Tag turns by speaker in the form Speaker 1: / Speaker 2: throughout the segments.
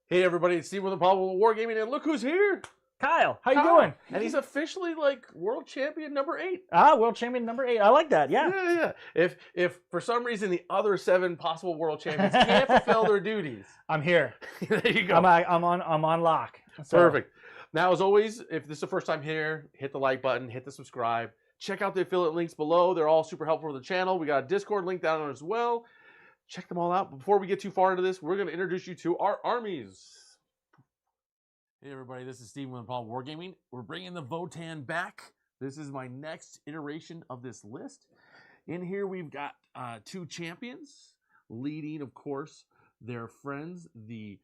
Speaker 1: Hey everybody, it's Steve with Improbable Wargaming, and look who's here!
Speaker 2: Kyle, how you doing?
Speaker 1: And he's officially like world champion number 8.
Speaker 2: World champion number 8. I like that. Yeah.
Speaker 1: Yeah. If for some reason the other 7 possible world champions can't fulfill their duties,
Speaker 2: I'm here.
Speaker 1: there you go.
Speaker 2: I'm on lock. So.
Speaker 1: Perfect. Now, as always, if this is the first time here, hit the like button, hit the subscribe. Check out the affiliate links below. They're all super helpful for the channel. We got a Discord link down there as well. Check them all out. Before we get too far into this, we're going to introduce you to our armies. Hey everybody, this is Steve with Improbable Wargaming. We're bringing the Votann back. This is my next iteration of this list. In here we've got 2 champions, leading, of course, their friends, the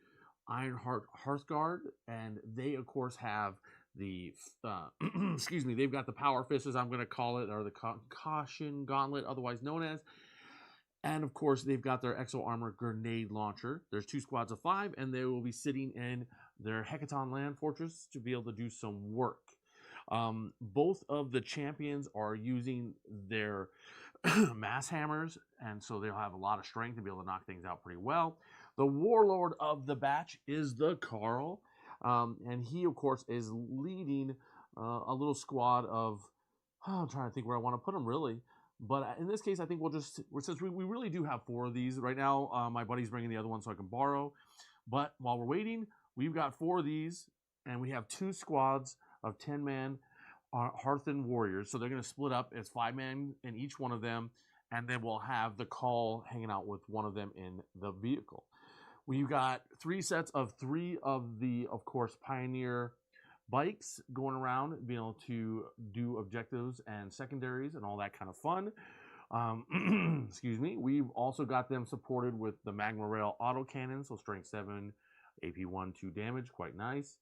Speaker 1: Ironheart Hearthguard, and they, of course, have the, excuse me, they've got the Power Fist, as I'm going to call it, or the Caution Gauntlet, otherwise known as. And, of course, they've got their Exo Armor Grenade Launcher. There's 2 squads of 5, and they will be sitting in their Hecaton Land Fortress to be able to do some work. Both of the champions are using their mass hammers, and so they'll have a lot of strength to be able to knock things out pretty well. The warlord of the batch is the Carl, and he, of course, is leading a little squad of, I'm trying to think where I want to put him, really. But in this case, I think we'll just, since we really do have 4 of these right now, my buddy's bringing the other one so I can borrow. But while we're waiting, we've got 4 of these, and we have 2 squads of 10-man Hearthen warriors. So they're going to split up as 5-man in each one of them, and then we'll have the Call hanging out with one of them in the vehicle. We've got 3 sets of 3 of the, of course, Pioneer bikes going around, being able to do objectives and secondaries and all that kind of fun. Excuse me. We've also got them supported with the Magma Rail autocannon, so strength 7, AP 1, 2 damage, quite nice.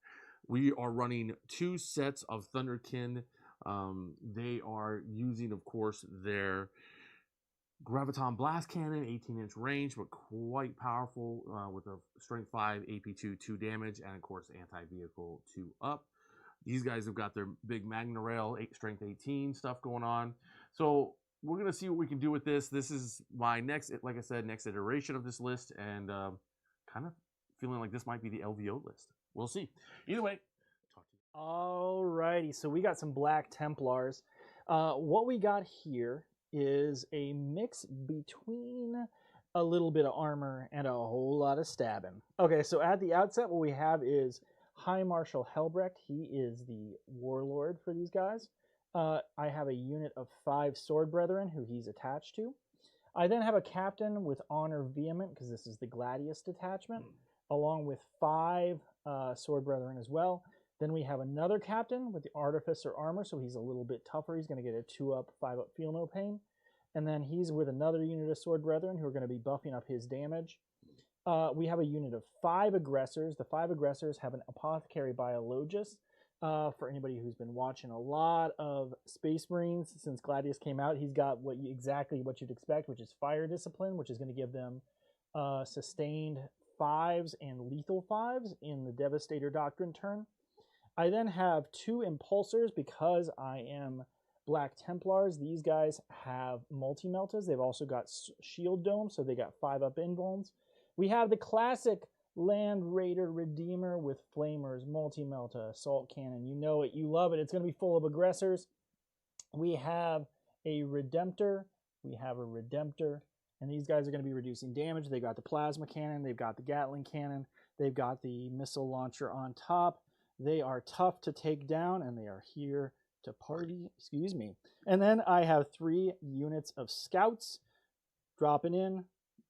Speaker 1: We are running 2 sets of Thunderkin. They are using, of course, their Graviton Blast Cannon, 18-inch range, but quite powerful with a strength 5, AP 2, 2 damage, and of course anti-vehicle 2 up. These guys have got their big Magna Rail, strength 18 stuff going on. So we're going to see what we can do with this. This is my next, like I said, next iteration of this list, and kind of feeling like this might be the LVO list. We'll see. Either way, talk to you.
Speaker 2: Alrighty, so we got some Black Templars. What we got here is a mix between a little bit of armor and a whole lot of stabbing. Okay, so at the outset, what we have is High Marshal Helbrecht. He is the warlord for these guys. I have a unit of 5 Sword Brethren who he's attached to. I then have a captain with Honor Vehement, because this is the Gladius detachment, along with 5 Sword Brethren as well. Then we have another captain with the Artificer Armor, so he's a little bit tougher. He's going to get a 2-up, 5-up Feel No Pain. And then he's with another unit of Sword Brethren who are going to be buffing up his damage. We have a unit of 5 Aggressors. The 5 Aggressors have an Apothecary Biologus. For anybody who's been watching a lot of Space Marines since Gladius came out, he's got exactly what you'd expect, which is Fire Discipline, which is going to give them sustained 5s and lethal 5s in the Devastator Doctrine turn. I then have 2 Impulsors because I am Black Templars. These guys have multi-meltas. They've also got shield domes, so they got 5-up invulns. We have the classic Land Raider Redeemer with flamers, multi-melta, assault cannon. You know it, you love it. It's going to be full of aggressors. We have a Redemptor. And these guys are going to be reducing damage. They've got the plasma cannon. They've got the Gatling cannon. They've got the missile launcher on top. They are tough to take down, and they are here to party. Excuse me. And then I have 3 units of scouts dropping in,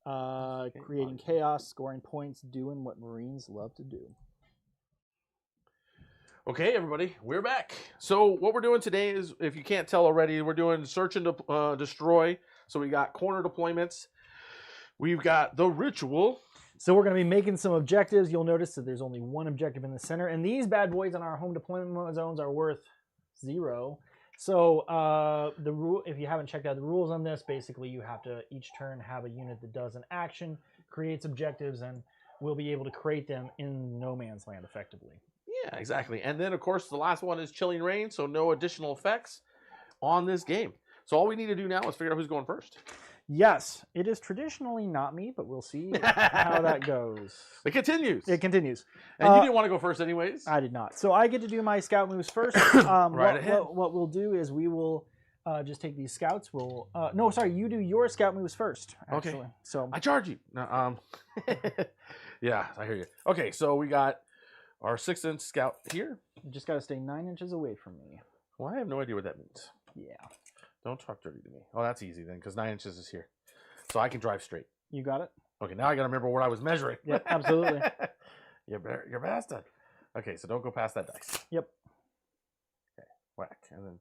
Speaker 2: creating chaos, scoring points, doing what Marines love to do.
Speaker 1: Okay, everybody, we're back. So what we're doing today is, if you can't tell already, we're doing search and destroy. So we got corner deployments. We've got the ritual.
Speaker 2: So we're going to be making some objectives. You'll notice that there's only 1 objective in the center, and these bad boys on our home deployment zones are worth 0. So the rule, if you haven't checked out the rules on this, basically you have to each turn have a unit that does an action, creates objectives, and we'll be able to create them in no man's land effectively.
Speaker 1: Yeah, exactly. And then, of course, the last one is Chilling Rain, so no additional effects on this game. So all we need to do now is figure out who's going first.
Speaker 2: Yes, it is traditionally not me, but we'll see how that goes.
Speaker 1: It continues.
Speaker 2: It continues.
Speaker 1: And you didn't want to go first anyways.
Speaker 2: I did not. So I get to do my scout moves first.
Speaker 1: Right ahead.
Speaker 2: What we'll do is we will just take these scouts. We'll no, sorry, you do your scout moves first. Actually.
Speaker 1: Okay.
Speaker 2: So
Speaker 1: I charge you. No, yeah, I hear you. Okay, so we got our 6-inch scout here.
Speaker 2: you just got to stay 9 inches away from me.
Speaker 1: Well, I have no idea what that means.
Speaker 2: Yeah.
Speaker 1: Don't talk dirty to me. Oh, that's easy then, because 9 inches is here. So I can drive straight.
Speaker 2: You got it?
Speaker 1: Okay, now I got to remember what I was measuring.
Speaker 2: Yep, absolutely.
Speaker 1: You're bastard. Okay, so don't go past that dice.
Speaker 2: Yep.
Speaker 1: Okay, whack. And then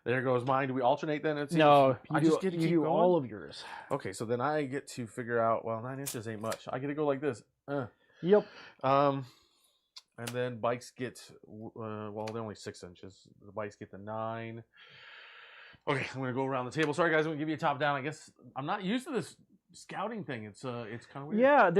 Speaker 1: there goes mine. Do we alternate then? It seems?
Speaker 2: No,
Speaker 1: I just get to keep
Speaker 2: do
Speaker 1: going?
Speaker 2: all of yours.
Speaker 1: Okay, so then I get to figure out, well, 9 inches ain't much. I get to go like this.
Speaker 2: Yep.
Speaker 1: And then bikes get, well, they're only 6 inches. The bikes get the 9. Okay, I'm gonna go around the table. Sorry, guys, I'm gonna give you a top down. I guess I'm not used to this scouting thing. It's kind of weird.
Speaker 2: Yeah,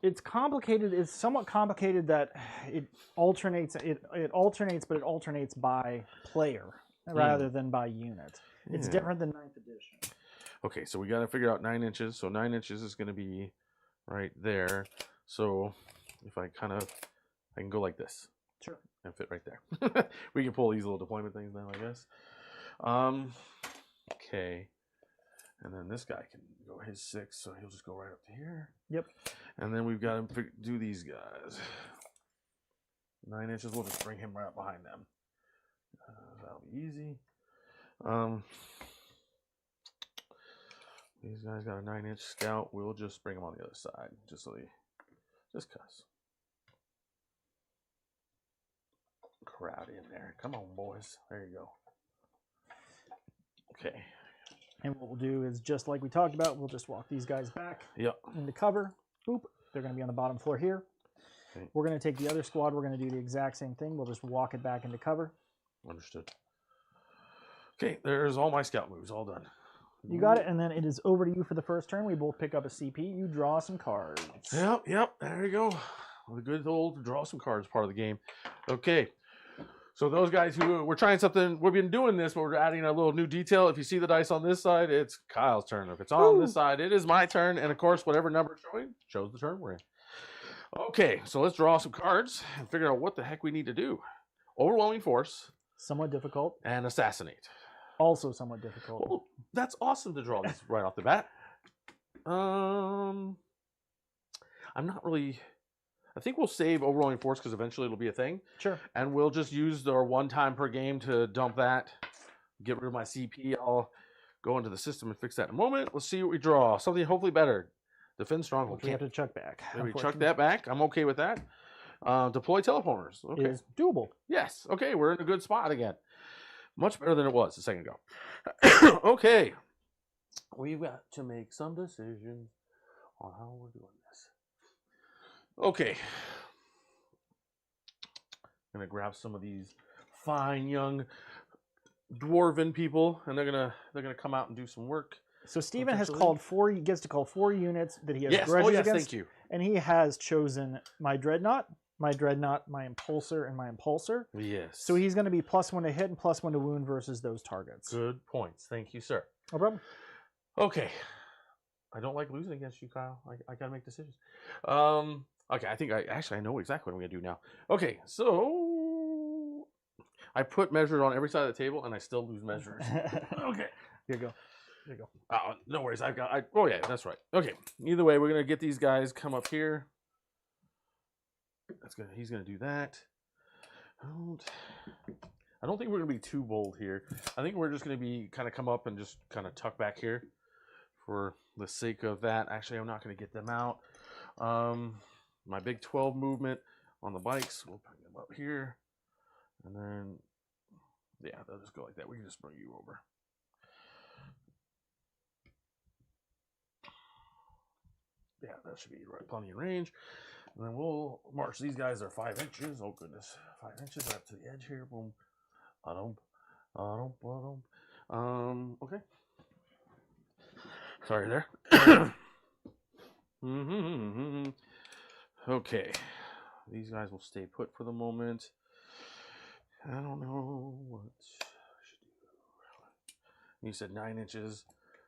Speaker 2: it's complicated. It's somewhat complicated that it alternates. It alternates, but it alternates by player rather than by unit. It's different than 9th edition.
Speaker 1: Okay, so we got to figure out 9 inches. So 9 inches is going to be right there. So if I can go like this.
Speaker 2: Sure.
Speaker 1: And fit right there. We can pull these little deployment things now, I guess. Okay. And then this guy can go his 6, so he'll just go right up to here.
Speaker 2: Yep. And
Speaker 1: then we've got to do these guys. 9 inches, we'll just bring him right up behind them. That'll be easy. These guys got a 9-inch scout. We'll just bring them on the other side, just cause. Crowd in there. Come on, boys. There you go. Okay.
Speaker 2: And what we'll do is, just like we talked about, we'll just walk these guys back into cover. Boop. They're going to be on the bottom floor here. Okay. We're going to take the other squad. We're going to do the exact same thing. We'll just walk it back into cover.
Speaker 1: Understood. Okay, there's all my scout moves, all done.
Speaker 2: You got it, and then it is over to you for the first turn. We both pick up a CP. You draw some cards.
Speaker 1: Yep, there you go. The good old draw some cards part of the game. Okay. So those guys who we're trying something, we've been doing this, but we're adding a little new detail. If you see the dice on this side, it's Kyle's turn. If it's on this side, it is my turn. And of course, whatever number it's showing shows the turn we're in. Okay, so let's draw some cards and figure out what the heck we need to do. Overwhelming force.
Speaker 2: Somewhat difficult.
Speaker 1: And assassinate.
Speaker 2: Also somewhat difficult.
Speaker 1: Well, that's awesome to draw this right off the bat. I'm not really... I think we'll save overwhelming force because eventually it'll be a thing.
Speaker 2: Sure.
Speaker 1: And we'll just use our 1 time per game to dump that, get rid of my CP. I'll go into the system and fix that in a moment. Let's see what we draw. Something hopefully better. Defend stronghold.
Speaker 2: We have to chuck back.
Speaker 1: We chuck that back. I'm okay with that. Deploy teleporters. Okay.
Speaker 2: Is doable.
Speaker 1: Yes. Okay, we're in a good spot again. Much better than it was a second ago. Okay. We've got to make some decisions on how we're doing this. Okay. I'm gonna grab some of these fine young dwarven people, and they're gonna come out and do some work.
Speaker 2: So Steven has called 4. He gets to call 4 units that he has grudges against.
Speaker 1: Thank you.
Speaker 2: And he has chosen my Dreadnought, my Impulsor, and my Impulsor.
Speaker 1: Yes.
Speaker 2: So he's going to be +1 to hit and +1 to wound versus those targets.
Speaker 1: Good points. Thank you, sir.
Speaker 2: No problem.
Speaker 1: Okay. I don't like losing against you, Kyle. I gotta make decisions. Okay, I think I know exactly what I'm gonna do now. Okay, so I put measure on every side of the table, and I still lose measures. Okay,
Speaker 2: here you go. There you go.
Speaker 1: Oh, no worries. Oh yeah, that's right. Okay. Either way, we're gonna get these guys come up here. He's gonna do that. I don't think we're gonna be too bold here. I think we're just gonna be kind of come up and just kind of tuck back here for the sake of that. Actually, I'm not gonna get them out. My big 12 movement on the bikes, we'll bring them up here, and then yeah, they'll just go like that. We can just bring you over. Yeah, that should be right, plenty in range. And then we'll march these guys. Are 5 inches. Oh goodness, 5 inches up to the edge here. Boom. Okay. Sorry there. Okay. These guys will stay put for the moment. I don't know what I should do. You said 9 inches,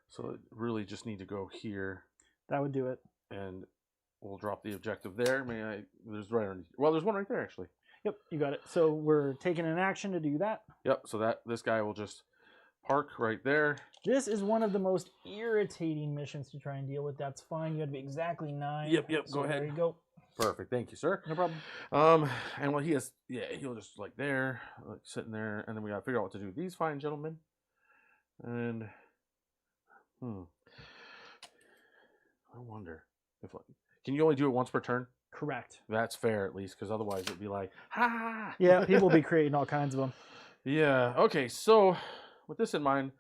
Speaker 1: so it really just need to go here,
Speaker 2: That would do it.
Speaker 1: and we'll drop the objective there. May I? There's right underneath. Well, there's one right there actually.
Speaker 2: Yep, you got it. So we're taking an action to do that.
Speaker 1: Yep. So that this guy will just park right there.
Speaker 2: This is one of the most irritating missions to try and deal with. That's fine. You had to be exactly 9.
Speaker 1: Yep.
Speaker 2: So
Speaker 1: Go ahead.
Speaker 2: There you go.
Speaker 1: Perfect. Thank you, sir.
Speaker 2: No problem.
Speaker 1: And well, he has. Yeah, he'll just like there, like sitting there, and then we gotta figure out what to do with these fine gentlemen. And I wonder if can you only do it once per turn?
Speaker 2: Correct.
Speaker 1: That's fair, at least, because otherwise it'd be like, ha!
Speaker 2: Yeah, people will be creating all kinds of them.
Speaker 1: Yeah, okay, so with this in mind,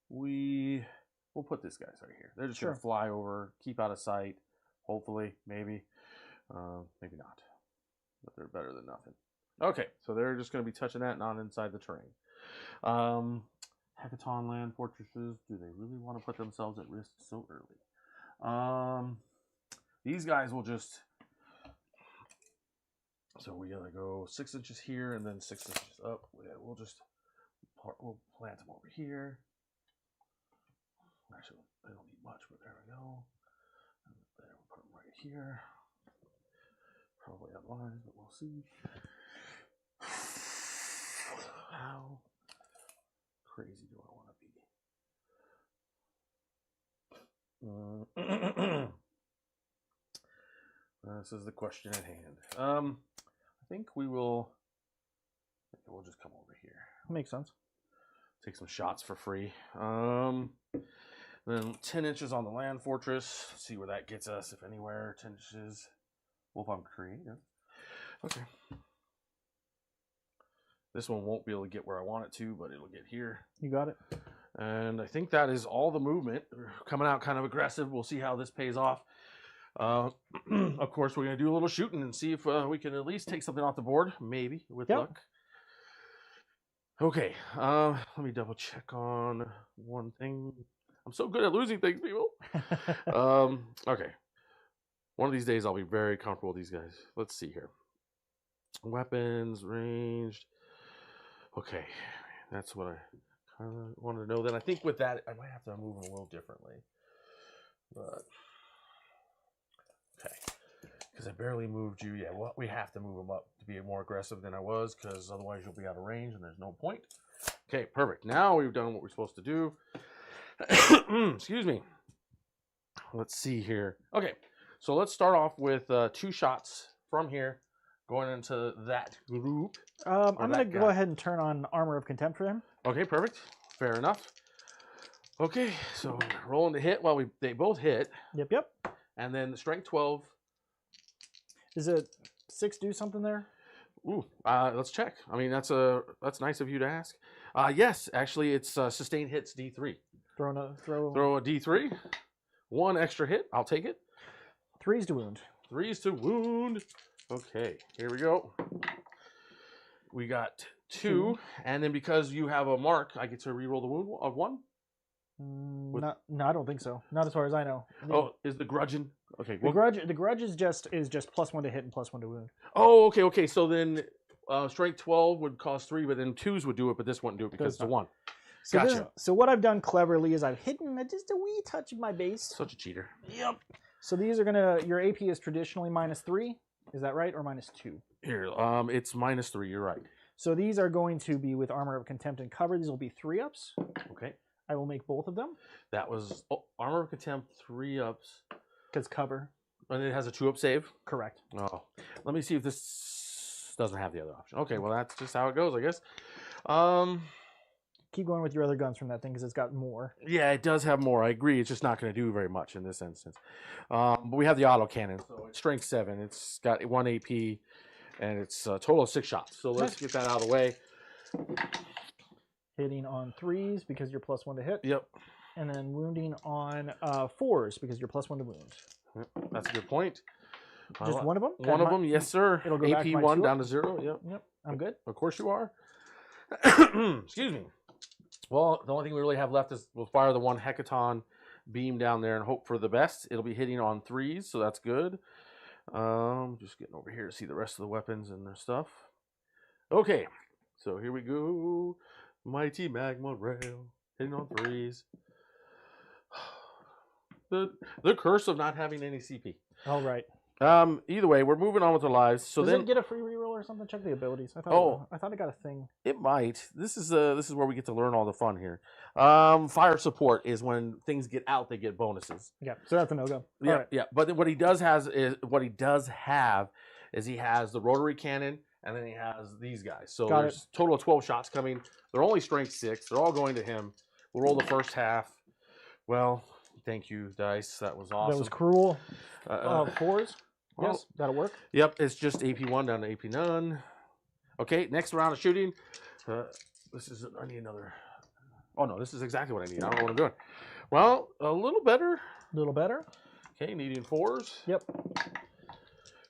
Speaker 1: we'll put these guys right here. They're just going to fly over, keep out of sight, hopefully, maybe. Maybe not, but they're better than nothing. Okay, so they're just going to be touching that, not inside the terrain. Hekaton land fortresses, do they really want to put themselves at risk so early? These guys will just... So we gotta go 6 inches here and then 6 inches up. We'll just plant them over here. Actually, they don't need much, but there we go. And there, we'll put them right here. Probably unwise, but we'll see. How crazy do I want to be? This is the question at hand. I think we'll just come over here.
Speaker 2: Makes sense.
Speaker 1: Take some shots for free. Then 10 inches on the land fortress. See where that gets us, if anywhere. 10 inches. Well, if I'm creative. Okay. This one won't be able to get where I want it to, but it'll get here.
Speaker 2: You got it.
Speaker 1: And I think that is all the movement. We're coming out kind of aggressive. We'll see how this pays off. Of course, we're going to do a little shooting and see if we can at least take something off the board. Maybe, with luck. Okay, let me double check on one thing. I'm so good at losing things, people. Okay. One of these days, I'll be very comfortable with these guys. Let's see here. Weapons, ranged. Okay, that's what I kind of wanted to know. Then I think with that, I might have to move them a little differently. But... Okay, because I barely moved you. Yeah, well, we have to move them up to be more aggressive than I was, because otherwise you'll be out of range and there's no point. Okay, perfect. Now we've done what we're supposed to do. Excuse me. Let's see here. Okay, so let's start off with 2 shots from here going into that group.
Speaker 2: I'm going to go ahead and turn on Armor of Contempt for him.
Speaker 1: Okay, perfect. Fair enough. Okay, so rolling to hit. Well, they both hit.
Speaker 2: Yep.
Speaker 1: And then the strength 12.
Speaker 2: Is it 6 do something there?
Speaker 1: Ooh, let's check. I mean, that's nice of you to ask. Yes, actually, it's sustained hits D3.
Speaker 2: Throw
Speaker 1: a D3. 1 extra hit. I'll take it.
Speaker 2: 3s to wound.
Speaker 1: 3s to wound. Okay, here we go. We got 2, and then because you have a mark, I get to re-roll the wound of 1.
Speaker 2: No, I don't think so. Not as far as I know.
Speaker 1: Oh, is the grudging? Okay.
Speaker 2: The grudge is just +1 to hit and +1 to wound.
Speaker 1: Oh, okay. So then, strength 12 would cost 3, but then 2s would do it, but this wouldn't do it because it's a 1.
Speaker 2: So
Speaker 1: gotcha.
Speaker 2: So what I've done cleverly is I've hidden just a wee touch of my base.
Speaker 1: Such a cheater.
Speaker 2: Yep. So these are gonna. Your AP is traditionally -3. Is that right, or -2?
Speaker 1: Here, it's -3. You're right.
Speaker 2: So these are going to be with Armor of Contempt and cover. These will be 3-ups.
Speaker 1: Okay.
Speaker 2: I will make both of them.
Speaker 1: That was Armor of Contempt 3-ups.
Speaker 2: Because cover.
Speaker 1: And it has a 2-up save?
Speaker 2: Correct.
Speaker 1: Oh. Let me see if this doesn't have the other option. Okay, well, that's just how it goes, I guess.
Speaker 2: Keep going with your other guns from that thing because it's got more.
Speaker 1: Yeah, it does have more. I agree. It's just not going to do very much in this instance. But we have the autocannon. So it's strength 7. It's got 1 AP, and it's a total of 6 shots. So let's get that out of the way.
Speaker 2: Hitting on 3s because you're +1 to hit.
Speaker 1: Yep.
Speaker 2: And then wounding on 4s because you're +1 to wound.
Speaker 1: That's a good point.
Speaker 2: Just one of them?
Speaker 1: One of them, yes, sir.
Speaker 2: It'll go
Speaker 1: AP 1 down to 0. Yep.
Speaker 2: I'm good.
Speaker 1: Of course you are. Excuse me. Well, the only thing we really have left is we'll fire the 1 Hekaton beam down there and hope for the best. It'll be hitting on 3s, so that's good. Just getting over here to see the rest of the weapons and their stuff. Okay, so here we go. Mighty Magma Rail. Hitting on 3s. The curse of not having any CP.
Speaker 2: All right.
Speaker 1: Either way, we're moving on with our lives. So
Speaker 2: Does
Speaker 1: then
Speaker 2: it get a free reroll or something? Check the abilities. I thought.
Speaker 1: Oh.
Speaker 2: I thought it got a thing.
Speaker 1: it might. This is where we get to learn all the fun here. Fire support is when things get out, they get bonuses.
Speaker 2: Yeah. So that's a no go.
Speaker 1: Yeah,
Speaker 2: Right.
Speaker 1: yeah. But what he does have is he has the rotary cannon, and then he has these guys. So
Speaker 2: Got
Speaker 1: there's a total of 12 shots coming. They're only strength 6. They're all going to him. We'll roll the first half. Well, thank you, dice. That was awesome.
Speaker 2: That was cruel. 4s.
Speaker 1: well,
Speaker 2: Yes, that'll work.
Speaker 1: Yep, it's just AP1 down to AP none. Okay, next round of shooting. I need another. Oh no, this is exactly what I need. I don't know what I'm doing. Well, a little better.
Speaker 2: A little better.
Speaker 1: Okay, needing 4s.
Speaker 2: Yep.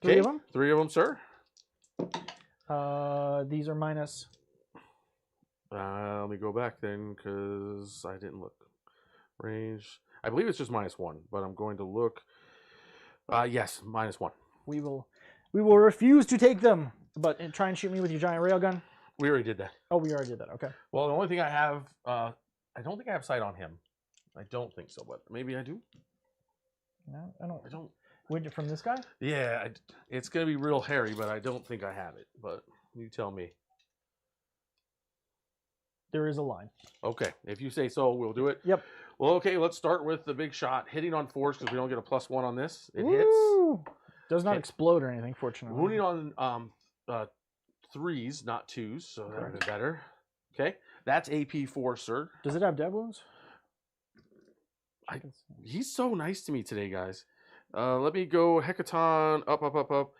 Speaker 1: Okay,
Speaker 2: 3 of them.
Speaker 1: 3 of them, sir.
Speaker 2: These are minus.
Speaker 1: Let me go back then because I didn't look. Range. I believe it's just -1, but I'm going to look. Yes, -1.
Speaker 2: We will refuse to take them. But try and shoot me with your giant railgun.
Speaker 1: We already did that.
Speaker 2: Oh, we already did that. Okay.
Speaker 1: Well, the only thing I have, I don't think I have sight on him. I don't think so, but maybe I do.
Speaker 2: No, I don't.
Speaker 1: I don't.
Speaker 2: Wait, from this guy?
Speaker 1: Yeah, it's going to be real hairy, but I don't think I have it. But you tell me.
Speaker 2: There is a line.
Speaker 1: Okay, if you say so, we'll do it.
Speaker 2: Yep.
Speaker 1: Well, okay, let's start with the big shot. Hitting on 4s because we don't get a +1 on this. It
Speaker 2: Woo!
Speaker 1: hits.
Speaker 2: Does not
Speaker 1: Okay.
Speaker 2: explode or anything, fortunately.
Speaker 1: Wounding on 3s, not 2s, so that'll be better. Okay, that's AP4, sir.
Speaker 2: Does it have dead wounds?
Speaker 1: He's so nice to me today, guys. Let me go Hecaton, up.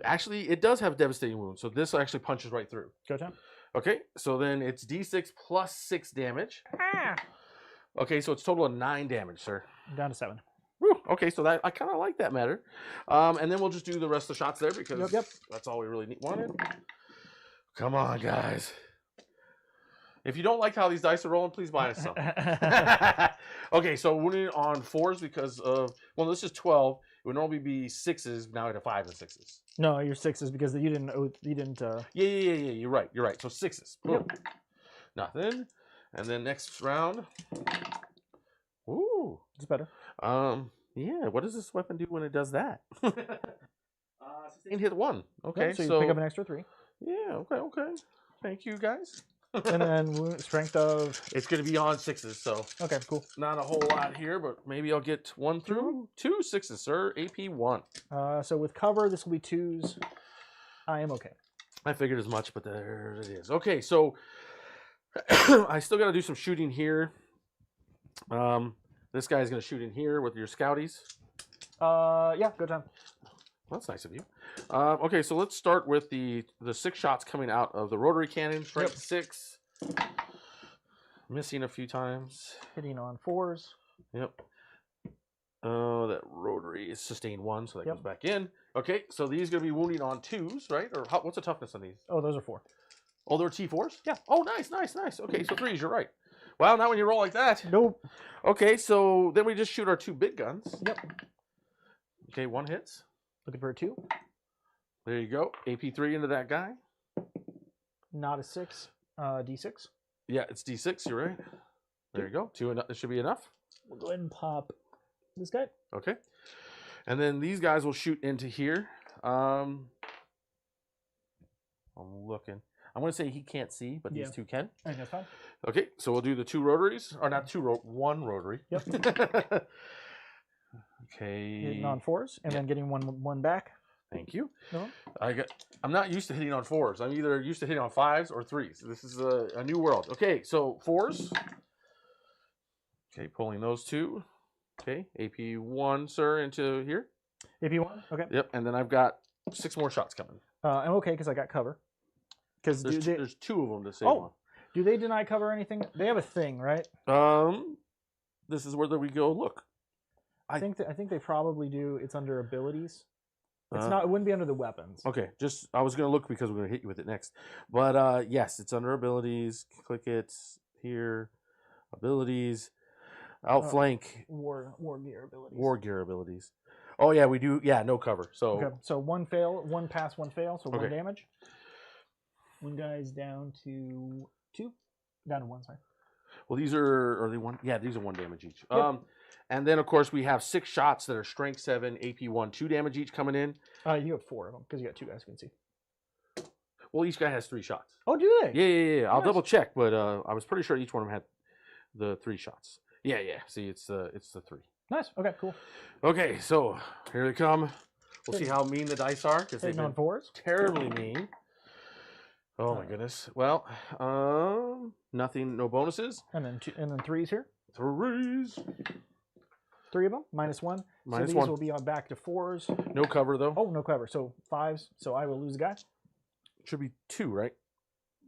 Speaker 1: Actually, it does have devastating wounds, so this actually punches right through.
Speaker 2: Go time.
Speaker 1: Okay, so then it's D6 plus 6 damage.
Speaker 2: Ah!
Speaker 1: Okay, so it's total of 9 damage, sir.
Speaker 2: Down to 7.
Speaker 1: Woo, okay, so that I kind of like that matter. And then we'll just do the rest of the shots there because
Speaker 2: Yep.
Speaker 1: that's all we really wanted. Come on, guys. If you don't like how these dice are rolling, please buy us some. Okay, so wounding on 4s because of, well, this is 12. It would normally be 6s. Now it's 5 and 6s.
Speaker 2: No, your 6s because you didn't.
Speaker 1: Yeah. You're right. So 6s. Boom.
Speaker 2: Yep.
Speaker 1: Nothing. And then next round. Ooh.
Speaker 2: It's better.
Speaker 1: Yeah. What does this weapon do when it does that? Sustain hit 1. Okay.
Speaker 2: Yep, so you pick up an extra 3.
Speaker 1: Yeah. Okay. Thank you, guys.
Speaker 2: And then strength of.
Speaker 1: It's going to be on 6s, so
Speaker 2: Okay, cool.
Speaker 1: not a whole lot here, but maybe I'll get 1 through 2 6s, sir. AP1.
Speaker 2: So with cover, this will be 2s. I am okay.
Speaker 1: I figured as much, but there it is. Okay, so I still got to do some shooting here. This guy's going to shoot in here with your scouties.
Speaker 2: Yeah, go time.
Speaker 1: Well, that's nice of you. Okay, so let's start with the 6 shots coming out of the rotary cannon. Strength 6. Missing a few times.
Speaker 2: Hitting on 4s.
Speaker 1: Yep. That rotary is sustained 1, so that
Speaker 2: Yep.
Speaker 1: goes back in. Okay, so these are going to be wounding on 2s, right? Or what's the toughness on these?
Speaker 2: Oh, those are 4.
Speaker 1: Oh, they're T4s?
Speaker 2: Yeah.
Speaker 1: Oh, nice. Okay, so 3s, you're right. Well, not when you roll like that.
Speaker 2: Nope.
Speaker 1: Okay, so then we just shoot our 2 big guns.
Speaker 2: Yep.
Speaker 1: Okay, 1 hits.
Speaker 2: Looking for a 2.
Speaker 1: There you go. AP3 into that guy.
Speaker 2: Not a 6. D6.
Speaker 1: Yeah, it's D6, you're right. There you go. 2 enough. This should be enough.
Speaker 2: We'll go ahead and pop this guy.
Speaker 1: Okay. And then these guys will shoot into here. I'm looking. I'm going to say he can't see, but these 2 can.
Speaker 2: I think that's fine.
Speaker 1: Okay, so we'll do the 2 rotaries. Or not 2, 1 rotary.
Speaker 2: Yep.
Speaker 1: Okay.
Speaker 2: Hitting on 4s and then getting one back.
Speaker 1: Thank you.
Speaker 2: No.
Speaker 1: I'm not used to hitting on 4s. I'm either used to hitting on 5s or 3s. This is a new world. Okay, so 4s. Okay, pulling those 2. Okay, AP1, sir, into here.
Speaker 2: AP1. Okay.
Speaker 1: Yep, and then I've got 6 more shots coming.
Speaker 2: I'm okay because I got cover. Because
Speaker 1: there's 2 of them to save on.
Speaker 2: Do they deny cover or anything? They have a thing, right?
Speaker 1: This is where we go look.
Speaker 2: I think they probably do. It's under abilities. It's not. It wouldn't be under the weapons.
Speaker 1: Okay, I was gonna look because we're gonna hit you with it next. But yes, it's under abilities. Click it here. Abilities. Outflank.
Speaker 2: War gear abilities.
Speaker 1: War gear abilities. Oh yeah, we do. Yeah, no cover. So
Speaker 2: okay. So 1 fail, 1 pass, 1 fail. So 1
Speaker 1: Okay.
Speaker 2: damage. One guy's down to 2. Down to 1. Sorry.
Speaker 1: Well, these are they one? Yeah, these are 1 damage each.
Speaker 2: Yep.
Speaker 1: And then of course we have 6 shots that are strength 7, AP 1, 2 damage each coming in.
Speaker 2: You have 4 of them because you got 2 guys you can see.
Speaker 1: Well, each guy has 3 shots.
Speaker 2: Oh, do they?
Speaker 1: Yeah. I'll
Speaker 2: Nice.
Speaker 1: double check, but I was pretty sure each one of them had the 3 shots. Yeah. See, it's the 3.
Speaker 2: Nice. Okay, cool.
Speaker 1: Okay, so here they come. We'll see how mean the dice are because they've
Speaker 2: Hitting on
Speaker 1: been
Speaker 2: 4s.
Speaker 1: terribly mean. Oh my goodness. Well, nothing, no bonuses.
Speaker 2: And then 3s here.
Speaker 1: 3s.
Speaker 2: 3 of them, -1.
Speaker 1: -1.
Speaker 2: So these will be on back to 4s.
Speaker 1: No cover though.
Speaker 2: Oh, no cover. So 5s. So I will lose a guy.
Speaker 1: Should be 2, right?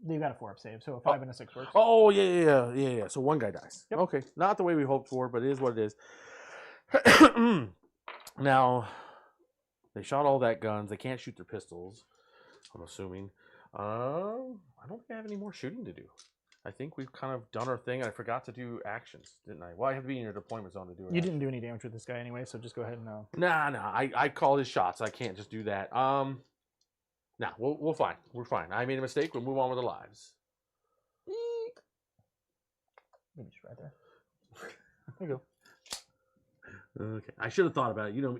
Speaker 2: You got a 4-up save, so a 5 and a 6 works.
Speaker 1: Oh yeah. So 1 guy dies.
Speaker 2: Yep.
Speaker 1: Okay, not the way we hoped for, but it is what it is. Now, they shot all that guns. They can't shoot their pistols. I'm assuming. I don't think I have any more shooting to do. I think we've kind of done our thing. I forgot to do actions, didn't I? Well, I have to be in your deployment zone to do it.
Speaker 2: You didn't do any damage with this guy anyway, so just go ahead and
Speaker 1: Nah. I call his shots. I can't just do that. Nah, we'll fine. We're fine. I made a mistake. We'll move on with our lives.
Speaker 2: maybe just right there. There you go.
Speaker 1: Okay. I should have thought about it. You know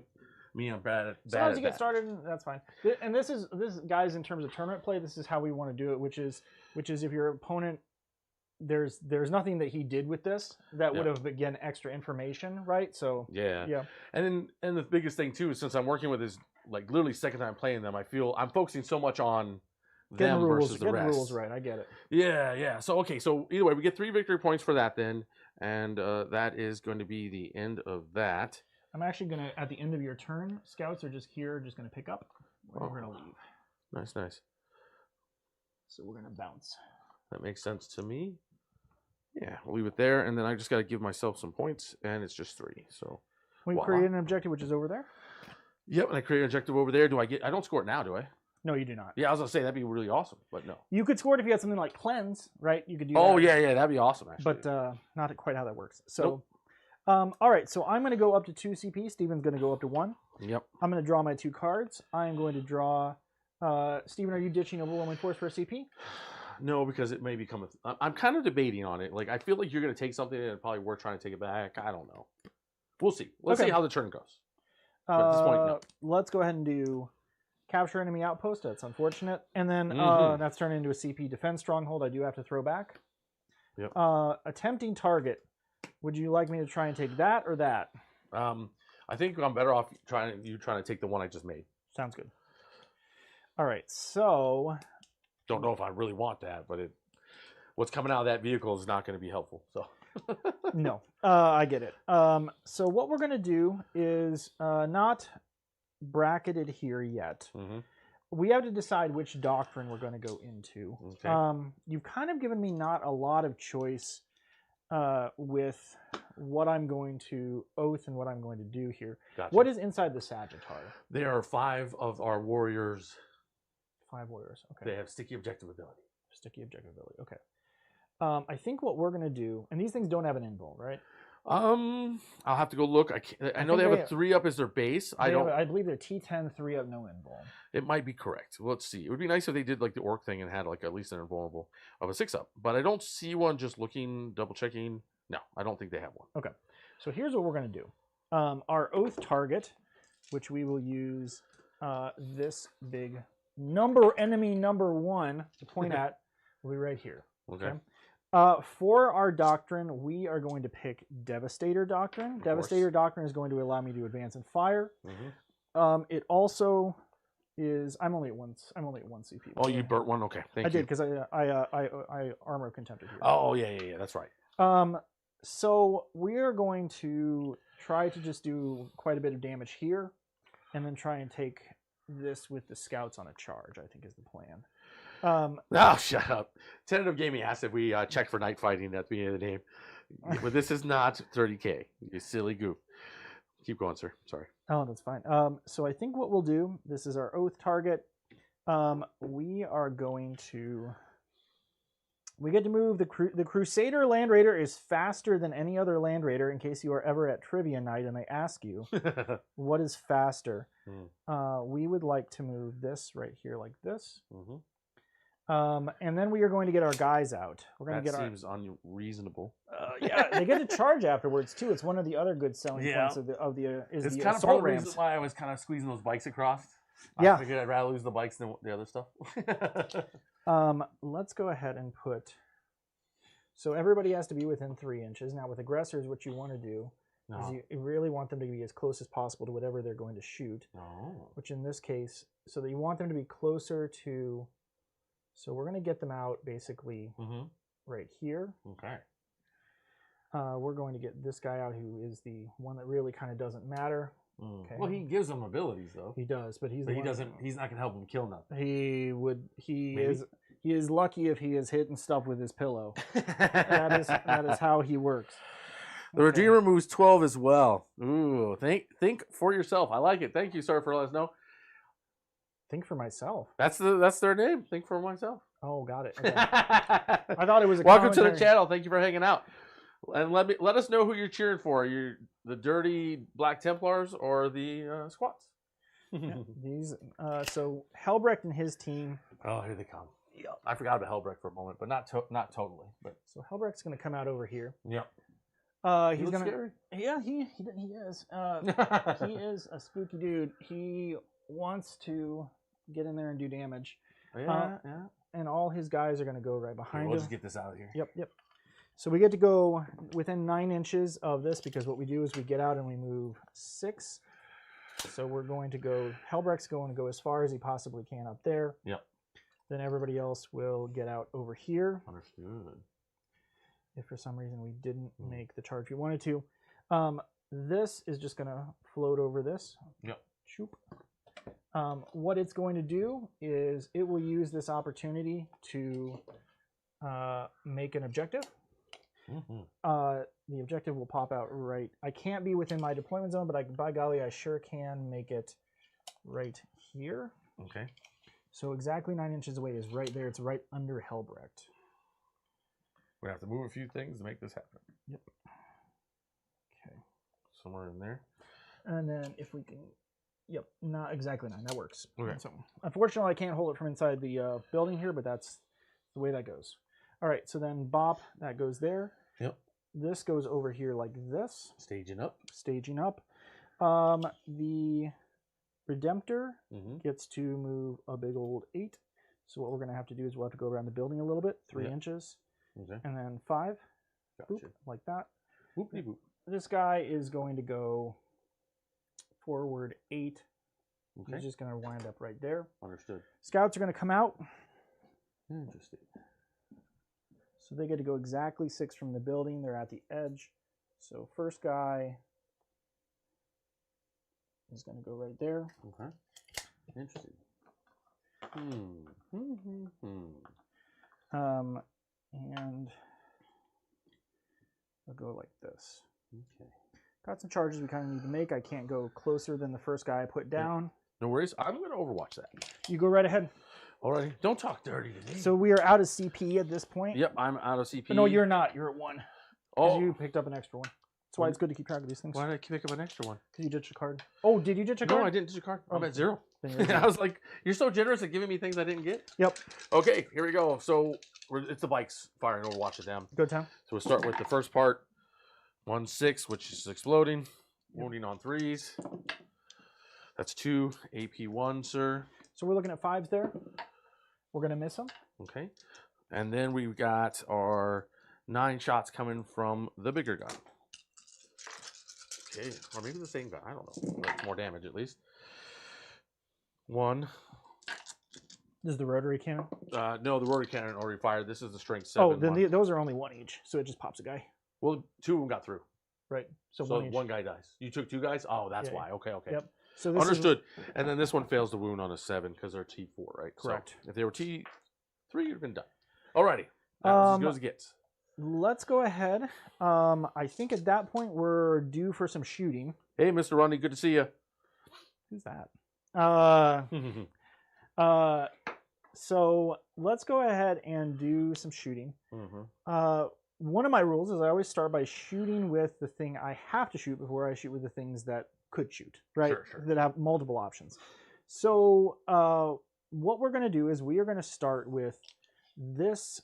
Speaker 1: me, I'm bad at
Speaker 2: As long as you get started, that's fine. And this is guys, in terms of tournament play, this is how we want to do it, which is if your opponent, there's nothing that he did with this that would have, again, extra information, right? So
Speaker 1: yeah. And the biggest thing too is, since I'm working with his, like, literally second time playing them, I feel I'm focusing so much on them versus the rest.
Speaker 2: The rules right. I get it.
Speaker 1: Yeah. So okay, so either way, we get 3 victory points for that then, and that is going to be the end of that.
Speaker 2: I'm actually gonna, at the end of your turn, scouts are just here, just gonna pick up. We're gonna leave.
Speaker 1: Nice.
Speaker 2: So we're gonna bounce.
Speaker 1: That makes sense to me. Yeah, we'll leave it there, and then I just got to give myself some points, and it's just 3. So
Speaker 2: we create an objective, which is over there.
Speaker 1: Yep, and I create an objective over there. I don't score it now, do I?
Speaker 2: No, you do not.
Speaker 1: Yeah, I was gonna say that'd be really awesome, but no.
Speaker 2: You could score it if you had something like cleanse, right? You could do that.
Speaker 1: Oh yeah, that'd be awesome actually.
Speaker 2: But not quite how that works. So,
Speaker 1: nope.
Speaker 2: All right. So I'm going to go up to 2 CP. Steven's going to go up to 1.
Speaker 1: Yep.
Speaker 2: I'm going to draw my 2 cards. I am going to draw. Steven, are you ditching Overwhelming Force for a CP?
Speaker 1: No, because it may become I'm kind of debating on it. Like, I feel like you're going to take something and it's probably worth trying to take it back. I don't know. We'll see. Let's see how the turn goes. But at this point, no.
Speaker 2: Let's go ahead and do capture enemy outpost. That's unfortunate. And then that's turned into a CP defense stronghold. I do have to throw back.
Speaker 1: Yep.
Speaker 2: Attempting target. Would you like me to try and take that or that?
Speaker 1: I think I'm better off trying to take the one I just made.
Speaker 2: Sounds good. All right, so
Speaker 1: don't know if I really want that, but what's coming out of that vehicle is not going to be helpful. So
Speaker 2: no, I get it. So what we're going to do is not bracketed here yet.
Speaker 1: Mm-hmm.
Speaker 2: We have to decide which doctrine we're going to go into.
Speaker 1: Okay.
Speaker 2: You've kind of given me not a lot of choice with what I'm going to oath and what I'm going to do here.
Speaker 1: Gotcha.
Speaker 2: What is inside the Sagittar?
Speaker 1: There are 5 of our warriors.
Speaker 2: 5 warriors. Okay.
Speaker 1: They have sticky objective ability.
Speaker 2: Sticky objective ability. Okay. I think what we're going to do, and these things don't have an invul, right?
Speaker 1: I'll have to go look. I know they have a 3-up as their base. I
Speaker 2: believe they're T10 3-up, no invul.
Speaker 1: It might be correct. Let's see. It would be nice if they did like the orc thing and had like at least an invulnerable of a 6-up. But I don't see one. Just looking, double checking. No, I don't think they have one.
Speaker 2: Okay. So here's what we're going to do. Our oath target, which we will use this big enemy number 1 to point at, will be right here.
Speaker 1: Okay.
Speaker 2: For our doctrine, we are going to pick Devastator Doctrine. Devastator Doctrine is going to allow me to advance and fire.
Speaker 1: Mm-hmm.
Speaker 2: It also is. I'm only at 1 CP.
Speaker 1: Oh, you burnt one. Okay, thank you.
Speaker 2: I did because I armor contempted here.
Speaker 1: Oh yeah, that's right.
Speaker 2: So we are going to try to just do quite a bit of damage here, and then try and take this with the scouts on a charge, I think is the plan.
Speaker 1: Shut up. Tentative Gaming asked if we check for night fighting at the beginning of the name. But this is not 30K. You silly goof. Keep going, sir. Sorry.
Speaker 2: Oh, that's fine. So I think what we'll do, this is our oath target. We are going to... We get to move the Crusader Land Raider is faster than any other Land Raider, in case you are ever at Trivia Night and they ask you, what is faster? We would like to move this right here like this.
Speaker 1: Mm-hmm.
Speaker 2: And then we are going to get our guys out. We're going to get
Speaker 1: seems unreasonable.
Speaker 2: yeah, they get to charge afterwards too. It's one of the other good selling points of the
Speaker 1: it's
Speaker 2: the
Speaker 1: kind of
Speaker 2: assault
Speaker 1: part of the
Speaker 2: rams.
Speaker 1: reason why I was kind of squeezing those bikes across.
Speaker 2: Yeah.
Speaker 1: I figured I'd rather lose the bikes than the other stuff.
Speaker 2: Let's go ahead and put. So everybody has to be within 3 inches. Now with aggressors, what you want to do is you really want them to be as close as possible to whatever they're going to shoot. Which in this case, so that you want them to be closer to. So we're going to get them out basically right here.
Speaker 1: Okay.
Speaker 2: We're going to get this guy out, who is the one that really kind of doesn't matter. Okay.
Speaker 1: Well, he gives them abilities though.
Speaker 2: He does, but he's
Speaker 1: he doesn't. He's not gonna help him kill nothing.
Speaker 2: He would. He
Speaker 1: Maybe?
Speaker 2: is. He is lucky if he is hitting stuff with his pillow. that is how he works.
Speaker 1: The Redeemer moves 12 as well. Ooh, think for yourself. I like it. Thank you, sir, for letting us know.
Speaker 2: Think for myself.
Speaker 1: That's their name. Think for myself.
Speaker 2: Oh, got it. Okay. I thought it was a
Speaker 1: Welcome to the
Speaker 2: commentary.
Speaker 1: channel. Thank you for hanging out. And let us know who you're cheering for. You're the dirty Black Templars or the squats.
Speaker 2: Yeah, these. So Helbrecht and his team.
Speaker 1: Oh, here they come. Yep. I forgot about Helbrecht for a moment, but not totally. But
Speaker 2: so Helbrecht's going to come out over here.
Speaker 1: Yep.
Speaker 2: He's going to. Yeah, he is. He is a spooky dude. He wants to get in there and do damage.
Speaker 1: Yeah.
Speaker 2: And all his guys are going to go right behind him.
Speaker 1: We'll just get this out of here.
Speaker 2: Yep. So we get to go within 9 inches of this because what we do is we get out and we move 6. So we're going to go. Helbrecht's going to go as far as he possibly can up there.
Speaker 1: Yep.
Speaker 2: Then everybody else will get out over here.
Speaker 1: Understood.
Speaker 2: If for some reason we didn't make the charge we wanted to. This is just going to float over this.
Speaker 1: Yep.
Speaker 2: Shoop. What it's going to do is it will use this opportunity to make an objective. The objective will pop out right. I can't be within my deployment zone, but by golly, I sure can make it right here.
Speaker 1: Okay.
Speaker 2: So exactly 9 inches away is right there. It's right under Helbrecht.
Speaker 1: We have to move a few things to make this happen.
Speaker 2: Yep. Okay.
Speaker 1: Somewhere in there.
Speaker 2: And then if we can, yep, not exactly 9. That works.
Speaker 1: Okay.
Speaker 2: So unfortunately, I can't hold it from inside the building here, but that's the way that goes. All right. So then bop, that goes there.
Speaker 1: Yep.
Speaker 2: This goes over here like this.
Speaker 1: Staging up.
Speaker 2: Staging up. The Redemptor gets to move a big old 8. So what we're going to have to do is we'll have to go around the building a little bit, 3 inches.
Speaker 1: Okay.
Speaker 2: And then 5.
Speaker 1: Gotcha.
Speaker 2: Boop, like that.
Speaker 1: Boop-de boop.
Speaker 2: This guy is going to go forward 8.
Speaker 1: Okay.
Speaker 2: He's just going to wind up right there.
Speaker 1: Understood.
Speaker 2: Scouts are going to come out.
Speaker 1: Interesting.
Speaker 2: So they get to go exactly 6 from the building. They're at the edge. So first guy is going to go right there.
Speaker 1: Okay. Interesting.
Speaker 2: And I'll go like this.
Speaker 1: Okay.
Speaker 2: Got some charges we kind of need to make. I can't go closer than the first guy I put down.
Speaker 1: No worries. I'm going to overwatch that.
Speaker 2: You go right ahead.
Speaker 1: Alrighty. Don't talk dirty to me.
Speaker 2: So we are out of CP at this point.
Speaker 1: Yep, I'm out of CP.
Speaker 2: No, you're not. You're at 1.
Speaker 1: Oh.
Speaker 2: You picked up an extra one. That's why it's good to keep track of these things.
Speaker 1: Why did I pick up an extra one?
Speaker 2: Because you ditched a card. Oh, did you ditch a card?
Speaker 1: No, I didn't ditch a card. I'm at 0.
Speaker 2: Then you're
Speaker 1: I was like, you're so generous at giving me things I didn't get.
Speaker 2: Yep.
Speaker 1: Okay, here we go. So it's the bikes firing Overwatch at them.
Speaker 2: Go Tom.
Speaker 1: So we'll start with the first part. 1-6, which is exploding. Wounding on 3s. That's 2. AP 1, sir.
Speaker 2: So we're looking at 5s there. We're going to miss them.
Speaker 1: Okay. And then we've got our 9 shots coming from the bigger gun. Okay. Or maybe the same gun. I don't know. That's more damage at least. 1.
Speaker 2: This is the rotary cannon?
Speaker 1: No, the rotary cannon already fired. This is the strength 7.
Speaker 2: Oh, then those are only 1 each. So it just pops a guy.
Speaker 1: Well, 2 of them got through.
Speaker 2: Right. So
Speaker 1: 1
Speaker 2: each.
Speaker 1: One guy dies. You took 2 guys? Oh, that's
Speaker 2: Yeah,
Speaker 1: why. Okay, okay.
Speaker 2: Yep. So this
Speaker 1: Understood. And then this one fails the wound on a 7 because they're T4, right?
Speaker 2: Correct.
Speaker 1: So if they were T3, you'd have been done. Alrighty. That was as good as it gets.
Speaker 2: Let's go ahead. I think at that point we're due for some shooting.
Speaker 1: Hey, Mr. Rundy, good to see you.
Speaker 2: Who's that? So let's go ahead and do some shooting. One of my rules is I always start by shooting with the thing I have to shoot before I shoot with the things that could shoot, right?
Speaker 1: Sure.
Speaker 2: That have multiple options. So what we're going to do is we are going to start with this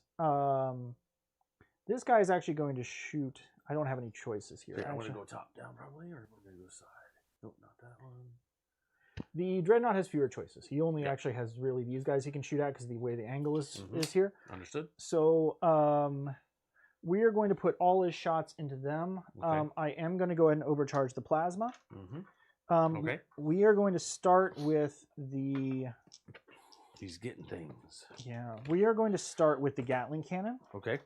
Speaker 2: this guy is actually going to shoot. I don't have any choices here.
Speaker 1: Okay, I'm going to go top down probably, or we're going to go side. Nope, not that one.
Speaker 2: The Dreadnought has fewer choices. He only actually has really these guys he can shoot at because the way the angle is here.
Speaker 1: Understood.
Speaker 2: So we are going to put all his shots into them.
Speaker 1: Okay.
Speaker 2: I am going to go ahead and overcharge the plasma.
Speaker 1: Okay.
Speaker 2: We are going to start with the...
Speaker 1: He's getting things.
Speaker 2: Yeah. We are going to start with the Gatling cannon.
Speaker 1: Okay.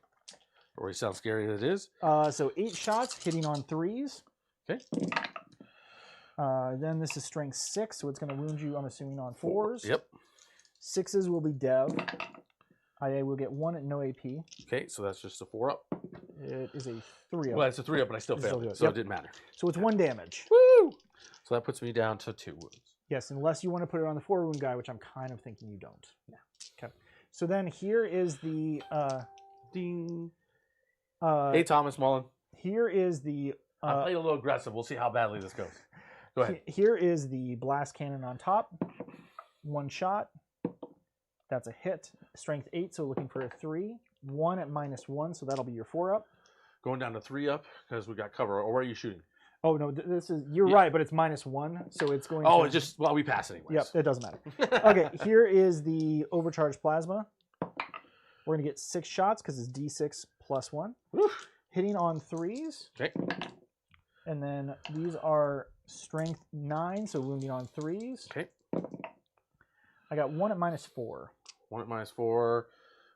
Speaker 1: Already sounds scary as it is.
Speaker 2: So 8 shots hitting on 3s.
Speaker 1: Okay.
Speaker 2: Then this is strength 6, so it's going to wound you, I'm assuming, on 4s.
Speaker 1: Yep.
Speaker 2: 6s will be dev. I will get 1 at no AP.
Speaker 1: Okay, so that's just a 4-up.
Speaker 2: It is a 3-up.
Speaker 1: Well, it's a 3-up, but I still failed it, so it didn't matter.
Speaker 2: So it's 1 damage.
Speaker 1: Woo! So that puts me down to 2 wounds.
Speaker 2: Yes, unless you want to put it on the 4-wound guy, which I'm kind of thinking you don't. Yeah. Okay. So then here is the...
Speaker 1: Ding. Hey, Thomas Mullen.
Speaker 2: Here is the...
Speaker 1: I played a little aggressive. We'll see how badly this goes. Go ahead.
Speaker 2: Here is the blast cannon on top. 1 shot. That's a hit. Strength 8, so looking for a 3. 1 at -1, so that'll be your 4-up.
Speaker 1: Going down to 3-up because we got cover. Or where are you shooting?
Speaker 2: Oh, no, this is... You're right, but it's -1, so it's going
Speaker 1: Oh,
Speaker 2: to...
Speaker 1: it just... Well, we pass anyways.
Speaker 2: Yep, it doesn't matter. Okay, here is the overcharged plasma. We're going to get 6 shots because it's D6 plus 1.
Speaker 1: Woo.
Speaker 2: Hitting on 3s.
Speaker 1: Okay.
Speaker 2: And then these are strength 9, so wounding on 3s.
Speaker 1: Okay.
Speaker 2: I got 1 at -4.
Speaker 1: 1 at -4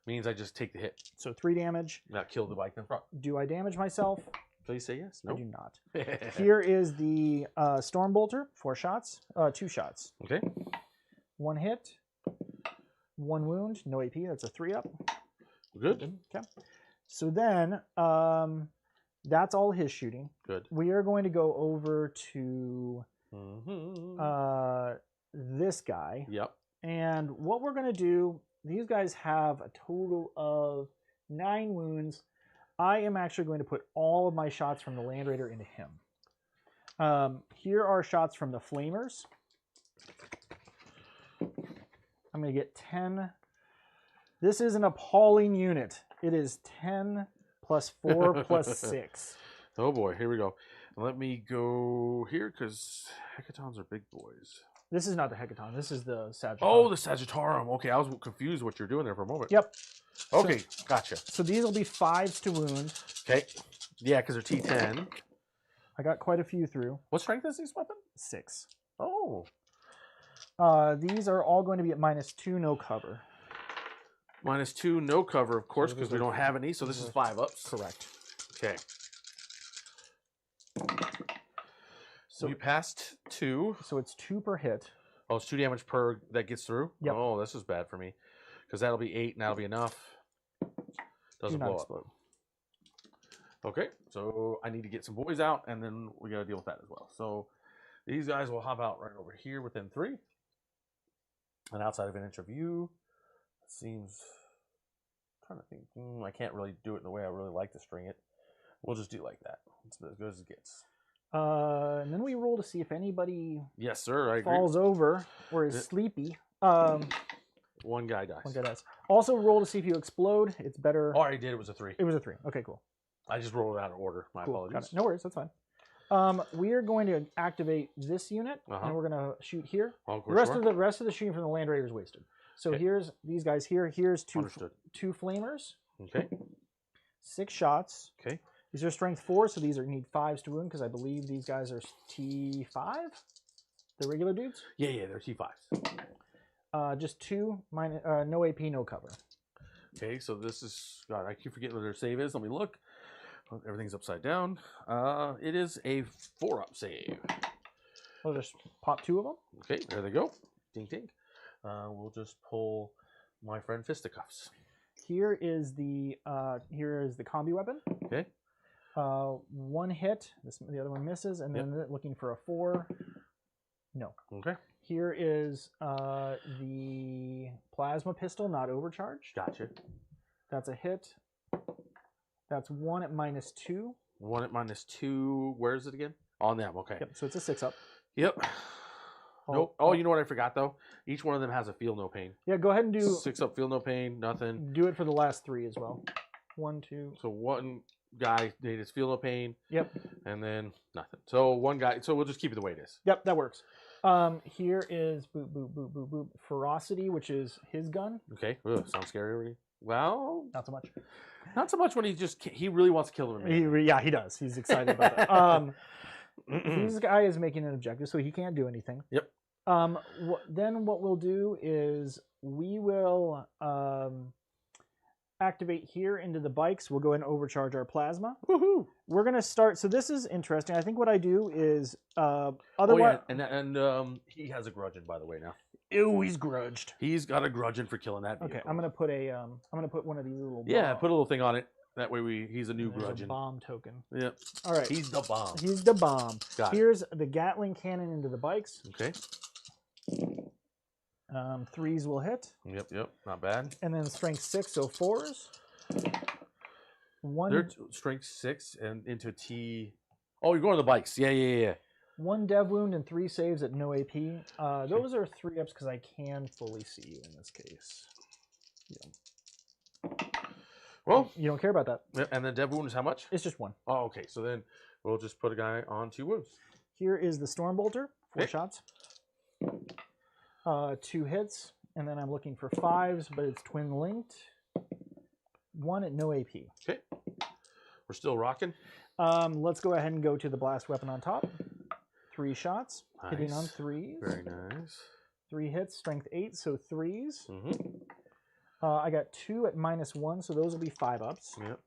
Speaker 1: means I just take the hit.
Speaker 2: So 3 damage.
Speaker 1: Not kill the bike in front.
Speaker 2: Do I damage myself?
Speaker 1: Please say yes.
Speaker 2: I
Speaker 1: No.
Speaker 2: do not. Here is the Stormbolter. 4 shots. 2 shots.
Speaker 1: Okay.
Speaker 2: 1 hit. 1 wound. No AP. That's a 3-up.
Speaker 1: Good.
Speaker 2: Okay. So then, that's all his shooting.
Speaker 1: Good.
Speaker 2: We are going to go over to this guy.
Speaker 1: Yep.
Speaker 2: And what we're going to do, these guys have a total of 9 wounds. I am actually going to put all of my shots from the Land Raider into him. Here are shots from the Flamers. I'm going to get 10. This is an appalling unit. It is 10 plus 4 plus 6.
Speaker 1: Oh boy, here we go. Let me go here because hecatons are big boys.
Speaker 2: This is not the Hecaton. This is the Sagittarium.
Speaker 1: Oh, the Sagittarium. Okay, I was confused what you're doing there for a moment.
Speaker 2: Yep.
Speaker 1: Okay, gotcha.
Speaker 2: So these will be 5s to wound.
Speaker 1: Okay. Yeah, because they're T10.
Speaker 2: I got quite a few through.
Speaker 1: What strength is this weapon?
Speaker 2: 6.
Speaker 1: Oh.
Speaker 2: These are all going to be at -2, no cover.
Speaker 1: -2, no cover, of course, because we don't have any. So this is 5-ups.
Speaker 2: Correct.
Speaker 1: Okay. So we passed 2.
Speaker 2: So it's 2 per hit.
Speaker 1: Oh, it's 2 damage per that gets through?
Speaker 2: Yep.
Speaker 1: Oh, this is bad for me. Because that'll be 8 and that'll be enough. Doesn't blow up. Okay, so I need to get some boys out and then we got to deal with that as well. So these guys will hop out right over here within 3. And outside of an inch of you. It seems... I'm trying to think. I can't really do it in the way I really like to string it. We'll just do it like that. It's as good as it gets.
Speaker 2: And then we roll to see if anybody
Speaker 1: Yes, sir. I agree.
Speaker 2: falls over or is sleepy.
Speaker 1: One guy dies.
Speaker 2: One guy dies. Also roll to see if you explode. It's better.
Speaker 1: Oh, I did. It was a 3.
Speaker 2: It was a 3. Okay, cool.
Speaker 1: I just rolled it out of order. My
Speaker 2: Cool.
Speaker 1: apologies.
Speaker 2: Got it. No worries. That's fine. We are going to activate this unit, and we're going to shoot here.
Speaker 1: Oh,
Speaker 2: The rest of the shooting from the Land Raider is wasted. So here's these guys here. Here's two flamers.
Speaker 1: Okay.
Speaker 2: 6 shots.
Speaker 1: Okay.
Speaker 2: These are strength 4, so these are need 5s to wound because I believe these guys are T5. The regular dudes.
Speaker 1: Yeah, they're T5s.
Speaker 2: Just 2 minus no AP, no cover.
Speaker 1: Okay, so this is God. I keep forgetting what their save is. Let me look. Oh, everything's upside down. It is a 4-up save.
Speaker 2: We'll just pop 2 of them.
Speaker 1: Okay, there they go. Ding ding. We'll just pull my friend Fisticuffs.
Speaker 2: Here is the combi weapon.
Speaker 1: Okay.
Speaker 2: 1 hit. The other one misses, and then looking for a 4. No.
Speaker 1: Okay.
Speaker 2: Here is the plasma pistol, not overcharged.
Speaker 1: Gotcha.
Speaker 2: That's a hit. That's 1 at -2.
Speaker 1: 1 at -2. Where is it again? On them. Okay.
Speaker 2: Yep. So it's a 6-up.
Speaker 1: Yep. Nope. Oh, you know what I forgot though? Each one of them has a feel no pain.
Speaker 2: Yeah, go ahead and do
Speaker 1: 6 up, feel no pain, nothing.
Speaker 2: Do it for the last 3 as well. 1, 2.
Speaker 1: So one guy made his feel no pain.
Speaker 2: Yep.
Speaker 1: And then nothing. So one guy. So we'll just keep it the way it is.
Speaker 2: Yep, that works. Here is boop boop boop boop boop ferocity, which is his gun.
Speaker 1: Okay. Ugh, sounds scary already. Well,
Speaker 2: Not so much.
Speaker 1: not so much when he really wants to kill him.
Speaker 2: Yeah, he does. He's excited about that. This guy is making an objective, so he can't do anything.
Speaker 1: Yep.
Speaker 2: Then what we'll do is we will activate here into the bikes. We'll go ahead and overcharge our plasma.
Speaker 1: Woohoo!
Speaker 2: We're gonna start. So this is interesting. I think what I do is otherwise.
Speaker 1: Oh yeah, and he has a grudging, by the way. Now.
Speaker 2: Ew, he's grudged.
Speaker 1: He's got a grudging for killing that vehicle.
Speaker 2: Okay, I'm gonna put one of these little.
Speaker 1: Yeah, put a little thing on it. That way he's a new
Speaker 2: There's
Speaker 1: grudging.
Speaker 2: a bomb token.
Speaker 1: Yep.
Speaker 2: All right.
Speaker 1: He's the bomb.
Speaker 2: He's the bomb.
Speaker 1: Got it.
Speaker 2: Here's the Gatling cannon into the bikes.
Speaker 1: Okay.
Speaker 2: 3s will hit.
Speaker 1: Yep. Not bad.
Speaker 2: And then strength 6, so 4s.
Speaker 1: They're strength 6 and into T. Oh, you're going to the bikes. Yeah.
Speaker 2: 1 dev wound and 3 saves at no AP. Those are 3 ups because I can fully see you in this case. Yeah.
Speaker 1: Well,
Speaker 2: you don't care about that.
Speaker 1: And the dev wound is how much?
Speaker 2: It's just 1.
Speaker 1: Oh, okay. So then we'll just put a guy on 2 wounds.
Speaker 2: Here is the Stormbolter, 4
Speaker 1: Okay.
Speaker 2: shots. 2 hits, and then I'm looking for 5s, but it's twin linked. 1 at no AP.
Speaker 1: Okay. We're still rocking.
Speaker 2: Let's go ahead and go to the blast weapon on top. 3 shots, hitting on
Speaker 1: Nice.
Speaker 2: 3s.
Speaker 1: Very nice.
Speaker 2: 3 hits, strength 8, so 3s.
Speaker 1: Mm-hmm.
Speaker 2: I got 2 at -1, so those will be 5 ups.
Speaker 1: Yep.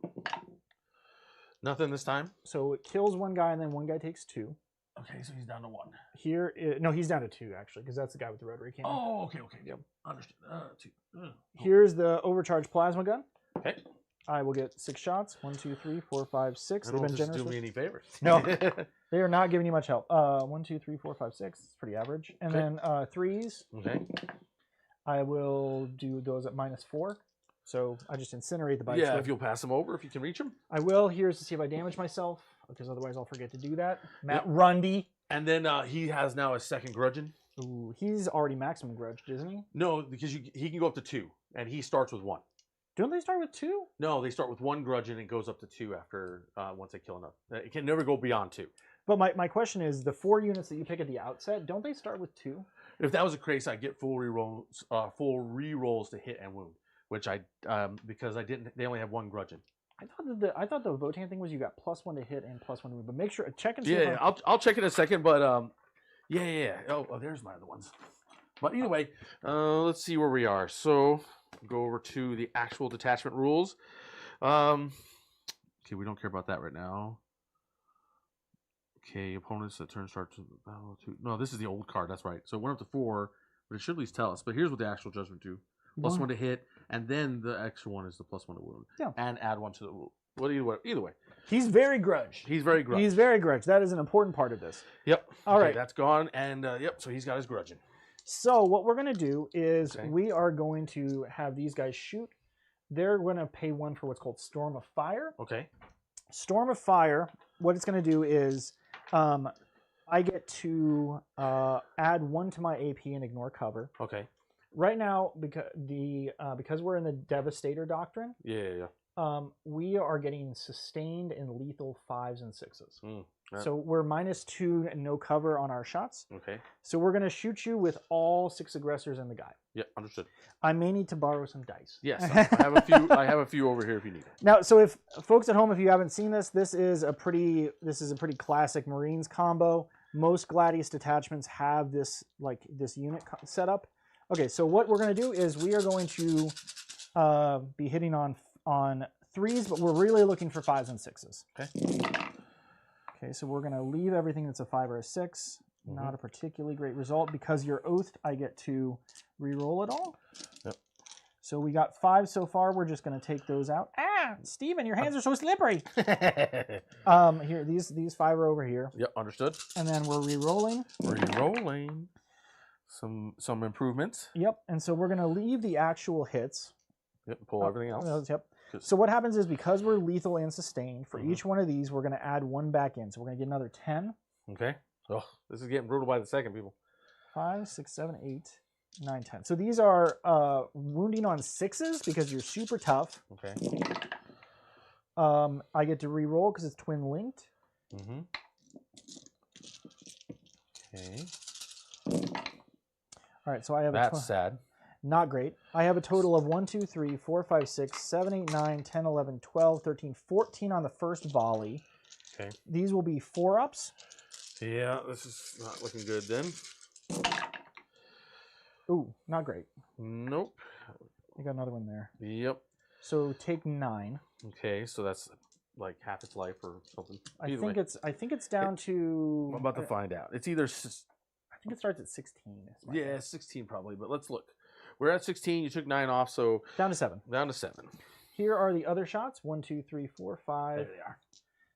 Speaker 1: Nothing this time.
Speaker 2: So it kills 1 guy, and then 1 guy takes 2.
Speaker 1: Okay, so he's down to 1.
Speaker 2: Here, no, he's down to 2 actually, because that's the guy with the rotary cannon.
Speaker 1: Oh, okay. Yep. Understood. 2.
Speaker 2: Here's the overcharged plasma gun.
Speaker 1: Okay.
Speaker 2: I will get 6 shots. 1, 2, 3, 4, 5, 6.
Speaker 1: I
Speaker 2: They've
Speaker 1: don't
Speaker 2: been
Speaker 1: know if this
Speaker 2: generous.
Speaker 1: do me any favors.
Speaker 2: No. They are not giving you much help. 1, 2, 3, 4, 5, 6. It's pretty average. And
Speaker 1: Okay.
Speaker 2: then 3s.
Speaker 1: Okay.
Speaker 2: I will do those at -4. So I just incinerate the bikes.
Speaker 1: Yeah, if you'll pass him over, if you can reach him.
Speaker 2: I will. Here's to see if I damage myself, because otherwise I'll forget to do that. Matt
Speaker 1: Yep.
Speaker 2: Rundy.
Speaker 1: And then he has now a second grudging.
Speaker 2: Ooh, he's already maximum grudged, isn't he?
Speaker 1: No, because he can go up to 2, and he starts with 1.
Speaker 2: Don't they start with 2?
Speaker 1: No, they start with 1 grudge and it goes up to 2 after once they kill enough. It can never go beyond 2.
Speaker 2: But my question is, the 4 units that you pick at the outset, don't they start with 2?
Speaker 1: If that was a case, I get full re-rolls to hit and wound, which I because I didn't. They only have 1 grudging.
Speaker 2: I thought the Votann thing was you got +1 to hit and +1 to wound. But make sure check and see.
Speaker 1: Yeah, I'll check in a second, but yeah. Oh, there's my other ones. But either way, let's see where we are. So go over to the actual detachment rules. Okay, we don't care about that right now. Okay, opponents that turn start to battle 2. No, this is the old card. That's right. So it went up to 4, but it should at least tell us. But here's what the actual judgment do: +1 to hit, and then the extra 1 is the +1 to wound.
Speaker 2: Yeah.
Speaker 1: And add 1 to the rule. Well, either way,
Speaker 2: He's very grudged.
Speaker 1: he's very grudge.
Speaker 2: He's very grudged. That is an important part of this.
Speaker 1: Yep.
Speaker 2: All
Speaker 1: Okay,
Speaker 2: right.
Speaker 1: that's gone, and yep. So he's got his grudging.
Speaker 2: So what we're going to do is
Speaker 1: Okay.
Speaker 2: we are going to have these guys shoot. They're going to pay 1 for what's called Storm of Fire.
Speaker 1: Okay.
Speaker 2: Storm of Fire, what it's going to do is I get to add 1 to my AP and ignore cover.
Speaker 1: Okay.
Speaker 2: Right now, because we're in the Devastator Doctrine,
Speaker 1: Yeah.
Speaker 2: we are getting sustained and lethal 5s and 6s.
Speaker 1: Right.
Speaker 2: So we're -2 and no cover on our shots.
Speaker 1: Okay.
Speaker 2: So we're going to shoot you with all 6 aggressors and the guy.
Speaker 1: Yeah. Understood.
Speaker 2: I may need to borrow some dice.
Speaker 1: Yes, I have a few. I have a few over here if you need it.
Speaker 2: Now, so if folks at home, if you haven't seen this, this is a pretty classic Marines combo. Most Gladius detachments have this unit setup. Okay, so what we're going to do is we are going to be hitting on 3s, but we're really looking for 5s and 6s.
Speaker 1: Okay.
Speaker 2: Okay, so we're going to leave everything that's a 5 or a 6. Not a particularly great result. Because you're oathed, I get to re-roll it all.
Speaker 1: Yep.
Speaker 2: So we got 5 so far. We're just going to take those out. Ah, Steven, your hands are so slippery. Here, these 5 are over here.
Speaker 1: Yep. Understood.
Speaker 2: And then we're re-rolling.
Speaker 1: Re-rolling. Some improvements.
Speaker 2: Yep. And so we're going to leave the actual hits.
Speaker 1: Yep. Pull everything else.
Speaker 2: Yep. So what happens is because we're lethal and sustained, for each one of these, we're going to add 1 back in. So we're going to get another 10.
Speaker 1: Okay. Oh, this is getting brutal by the second, people.
Speaker 2: 5, 6, 7, 8, 9, 10. So these are wounding on 6s because you're super tough.
Speaker 1: Okay.
Speaker 2: I get to re-roll because it's twin linked.
Speaker 1: Mm-hmm. Okay.
Speaker 2: All right, so I have
Speaker 1: That's sad.
Speaker 2: Not great. I have a total of 1, 2, 3, 4, 5, 6, 7, 8, 9, 10, 11, 12, 13, 14 on the first volley.
Speaker 1: Okay.
Speaker 2: These will be 4-ups.
Speaker 1: Yeah, this is not looking good then.
Speaker 2: Ooh, not great.
Speaker 1: Nope.
Speaker 2: I got another one there.
Speaker 1: Yep.
Speaker 2: So take 9.
Speaker 1: Okay, so that's like half its life or something.
Speaker 2: I think it's down to.
Speaker 1: I'm about to find out. It's either.
Speaker 2: I think it starts at 16.
Speaker 1: Yeah, 16 probably, but let's look. We're at 16. You took 9 off, so
Speaker 2: down to 7.
Speaker 1: Down to 7.
Speaker 2: Here are the other shots. 1, 2, 3, 4, 5.
Speaker 1: There they are.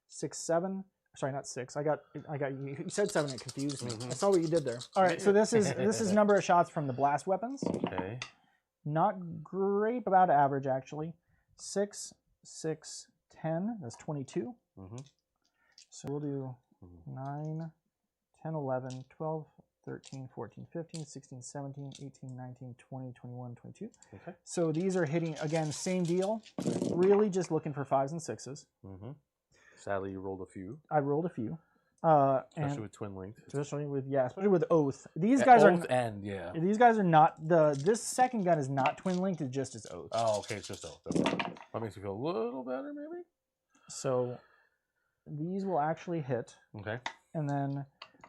Speaker 2: 6, 7. Sorry, not 6. I got you. You said 7. It confused me.
Speaker 1: Mm-hmm.
Speaker 2: I saw what you did there. All right, so this is number of shots from the blast weapons.
Speaker 1: Okay.
Speaker 2: Not great, but about average actually. 6, 6, 10. That's 22.
Speaker 1: Mm-hmm.
Speaker 2: So we'll do 9, 10, 11, 12, 13, 14, 15, 16, 17, 18, 19, 20, 21, 22.
Speaker 1: Okay.
Speaker 2: So these are hitting, again, same deal. Really just looking for 5s and 6s.
Speaker 1: Mm-hmm. Sadly, you rolled a few.
Speaker 2: I rolled a few.
Speaker 1: Especially with twin linked.
Speaker 2: Especially with Oath. These guys are.
Speaker 1: Yeah.
Speaker 2: These guys are not this second gun is not twin linked. It's just as Oath.
Speaker 1: Oh, okay, it's just Oath. That makes me feel a little better, maybe.
Speaker 2: So these will actually hit.
Speaker 1: Okay.
Speaker 2: And then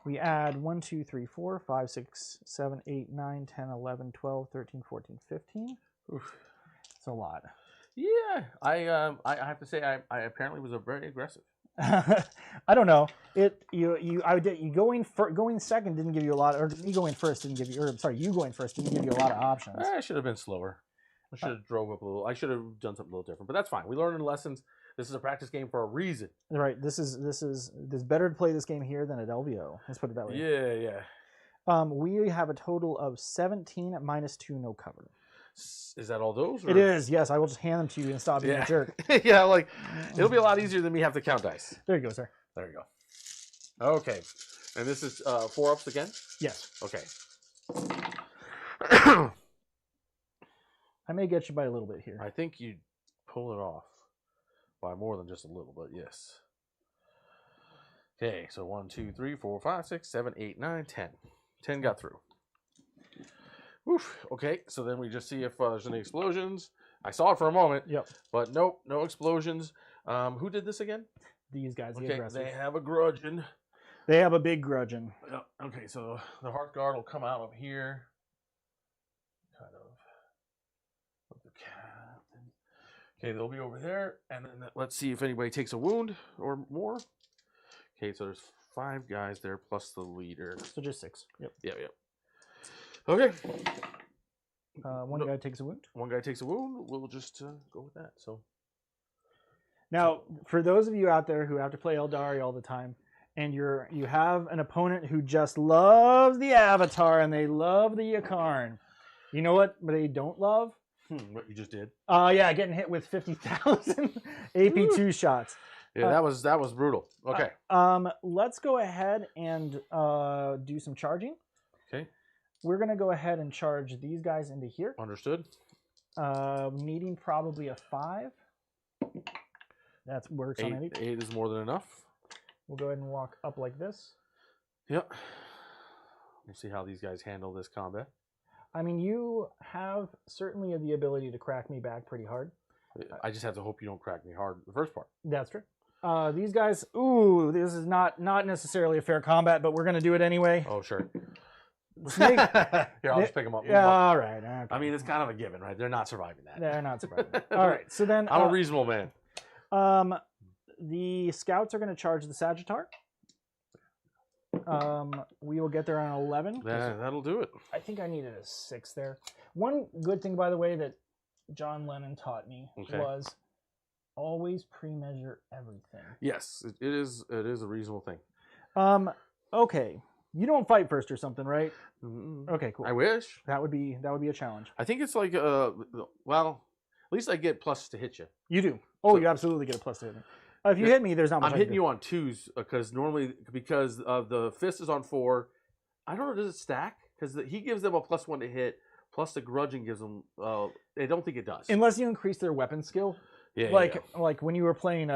Speaker 2: we add 1, 2, 3, 4, 5, 6, 7, 8, 9, 10, 11, 12, 13, 14, 15.
Speaker 1: Oof.
Speaker 2: It's a lot.
Speaker 1: Yeah, I have to say I apparently was a very aggressive.
Speaker 2: I don't know. Going second didn't give you a lot, or me going first didn't give you, or sorry, you going first didn't give you a lot of options.
Speaker 1: I should have been slower. I should have drove up a little. I should have done something a little different, but that's fine. We learned in lessons. This is a practice game for a reason.
Speaker 2: Right. This is better to play this game here than at LVO. Let's put it that way.
Speaker 1: Yeah, yeah.
Speaker 2: We have a total of 17 at -2, no cover.
Speaker 1: Is that all those? Or?
Speaker 2: It is. Yes, I will just hand them to you and stop being a jerk.
Speaker 1: Yeah, like it'll be a lot easier than me have to count dice.
Speaker 2: There you go, sir.
Speaker 1: There you go. Okay, and this is 4-ups again.
Speaker 2: Yes.
Speaker 1: Okay.
Speaker 2: I may get you by a little bit here.
Speaker 1: I think you pull it off by more than just a little, but yes. Okay, so 1, 2, 3, 4, 5, 6, 7, 8, 9, 10. 10 got through. Oof. Okay, so then we just see if there's any explosions. I saw it for a moment.
Speaker 2: Yep.
Speaker 1: But nope, no explosions. Who did this again?
Speaker 2: These guys, the
Speaker 1: Okay,
Speaker 2: aggressors.
Speaker 1: they have a grudging.
Speaker 2: They have a big grudging.
Speaker 1: Yep. Okay, so the Hearth Guard will come out of here. Kind of. With the captain. Okay, they'll be over there. And then let's see if anybody takes a wound or more. Okay, so there's 5 guys there plus the leader.
Speaker 2: So just 6. Yep.
Speaker 1: Yep. Okay.
Speaker 2: One guy takes a wound.
Speaker 1: One guy takes a wound. We'll just go with that. So
Speaker 2: now, for those of you out there who have to play Eldari all the time, and you have an opponent who just loves the Avatar and they love the Yakarn, you know what they don't love?
Speaker 1: What you just did?
Speaker 2: Yeah, getting hit with 50,000 AP2 shots.
Speaker 1: Yeah, that was brutal. Okay.
Speaker 2: Let's go ahead and do some charging.
Speaker 1: Okay.
Speaker 2: We're going to go ahead and charge these guys into here.
Speaker 1: Understood.
Speaker 2: Needing probably a 5. That works on 8.
Speaker 1: 8 is more than enough.
Speaker 2: We'll go ahead and walk up like this.
Speaker 1: Yep. We'll see how these guys handle this combat.
Speaker 2: I mean, you have certainly the ability to crack me back pretty hard.
Speaker 1: I just have to hope you don't crack me hard the first part.
Speaker 2: That's true. These guys, ooh, this is not necessarily a fair combat, but we're going to do it anyway.
Speaker 1: Oh, sure.
Speaker 2: Snake.
Speaker 1: Here, I'll just pick them up.
Speaker 2: Yeah, all right. Okay.
Speaker 1: I mean, it's kind of a given, right? They're not surviving that.
Speaker 2: They're not surviving that. All right, so then...
Speaker 1: I'm a reasonable man.
Speaker 2: The scouts are going to charge the Sagittar. We will get there on 11.
Speaker 1: That'll do it.
Speaker 2: I think I needed a 6 there. One good thing, by the way, that John Lennon taught me was always pre-measure everything.
Speaker 1: Yes, it is a reasonable thing.
Speaker 2: Okay. You don't fight first or something, right? Okay, cool.
Speaker 1: I wish.
Speaker 2: That would be a challenge.
Speaker 1: I think it's like well, at least I get plus to hit you.
Speaker 2: You do. Oh, you absolutely get a plus to hit me. If you hit me, there's not much.
Speaker 1: I'm hitting you on 2s because normally the fist is on 4. I don't know. Does it stack? because he gives them a +1 to hit, plus the grudging gives them. I don't think it does.
Speaker 2: Unless you increase their weapon skill.
Speaker 1: Yeah,
Speaker 2: like when you were playing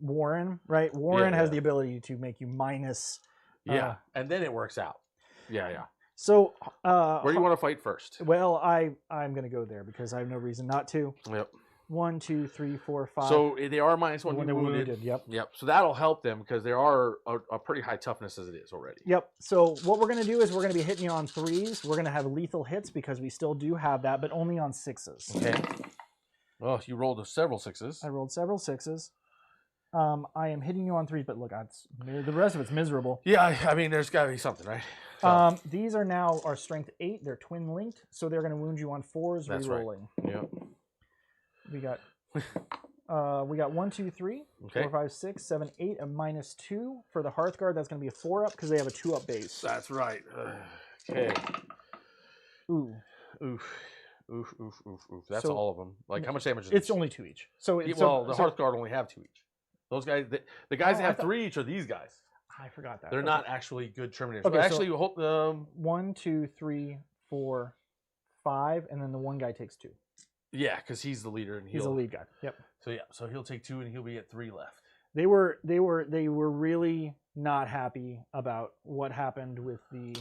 Speaker 2: Warren, right? Warren has the ability to make you minus.
Speaker 1: Yeah, and then it works out. Yeah.
Speaker 2: So
Speaker 1: where do you want to fight first?
Speaker 2: Well, I'm going to go there because I have no reason not to.
Speaker 1: Yep.
Speaker 2: 1, 2, 3, 4, 5.
Speaker 1: So they are -1
Speaker 2: when
Speaker 1: when
Speaker 2: they're
Speaker 1: wounded.
Speaker 2: Yep.
Speaker 1: So that'll help them because they are a pretty high toughness as it is already.
Speaker 2: Yep. So what we're going to do is we're going to be hitting you on 3s. We're going to have lethal hits because we still do have that, but only on 6s.
Speaker 1: Okay. Well, you rolled several 6s.
Speaker 2: I rolled several 6s. I am hitting you on 3s, but look, the rest of it's miserable.
Speaker 1: Yeah, I mean, there's got to be something, right? So,
Speaker 2: these are now our strength 8. They're twin linked, so they're going to wound you on 4s.
Speaker 1: That's
Speaker 2: re-rolling.
Speaker 1: Right. Yep.
Speaker 2: We got 1, 2, 3, 4, 5, 6, 7, 8, a -2 for the Hearthguard. That's going to be a 4-up because they have a 2-up base.
Speaker 1: That's right. Okay.
Speaker 2: Ooh.
Speaker 1: Oof. That's all of them. Like, how much damage is
Speaker 2: it's only 2 each. So
Speaker 1: the Hearthguard only have 2 each. Those guys, the guys that have 3 each are these guys.
Speaker 2: I forgot that.
Speaker 1: They're not actually good Terminators.
Speaker 2: Okay,
Speaker 1: but actually, you hope
Speaker 2: 1, 2, 3, 4, 5, and then the one guy takes 2.
Speaker 1: Yeah, because he's the leader and
Speaker 2: he's the lead guy. Yep.
Speaker 1: So he'll take 2 and he'll be at 3 left.
Speaker 2: They were really not happy about what happened with the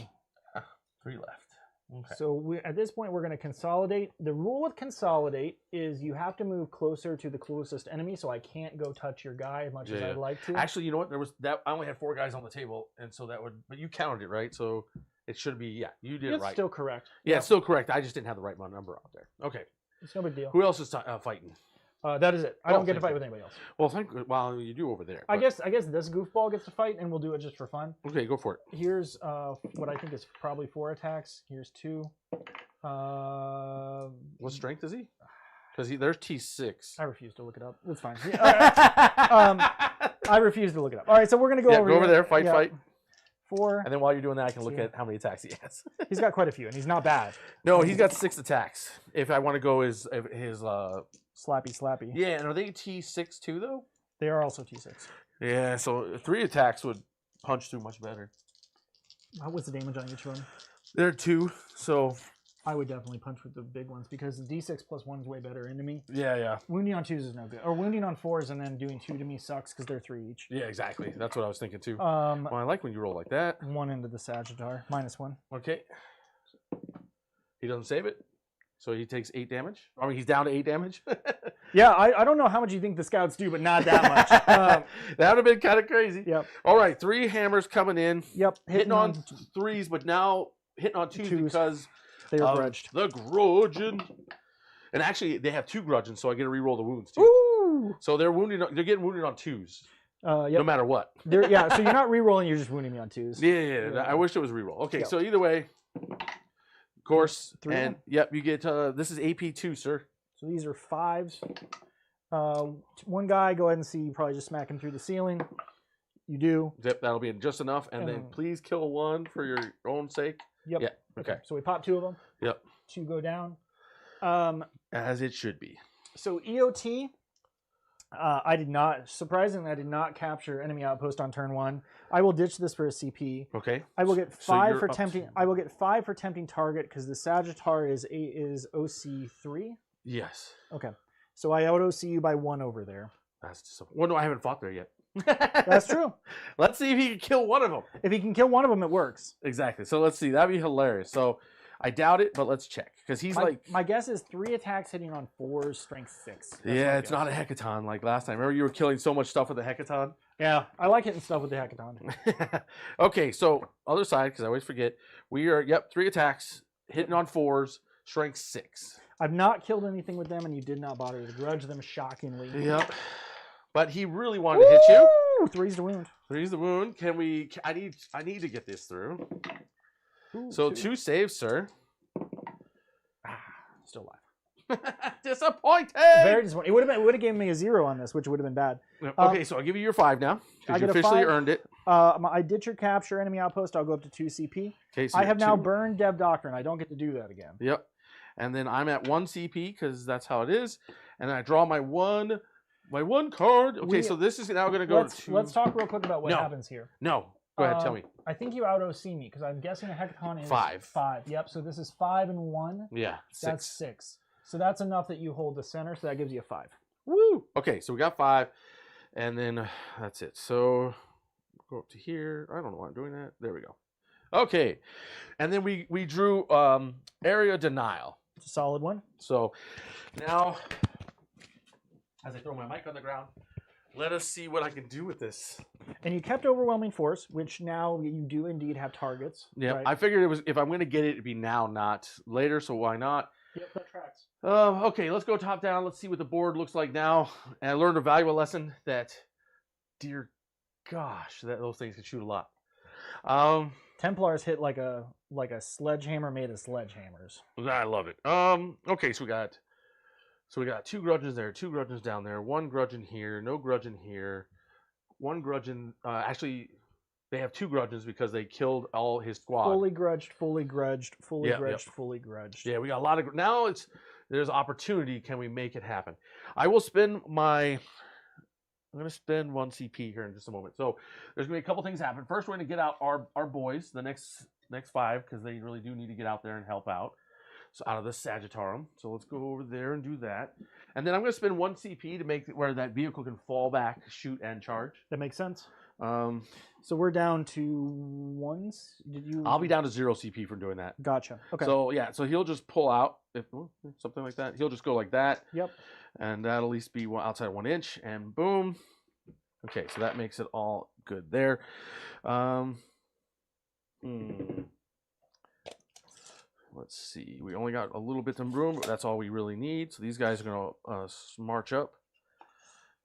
Speaker 1: 3 left. Okay.
Speaker 2: So at this point, we're going to consolidate. The rule with consolidate is you have to move closer to the closest enemy, so I can't go touch your guy as much as I'd like to.
Speaker 1: Actually, you know what? There was that I only had 4 guys on the table, and so that would. But you counted it right, so it should be. Yeah, you did it right.
Speaker 2: It's still correct.
Speaker 1: Yeah, it's still correct. I just didn't have the right number out there. Okay.
Speaker 2: It's no big deal.
Speaker 1: Who else is fighting?
Speaker 2: That is it. I don't get to fight with anybody else.
Speaker 1: Well, you do over there.
Speaker 2: I guess this goofball gets to fight, and we'll do it just for fun.
Speaker 1: Okay, go for it.
Speaker 2: Here's what I think is probably 4 attacks. Here's 2.
Speaker 1: What strength is he? Because there's T6.
Speaker 2: I refuse to look it up. It's fine. I refuse to look it up. All right, so we're gonna go over
Speaker 1: there. Fight.
Speaker 2: 4.
Speaker 1: And then while you're doing that, I can look at how many attacks he has.
Speaker 2: He's got quite a few, and he's not bad.
Speaker 1: No, he's got 6 attacks. If I want to go his
Speaker 2: slappy.
Speaker 1: Yeah, and are they T6 too though?
Speaker 2: They are also T6.
Speaker 1: Yeah, so 3 attacks would punch through much better.
Speaker 2: What's the damage on each one?
Speaker 1: They're 2, so
Speaker 2: I would definitely punch with the big ones because the D6 plus 1 is way better into me.
Speaker 1: Yeah.
Speaker 2: Wounding on 2s is no good. Or wounding on 4s and then doing 2 to me sucks because they're 3 each.
Speaker 1: Yeah, exactly. That's what I was thinking too. Well, I like when you roll like that.
Speaker 2: 1 into the Sagittar. -1.
Speaker 1: Okay. He doesn't save it. So he takes 8 damage. I mean, he's down to 8 damage.
Speaker 2: Yeah, I don't know how much you think the scouts do, but not that much.
Speaker 1: That would have been kind of crazy.
Speaker 2: Yep.
Speaker 1: All right, 3 hammers coming in.
Speaker 2: Yep.
Speaker 1: Hitting on 3s, but now hitting on 2s because
Speaker 2: they were grudged.
Speaker 1: The grudging. And actually, they have 2 grudgeons, so I get to reroll the wounds too.
Speaker 2: Ooh!
Speaker 1: So they're getting wounded on 2s.
Speaker 2: Yep.
Speaker 1: No matter what.
Speaker 2: So you're not rerolling, you're just wounding me on 2s.
Speaker 1: Yeah. I wish it was reroll. Okay, So either way, of course,
Speaker 2: 3
Speaker 1: and yep, you get this is AP2, sir.
Speaker 2: So these are 5s. One guy, go ahead and see. You probably just smack him through the ceiling. You do.
Speaker 1: Yep, that'll be just enough. And then please kill 1 for your own sake.
Speaker 2: Yep.
Speaker 1: Yeah. Okay.
Speaker 2: So we pop 2 of them.
Speaker 1: Yep.
Speaker 2: 2 go down.
Speaker 1: As it should be.
Speaker 2: So EOT, surprisingly, I did not capture enemy outpost on turn 1. I will ditch this for a CP.
Speaker 1: Okay.
Speaker 2: I will get 5 for tempting. I will get 5 for tempting target because the Sagittar is OC3.
Speaker 1: Yes.
Speaker 2: Okay. So I out OC you by 1 over there.
Speaker 1: That's disappointing. Well, no, I haven't fought there yet.
Speaker 2: That's true.
Speaker 1: Let's see if he can kill 1 of them.
Speaker 2: If he can kill 1 of them, it works.
Speaker 1: Exactly. So let's see. That'd be hilarious. So I doubt it, but let's check because he's
Speaker 2: my guess is 3 attacks hitting on 4s, strength 6. That's
Speaker 1: it's not a hecaton like last time. Remember you were killing so much stuff with the hecaton?
Speaker 2: Yeah, I like hitting stuff with the hecaton.
Speaker 1: Okay, so other side because I always forget. We are 3 attacks hitting on 4s, strength 6.
Speaker 2: I've not killed anything with them, and you did not bother to grudge them shockingly.
Speaker 1: Yep. But he really wanted to hit you.
Speaker 2: 3's the wound.
Speaker 1: 3's the wound. Can we? I need to get this through.
Speaker 2: Ooh,
Speaker 1: so 2 saves, sir.
Speaker 2: Still alive.
Speaker 1: Disappointed.
Speaker 2: Very disappointed. It would have given me a 0 on this, which would have been bad.
Speaker 1: Okay, so I'll give you your 5 now.
Speaker 2: I
Speaker 1: You officially earned it.
Speaker 2: I ditch your capture enemy outpost. I'll go up to 2 CP.
Speaker 1: Okay, so
Speaker 2: I have now burned Dev Doctrine. I don't get to do that again.
Speaker 1: Yep. And then I'm at 1 CP because that's how it is. And I draw my one card. Okay, so this is now going to go to 2.
Speaker 2: Let's talk real quick about what happens here.
Speaker 1: No. Go ahead, tell me.
Speaker 2: I think you out OC me because I'm guessing a hecaton is
Speaker 1: 5.
Speaker 2: 5. Yep. So this is 5 and 1.
Speaker 1: Yeah, 6.
Speaker 2: That's 6. So that's enough that you hold the center. So that gives you a 5.
Speaker 1: Woo! Okay, so we got 5, and then that's it. So go up to here. I don't know why I'm doing that. There we go. Okay, and then we drew area denial.
Speaker 2: It's a solid one.
Speaker 1: So now, as I throw my mic on the ground, let us see what I can do with this.
Speaker 2: And you kept overwhelming force, which now you do indeed have targets.
Speaker 1: Yeah,
Speaker 2: right?
Speaker 1: I figured it was if I'm going to get it, it'd be now, not later. So why not?
Speaker 2: Yep, that tracks.
Speaker 1: Okay, let's go top down. Let's see what the board looks like now. And I learned a valuable lesson that, dear gosh, that those things can shoot a lot.
Speaker 2: Templars hit like a sledgehammer made of sledgehammers.
Speaker 1: I love it. Okay, so we got 2 grudges there, 2 grudges down there, 1 grudge in here, no grudge in here, 1 grudge in. Actually, they have 2 grudges because they killed all his squad.
Speaker 2: Fully grudged, fully grudged, fully
Speaker 1: Yep,
Speaker 2: grudged,
Speaker 1: yep.
Speaker 2: fully grudged.
Speaker 1: Yeah, we got a lot of. Now there's opportunity. Can we make it happen? I will spend my. I'm going to spend 1 CP here in just a moment. So there's going to be a couple things happen. First, we're going to get out our boys, the next 5, because they really do need to get out there and help out. So out of the Sagittarum. So let's go over there and do that. And then I'm going to spend 1 CP to make it where that vehicle can fall back, shoot, and charge.
Speaker 2: That makes sense.
Speaker 1: So
Speaker 2: we're down to 1. Did you?
Speaker 1: I'll be down to 0 CP for doing that.
Speaker 2: Gotcha. Okay.
Speaker 1: So yeah, so he'll just pull out if something like that. He'll just go like that.
Speaker 2: Yep.
Speaker 1: And that'll at least be outside 1 inch, and boom. Okay, so that makes it all good there. Let's see. We only got a little bit of room, but that's all we really need. So these guys are going to march up.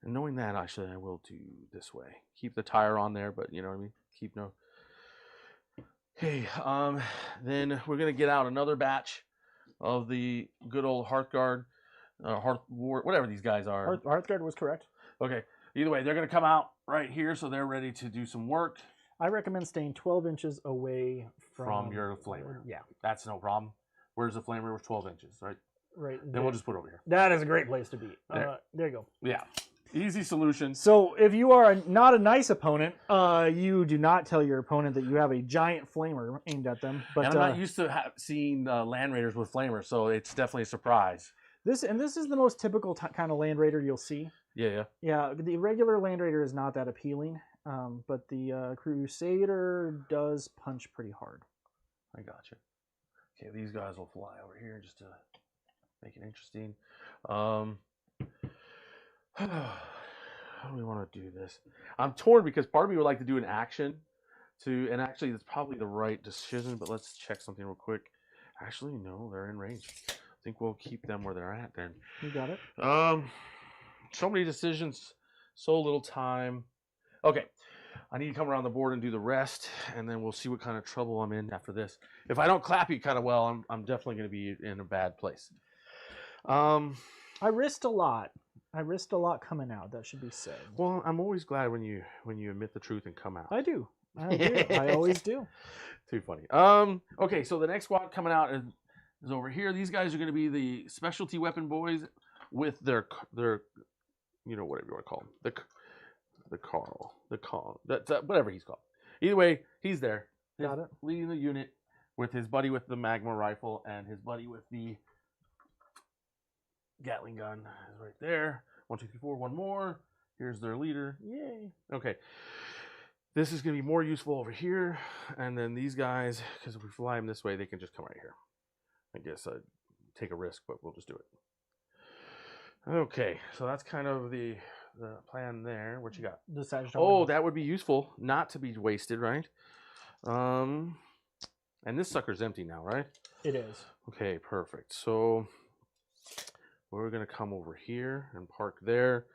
Speaker 1: And knowing that, actually, I will do this way. Keep the tire on there, but you know what I mean? Keep no... Okay, then we're going to get out another batch of the good old Hearthguard, Hearthward, whatever these guys are.
Speaker 2: Hearthguard was correct.
Speaker 1: Okay, either way, they're going to come out right here, so they're ready to do some work.
Speaker 2: I recommend staying 12 inches away
Speaker 1: from your flamer.
Speaker 2: Yeah.
Speaker 1: That's no problem. Where's the flamer? With 12 inches, right?
Speaker 2: Right.
Speaker 1: Then we'll just put it over here.
Speaker 2: That is a great place to be.
Speaker 1: There,
Speaker 2: there you go.
Speaker 1: Yeah. Easy solution.
Speaker 2: So if you are not a nice opponent, you do not tell your opponent that you have a giant flamer aimed at them. But
Speaker 1: and I'm not used to seeing Land Raiders with flamers, so it's definitely a surprise.
Speaker 2: This is the most typical kind of Land Raider you'll see.
Speaker 1: Yeah.
Speaker 2: Yeah, the regular Land Raider is not that appealing, but the Crusader does punch pretty hard.
Speaker 1: I gotcha. Okay, these guys will fly over here just to make it interesting. How do we want to do this? I'm torn because part of me would like to do an action and actually it's probably the right decision, but let's check something real quick. Actually, no, they're in range. I think we'll keep them where they're at then.
Speaker 2: You got it.
Speaker 1: So many decisions, so little time. Okay, I need to come around the board and do the rest, and then we'll see what kind of trouble I'm in after this. If I don't clap you kind of well, I'm definitely going to be in a bad place.
Speaker 2: I risked a lot. I risked a lot coming out. That should be said.
Speaker 1: Well, I'm always glad when you admit the truth and come out.
Speaker 2: I do. I always do.
Speaker 1: Too funny. Okay, so the next squad coming out is over here. These guys are going to be the specialty weapon boys with their you know, whatever you want to call them, the Carl, whatever he's called. Either way, he's there.
Speaker 2: Got it.
Speaker 1: Leading the unit with his buddy with the magma rifle and his buddy with the Gatling gun is right there. 1, 2, 3, 4. One more. Here's their leader. Yay. Okay. This is going to be more useful over here. And then these guys, because if we fly them this way, they can just come right here. I guess I'd take a risk, but we'll just do it. Okay. So that's kind of the plan there. What you got?
Speaker 2: The Sagittarius.
Speaker 1: Oh, that would be useful. Not to be wasted, right? And this sucker's empty now, right?
Speaker 2: It is. Okay,
Speaker 1: perfect. So we're going to come over here and park there.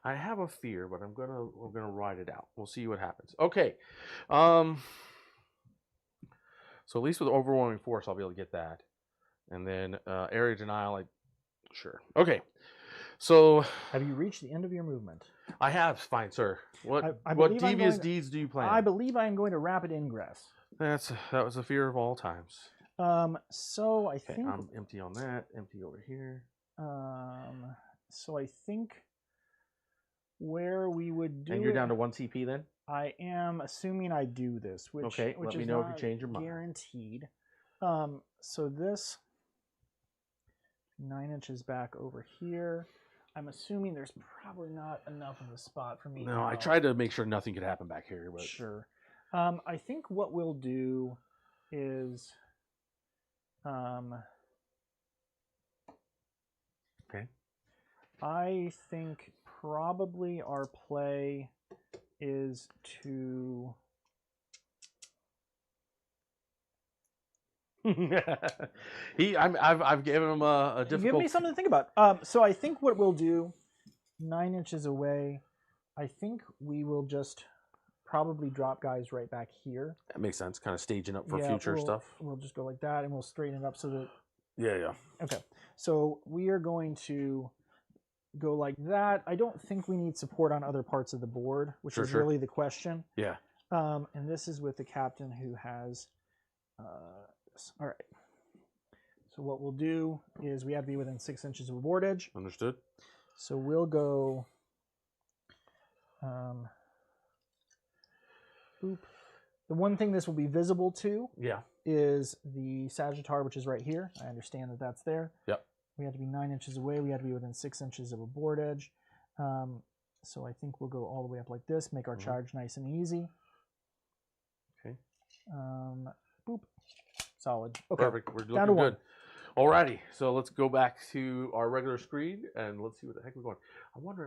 Speaker 1: I have a fear, but we're gonna ride it out. We'll see what happens. Okay. So at least with overwhelming force, I'll be able to get that. And then area denial, sure. Okay. So
Speaker 2: have you reached the end of your movement?
Speaker 1: I have, fine sir. What devious deeds do you plan?
Speaker 2: I believe I am going to rapid ingress.
Speaker 1: That was a fear of all times.
Speaker 2: So I think
Speaker 1: I'm empty on that. Empty over here.
Speaker 2: So I think where we would do
Speaker 1: And you're
Speaker 2: it,
Speaker 1: down to 1 CP then?
Speaker 2: I am assuming I do this, which,
Speaker 1: Okay,
Speaker 2: which
Speaker 1: let
Speaker 2: is
Speaker 1: me know if you
Speaker 2: not
Speaker 1: change your mind.
Speaker 2: guaranteed. So this 9 inches back over here. I'm assuming there's probably not enough of a spot for me.
Speaker 1: No, I tried to make sure nothing could happen back here, but
Speaker 2: Sure. I think what we'll do is,
Speaker 1: okay.
Speaker 2: I think probably our play is to.
Speaker 1: I've given him a difficult.
Speaker 2: Give me something to think about. So I think what we'll do, 9 inches away, I think we will just probably drop guys right back here.
Speaker 1: That makes sense. Kind of staging up for
Speaker 2: Yeah,
Speaker 1: future stuff.
Speaker 2: We'll just go like that, and we'll straighten it up so that.
Speaker 1: Yeah.
Speaker 2: Okay, so we are going to go like that. I don't think we need support on other parts of the board, which is really the question.
Speaker 1: Yeah.
Speaker 2: And this is with the captain who has. This. All right. So what we'll do is we have to be within 6 inches of a board edge.
Speaker 1: Understood.
Speaker 2: So we'll go. Boop. The one thing this will be visible to.
Speaker 1: Yeah.
Speaker 2: Is the Sagittar, which is right here. I understand that that's there.
Speaker 1: Yep.
Speaker 2: We have to be 9 inches away. We have to be within 6 inches of a board edge. So I think we'll go all the way up like this, make our charge nice and easy.
Speaker 1: Okay.
Speaker 2: Boop. Solid. Okay.
Speaker 1: Perfect. We're
Speaker 2: Down to
Speaker 1: looking
Speaker 2: one.
Speaker 1: good. Alrighty. So let's go back to our regular screen and let's see what the heck we're going. I want to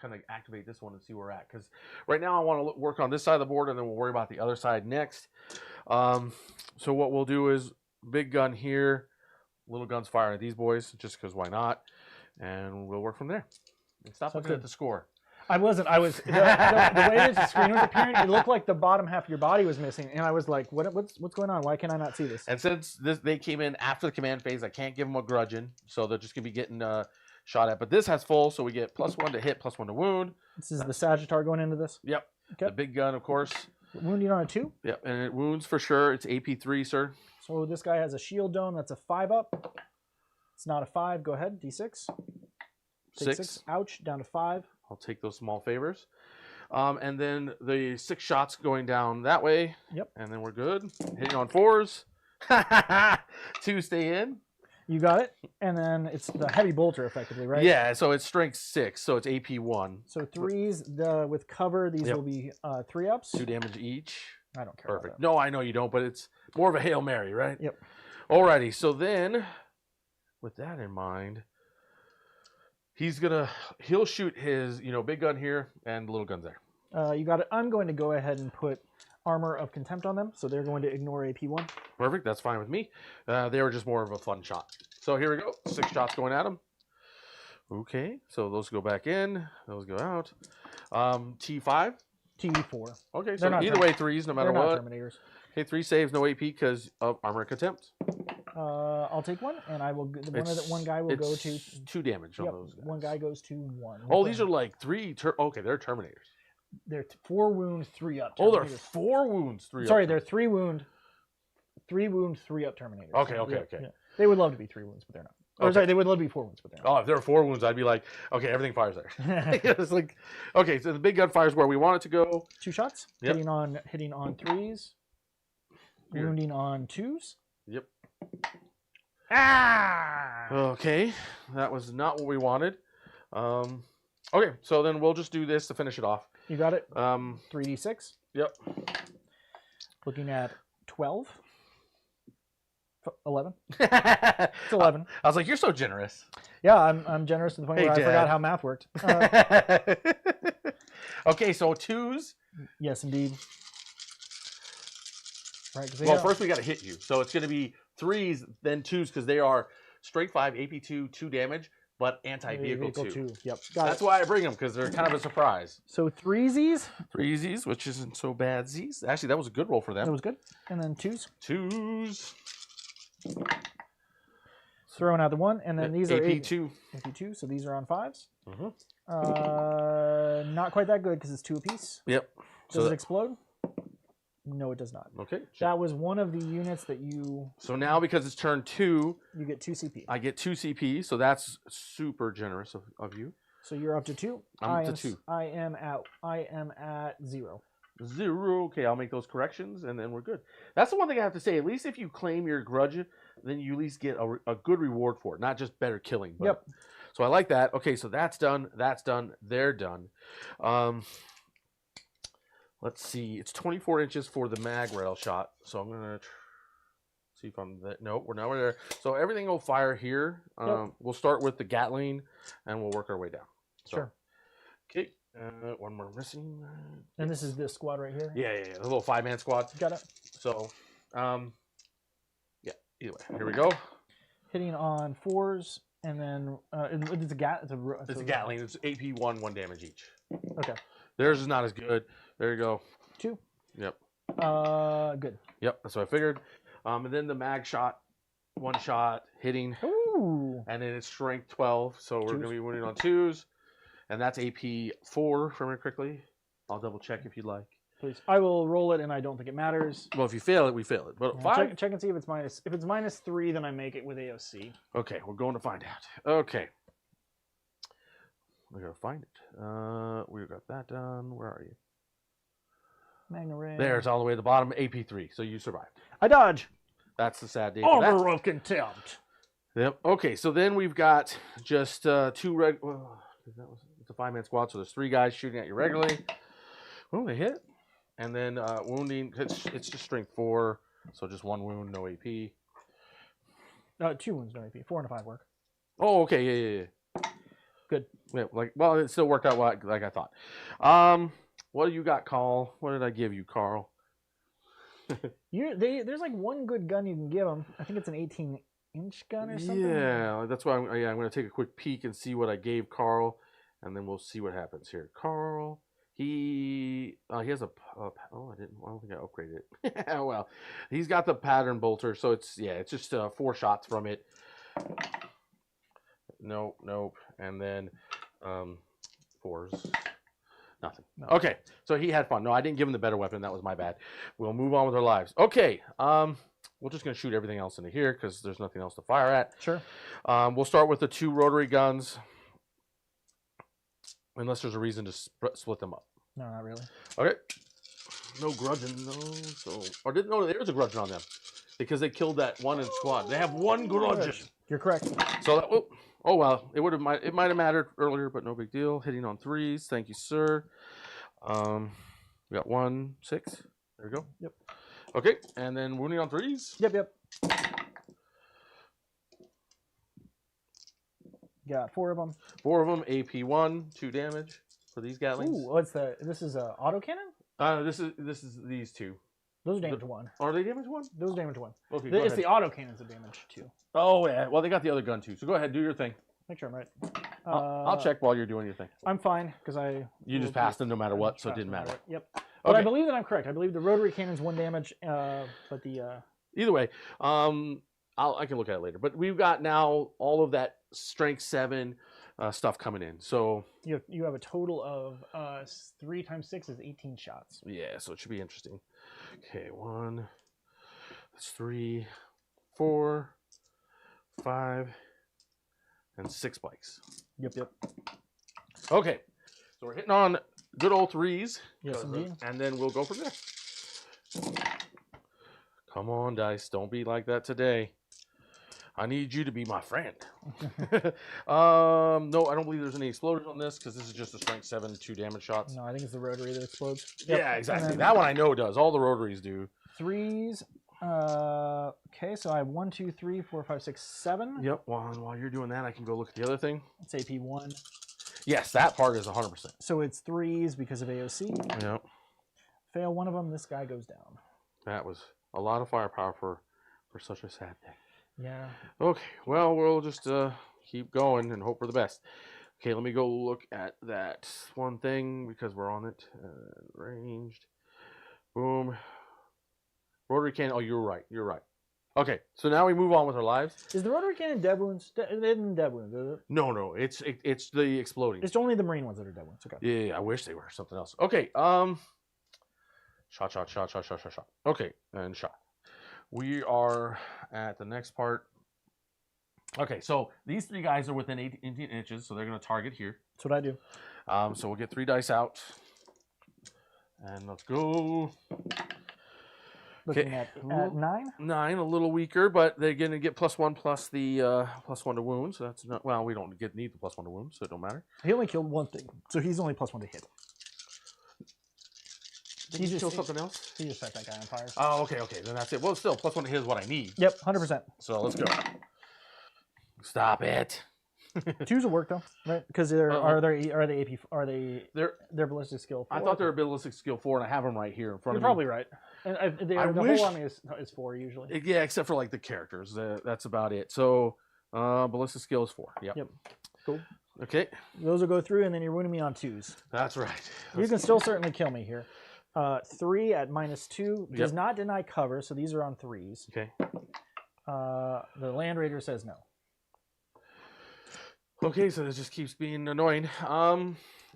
Speaker 1: kind of activate this one and see where we're at, because right now I want to work on this side of the board and then we'll worry about the other side next. So what we'll do is big gun here, little guns firing at these boys just because why not, and we'll work from there. And stop looking at the score.
Speaker 2: I wasn't. I was the way that the screen was appearing. It looked like the bottom half of your body was missing, and I was like, "What's going on? Why can I not see this?"
Speaker 1: And since they came in after the command phase, I can't give them a grudging, so they're just gonna be getting shot at. But this has full, so we get +1 to hit, +1 to wound.
Speaker 2: This is the Sagittar going into this.
Speaker 1: Yep.
Speaker 2: Okay.
Speaker 1: The big gun, of course.
Speaker 2: Wounding on a 2.
Speaker 1: Yep, and it wounds for sure. It's AP3, sir.
Speaker 2: So this guy has a shield dome. That's a 5 up. It's not a 5. Go ahead. D6. Take 6. Ouch. Down to 5.
Speaker 1: I'll take those small favors. And then the 6 shots going down that way.
Speaker 2: Yep.
Speaker 1: And then we're good. Hitting on 4s. 2 stay in.
Speaker 2: You got it. And then it's the heavy bolter, effectively, right?
Speaker 1: Yeah, so it's strength 6, so it's AP1.
Speaker 2: So 3s with cover. These will be 3 ups.
Speaker 1: 2 damage each.
Speaker 2: I don't care.
Speaker 1: Perfect. No, I know you don't, but it's more of a Hail Mary, right?
Speaker 2: Yep.
Speaker 1: Alrighty, so then with that in mind, he'll shoot his, big gun here and little guns there.
Speaker 2: You got it. I'm going to go ahead and put Armor of Contempt on them, so they're going to ignore AP1.
Speaker 1: Perfect. That's fine with me. They were just more of a fun shot. So here we go. 6 shots going at them. Okay, so those go back in. Those go out. T5.
Speaker 2: T4.
Speaker 1: Okay, so either way, 3s no matter what.
Speaker 2: Terminators.
Speaker 1: Okay, 3 saves, no AP because of Armor of Contempt.
Speaker 2: I'll take 1, and I will. One guy will go to
Speaker 1: 2 damage on those guys.
Speaker 2: One guy goes to 1.
Speaker 1: Oh, these are like 3. Okay, they're Terminators.
Speaker 2: They're 4 wound, 3 up.
Speaker 1: Oh, they're 4 wounds, 3 up.
Speaker 2: Sorry, they're 3 wound, 3 up Terminators.
Speaker 1: Okay.
Speaker 2: Yeah. They would love to be 3 wounds, but they're not. Or sorry, they would love to be 4 wounds, but they're not.
Speaker 1: Oh, if there were 4 wounds, I'd be like, okay, everything fires there. It's like, okay, so the big gun fires where we want it to go.
Speaker 2: 2 shots. Yep. Hitting on 3s. Weird. Wounding on 2s.
Speaker 1: Yep.
Speaker 2: Ah!
Speaker 1: Okay, that was not what we wanted. Okay, so then we'll just do this to finish it off.
Speaker 2: You got it. 3d6.
Speaker 1: Yep.
Speaker 2: Looking at 12. 11. It's 11.
Speaker 1: I was like, you're so generous.
Speaker 2: Yeah, I'm generous to the point where I forgot how math worked.
Speaker 1: Okay, so 2s.
Speaker 2: Yes, indeed. Right.
Speaker 1: Well, first we got to hit you. So it's going to be 3s, then 2s, because they are strength 5, AP2, 2 damage, but anti-vehicle 2.
Speaker 2: Yep.
Speaker 1: That's why I bring them, because they're kind of a surprise.
Speaker 2: So 3s.
Speaker 1: 3s, which isn't so bad. Z's. Actually, that was a good roll for them.
Speaker 2: That was good. And then 2s.
Speaker 1: 2s.
Speaker 2: Throwing out the 1, and then these are
Speaker 1: AP2.
Speaker 2: AP2, so these are on 5s.
Speaker 1: Mm-hmm.
Speaker 2: Not quite that good because it's 2 apiece.
Speaker 1: Yep.
Speaker 2: Does it explode? No, it does not.
Speaker 1: Okay.
Speaker 2: That was one of the units that you...
Speaker 1: So now because it's turn 2...
Speaker 2: You get 2 CP.
Speaker 1: I get 2 CP, so that's super generous of you.
Speaker 2: So you're up to 2.
Speaker 1: I'm up to 2.
Speaker 2: I am at 0.
Speaker 1: 0. Okay, I'll make those corrections, and then we're good. That's the one thing I have to say. At least if you claim your grudge, then you at least get a good reward for it, not just better killing. But,
Speaker 2: Yep.
Speaker 1: So I like that. Okay, so that's done. That's done. They're done. Let's see. It's 24 inches for the mag rail shot. So I'm gonna see if I'm that. Nope, we're nowhere there. So everything will fire here.
Speaker 2: Yep.
Speaker 1: We'll start with the Gatling, and we'll work our way down. So,
Speaker 2: Sure.
Speaker 1: Okay. One more missing.
Speaker 2: And this is this squad right here?
Speaker 1: Yeah. The little 5-man squad.
Speaker 2: Got it.
Speaker 1: So, yeah, either way. Here we go.
Speaker 2: Hitting on 4s, and then it's a
Speaker 1: Gatling. It's AP 1 damage each.
Speaker 2: Okay.
Speaker 1: Theirs is not as good. There you go.
Speaker 2: 2.
Speaker 1: Yep.
Speaker 2: Good.
Speaker 1: Yep, that's what I figured. And then the mag shot, 1 shot, hitting.
Speaker 2: Ooh.
Speaker 1: And then it's strength 12, so we're going to be winning on 2s. And that's AP 4, if I remember correctly. I'll double check if you'd like.
Speaker 2: Please. I will roll it, and I don't think it matters.
Speaker 1: Well, if you fail it, we fail it. But
Speaker 2: Yeah,
Speaker 1: 5?
Speaker 2: check and see if it's minus. If it's -3, then I make it with AOC.
Speaker 1: Okay, we're going to find out. Okay. We're going to find it. We got that done. Where are you?
Speaker 2: Magna Ray.
Speaker 1: There, it's all the way at the bottom. AP 3, so you survived.
Speaker 2: I dodge.
Speaker 1: That's the sad day for that.
Speaker 2: Armor of Contempt.
Speaker 1: Yep. Okay, so then we've got just 2 it's a 5-man squad, so there's 3 guys shooting at you regularly. Oh, they hit. And then wounding, it's just strength 4, so just 1 wound, no AP.
Speaker 2: 2 wounds, no AP. 4 and a 5 work.
Speaker 1: Oh, okay, yeah.
Speaker 2: Good.
Speaker 1: Yeah, well, it still worked out like I thought. What do you got, Carl? What did I give you, Carl?
Speaker 2: There's like one good gun you can give them. I think it's an 18-inch gun or something.
Speaker 1: Yeah, that's why I'm going to take a quick peek and see what I gave Carl, and then we'll see what happens here. Carl, he has a I don't think I upgraded it. Well, he's got the pattern bolter, so it's just 4 shots from it. Nope, and then 4s. Nothing. No. Okay, so he had fun. No, I didn't give him the better weapon. That was my bad. We'll move on with our lives. Okay, we're just going to shoot everything else into here because there's nothing else to fire at.
Speaker 2: Sure.
Speaker 1: We'll start with the 2 rotary guns, unless there's a reason to split them up.
Speaker 2: No, not really.
Speaker 1: Okay. No grudging, no. So, there's a grudging on them because they killed that one in squad. They have 1 grudging.
Speaker 2: You're correct.
Speaker 1: So that. Oh well, it might have mattered earlier, but no big deal. Hitting on 3s, thank you, sir. We got 1, 6. There we go.
Speaker 2: Yep.
Speaker 1: Okay, and then wounding on 3s.
Speaker 2: Yep. Got 4 of them.
Speaker 1: 4 of them. AP 1, 2 damage for these Gatlings.
Speaker 2: Ooh, this is a autocannon?
Speaker 1: This is these 2.
Speaker 2: Those are damage 1.
Speaker 1: Are they damage 1?
Speaker 2: Those are damage 1.
Speaker 1: Okay,
Speaker 2: It's the autocannons that damage 2.
Speaker 1: Oh yeah. Well, they got the other gun too. So go ahead, do your thing.
Speaker 2: Make sure I'm right.
Speaker 1: I'll check while you're doing your thing.
Speaker 2: I'm fine because
Speaker 1: You just passed them no matter what, so it didn't matter.
Speaker 2: Yep. But I believe that I'm correct. I believe the rotary cannon's 1 damage, but the
Speaker 1: either way, I can look at it later. But we've got now all of that strength 7 stuff coming in. So
Speaker 2: you have a total of 3 times 6 is 18 shots.
Speaker 1: Yeah, so it should be interesting. Okay, 1, that's 3, 4, 5, and 6 spikes.
Speaker 2: Yep.
Speaker 1: Okay, so we're hitting on good old 3s.
Speaker 2: Yes, indeed.
Speaker 1: And then we'll go from there. Come on, dice. Don't be like that today. I need you to be my friend. No, I don't believe there's any exploders on this because this is just a strength 7, 2 damage shots.
Speaker 2: No, I think it's the rotary that explodes.
Speaker 1: Yep. Yeah, exactly. That one I know does. All the rotaries do.
Speaker 2: 3s. Okay, so I have 1, 2, 3, 4, 5, 6, 7.
Speaker 1: Yep. While you're doing that, I can go look at the other thing.
Speaker 2: It's AP 1.
Speaker 1: Yes, that part is 100%.
Speaker 2: So it's 3s because of AOC.
Speaker 1: Yep.
Speaker 2: Fail one of them, this guy goes down.
Speaker 1: That was a lot of firepower for such a sad thing.
Speaker 2: Yeah.
Speaker 1: Okay, well, we'll just keep going and hope for the best. Okay, let me go look at that one thing because we're on it. Ranged. Boom. Rotary cannon. Oh, you're right. Okay, so now we move on with our lives.
Speaker 2: Is the rotary cannon dead wounds? It isn't dead wounds, is it?
Speaker 1: No, it's the exploding.
Speaker 2: It's only the Marine ones that are dead wounds. Okay.
Speaker 1: Yeah, I wish they were something else. Okay, shot. Okay, and shot. We are at the next part. Okay, so these 3 guys are within 18 inches, so they're going to target here.
Speaker 2: That's what I do.
Speaker 1: So we'll get 3 dice out. And let's go.
Speaker 2: Looking at 9.
Speaker 1: 9, a little weaker, but they're going to get +1 plus the +1 to wound. So that's not, well, we don't need the +1 to wound, so it don't matter.
Speaker 2: He only killed 1 thing, so he's only +1 to hit.
Speaker 1: Did he kill something else?
Speaker 2: He just set that guy on fire.
Speaker 1: Oh, okay, then that's it. Well, still, +1 to hit is what I need.
Speaker 2: Yep, 100%.
Speaker 1: So let's go. Stop it.
Speaker 2: 2s will work though, right? Because they're ballistic skill 4.
Speaker 1: I thought they were ballistic skill 4, and I have them right here in front of me.
Speaker 2: You're probably right. And the whole army is 4 usually.
Speaker 1: Yeah, except for like the characters. That's about it. So ballistic skill is 4. Yep.
Speaker 2: Cool.
Speaker 1: Okay.
Speaker 2: Those will go through, and then you're wounding me on 2s.
Speaker 1: That's right.
Speaker 2: You can still certainly kill me here. 3 at -2 does not deny cover, so these are on 3s.
Speaker 1: Okay.
Speaker 2: The Land Raider says no.
Speaker 1: Okay, so this just keeps being annoying.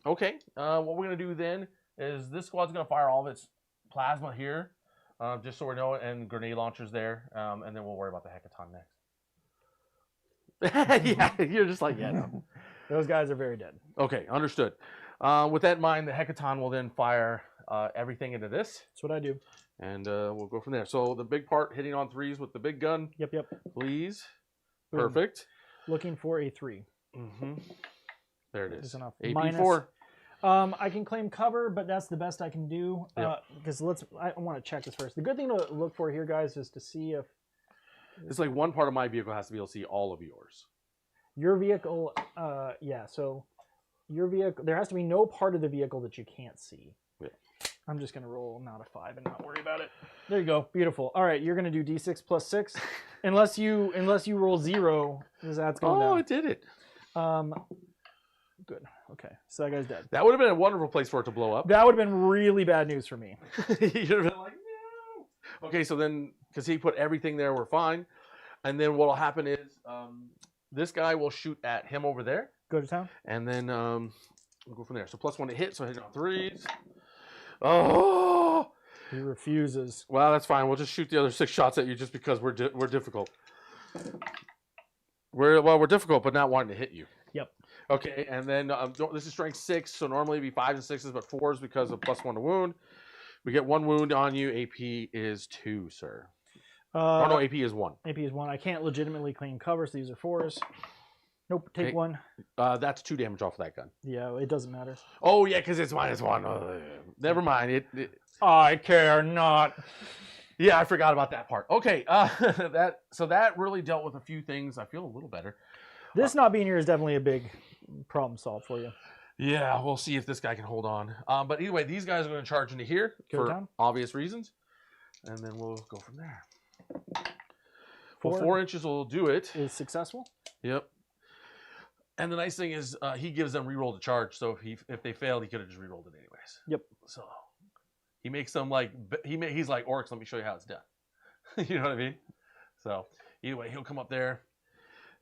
Speaker 1: Okay, what we're going to do then is this squad's going to fire all of its plasma here, just so we know, and grenade launchers there, and then we'll worry about the Hecaton next. Yeah, you're just like, yeah, no.
Speaker 2: Those guys are very dead.
Speaker 1: Okay, understood. With that in mind, the Hecaton will then fire everything into this.
Speaker 2: That's what I do.
Speaker 1: And we'll go from there. So the big part hitting on 3s with the big gun.
Speaker 2: Yep.
Speaker 1: Please.
Speaker 2: Boom.
Speaker 1: Perfect.
Speaker 2: Looking for a 3.
Speaker 1: There it is.
Speaker 2: Enough.
Speaker 1: AP4.
Speaker 2: I can claim cover, but that's the best I can do. Because I want to check this first. The good thing to look for here, guys, is to see if
Speaker 1: it's like one part of my vehicle has to be able to see all of yours.
Speaker 2: Your vehicle, so your vehicle, there has to be no part of the vehicle that you can't see.
Speaker 1: Yeah.
Speaker 2: I'm just going to roll not a 5 and not worry about it. There you go. Beautiful. All right, you're going to do D6 plus 6. unless you roll 0, that's going down.
Speaker 1: Oh, it did it.
Speaker 2: Good. Okay, so that guy's dead.
Speaker 1: That would have been a wonderful place for it to blow up.
Speaker 2: That would have been really bad news for me.
Speaker 1: You'd have been like, no. Okay, so then, because he put everything there, we're fine. And then what will happen is this guy will shoot at him over there.
Speaker 2: Go to town.
Speaker 1: And then we'll go from there. So +1 to hit, so hitting on 3s. Oh!
Speaker 2: He refuses.
Speaker 1: Well, that's fine. We'll just shoot the other 6 shots at you just because we're difficult. We're difficult, but not wanting to hit you.
Speaker 2: Yep.
Speaker 1: Okay, and then this is strength 6, so normally it'd be 5s and 6s, but 4s because of +1 to wound. We get 1 wound on you. AP is 2, sir. Oh no, AP is 1.
Speaker 2: AP is 1. I can't legitimately claim cover, so these are 4s. Nope, take 1.
Speaker 1: That's 2 damage off of that gun.
Speaker 2: Yeah, it doesn't matter.
Speaker 1: Oh yeah, because it's -1. Never mind.
Speaker 2: I care not.
Speaker 1: Yeah, I forgot about that part. Okay, that really dealt with a few things. I feel a little better.
Speaker 2: This not being here is definitely a big problem solved for you.
Speaker 1: Yeah, we'll see if this guy can hold on. But either way, these guys are going to charge into here for obvious reasons, and then we'll go from there. 4 inches will do it.
Speaker 2: Is successful.
Speaker 1: Yep. And the nice thing is he gives them reroll to charge, so if they failed, he could have just rerolled it anyways.
Speaker 2: Yep.
Speaker 1: So he makes them like he's like, Orcs, let me show you how it's done. You know what I mean? So either way, he'll come up there,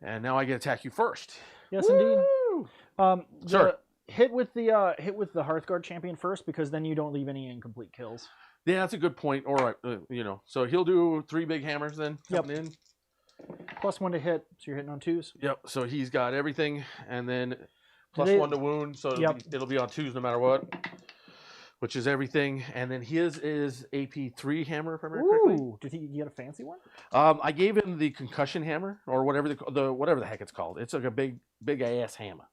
Speaker 1: and now I get to attack you first.
Speaker 2: Yes,
Speaker 1: Woo!
Speaker 2: indeed.
Speaker 1: Sure.
Speaker 2: Hit with the Hearthguard champion first, because then you don't leave any incomplete kills.
Speaker 1: Yeah, that's a good point. All right, so he'll do 3 big hammers then coming in.
Speaker 2: +1 to hit, so you're hitting on 2s.
Speaker 1: Yep. So he's got everything, and then +1 to wound, so it'll be on 2s no matter what, which is everything. And then his is AP3 hammer, if I remember correctly.
Speaker 2: Ooh, did he get a fancy one?
Speaker 1: I gave him the concussion hammer, or whatever whatever the heck it's called. It's like a big ass hammer.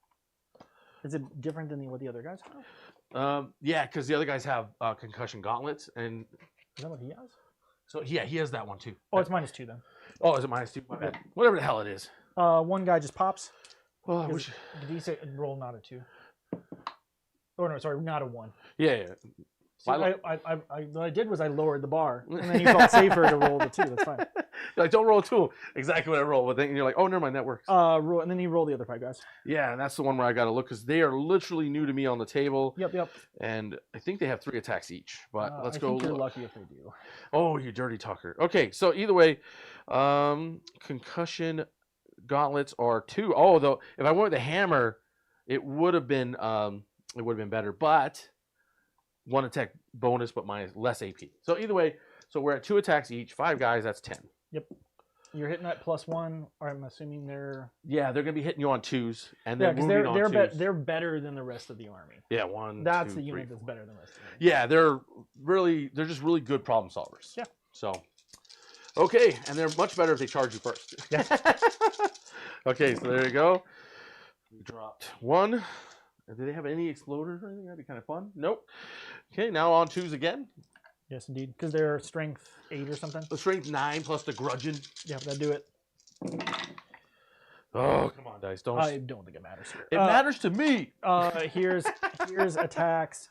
Speaker 2: Is it different than what the other guys have?
Speaker 1: Yeah, because the other guys have concussion gauntlets, and
Speaker 2: is that what he has?
Speaker 1: So yeah, he has that one too.
Speaker 2: Oh, it's -2 then.
Speaker 1: Oh, is it -2? My bad. Whatever the hell it is.
Speaker 2: One guy just pops.
Speaker 1: Well,
Speaker 2: Did he say roll not a 2? Oh no, sorry, not a 1.
Speaker 1: Yeah.
Speaker 2: So what I did was I lowered the bar, and then you felt safer to roll the 2. That's fine.
Speaker 1: You're like, don't roll a 2. Exactly what I roll. But then you're like, oh, never mind, that works.
Speaker 2: And then you roll the other 5 guys.
Speaker 1: Yeah, and that's the one where I got to look, because they are literally new to me on the table.
Speaker 2: Yep.
Speaker 1: And I think they have 3 attacks each. But let's go.
Speaker 2: I think you're lucky if they do.
Speaker 1: Oh, you dirty tucker. Okay, so either way, concussion gauntlets are 2. Oh, though, if I went with the hammer, it would have been better. But 1 attack bonus, but minus less AP. So either way, so we're at 2 attacks each, 5 guys. That's 10.
Speaker 2: Yep. You're hitting that +1, or I'm assuming they're...
Speaker 1: Yeah, they're going to be hitting you on 2s, and
Speaker 2: Yeah,
Speaker 1: then
Speaker 2: because
Speaker 1: moving on 2s.
Speaker 2: they're better than the rest of the army.
Speaker 1: Yeah, 1,
Speaker 2: That's
Speaker 1: 2,
Speaker 2: the
Speaker 1: 3,
Speaker 2: unit that's
Speaker 1: 4.
Speaker 2: better than the rest of the army.
Speaker 1: Yeah, they're just really good problem solvers.
Speaker 2: Yeah.
Speaker 1: So, okay, and they're much better if they charge you first.
Speaker 2: Yeah.
Speaker 1: Okay, so there you go. We dropped 1. Do they have any exploders or anything? That'd be kind of fun. Nope. Okay, now on 2s again.
Speaker 2: Yes, indeed. Because they're strength 8 or something.
Speaker 1: The strength 9 plus the grudging.
Speaker 2: Yeah, that'd do it.
Speaker 1: Oh, come on, dice.
Speaker 2: I don't think it matters here.
Speaker 1: It matters to me.
Speaker 2: Here's attacks.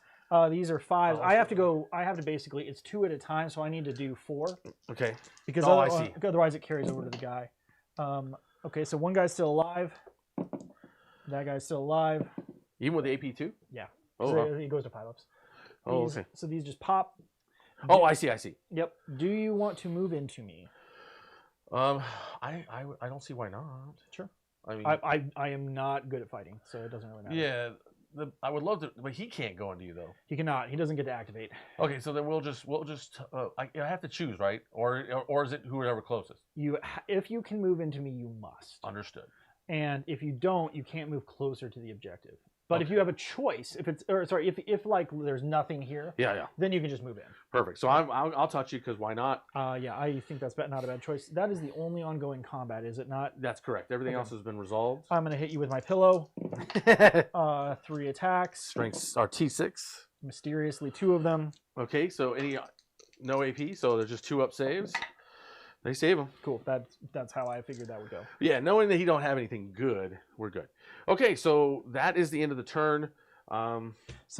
Speaker 2: These are 5s.
Speaker 1: Oh,
Speaker 2: I have to basically, it's 2 at a time, so I need to do 4.
Speaker 1: Okay.
Speaker 2: Because
Speaker 1: I see.
Speaker 2: Otherwise it carries over to the guy. Okay, so one guy's still alive. That guy's still alive.
Speaker 1: Even with the AP2?
Speaker 2: Yeah.
Speaker 1: Oh,
Speaker 2: so
Speaker 1: wow.
Speaker 2: He goes to pile-ups.
Speaker 1: Oh, okay.
Speaker 2: So these just pop.
Speaker 1: Oh, I see.
Speaker 2: Yep. Do you want to move into me?
Speaker 1: I don't see why not.
Speaker 2: Sure.
Speaker 1: I mean,
Speaker 2: I am not good at fighting, so it doesn't really matter.
Speaker 1: yeah. I would love to, but he can't go into you though.
Speaker 2: He cannot. He doesn't get to activate.
Speaker 1: Okay, so then we'll just I have to choose, right? Or is it whoever closest?
Speaker 2: If you can move into me, you must.
Speaker 1: Understood.
Speaker 2: And if you don't, you can't move closer to the objective. But
Speaker 1: Okay.
Speaker 2: if you have a choice, if like there's nothing here,
Speaker 1: Yeah.
Speaker 2: then you can just move in.
Speaker 1: Perfect. So I'll touch you because why not?
Speaker 2: Yeah, I think that's not a bad choice. That is the only ongoing combat, is it not?
Speaker 1: That's correct. Everything
Speaker 2: Okay.
Speaker 1: else has been resolved.
Speaker 2: I'm gonna hit you with my pillow. 3 attacks.
Speaker 1: Strengths are T6.
Speaker 2: Mysteriously, 2 of them.
Speaker 1: Okay, so no AP, so there's just 2 up saves. They save them.
Speaker 2: Cool. That's how I figured that would go.
Speaker 1: Yeah, knowing that he don't have anything good, we're good. Okay, so that is the end of the turn.
Speaker 2: Some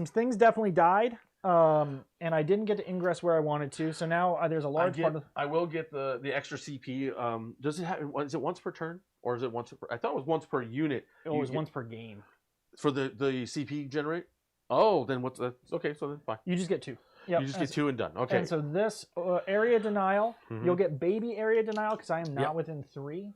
Speaker 2: things definitely died, and I didn't get to ingress where I wanted to. So now there's a large part of.
Speaker 1: I will get the extra CP. Does it have? Is it once per turn, or is it once per? I thought it was once per unit.
Speaker 2: It was once per game.
Speaker 1: For the CP generate. Oh, then what's that? Okay, so then fine.
Speaker 2: You just get 2. Yep.
Speaker 1: You just get 2 and done. Okay.
Speaker 2: And so this area denial,
Speaker 1: Mhm.
Speaker 2: you'll get baby area denial because I am not
Speaker 1: Yep.
Speaker 2: within 3.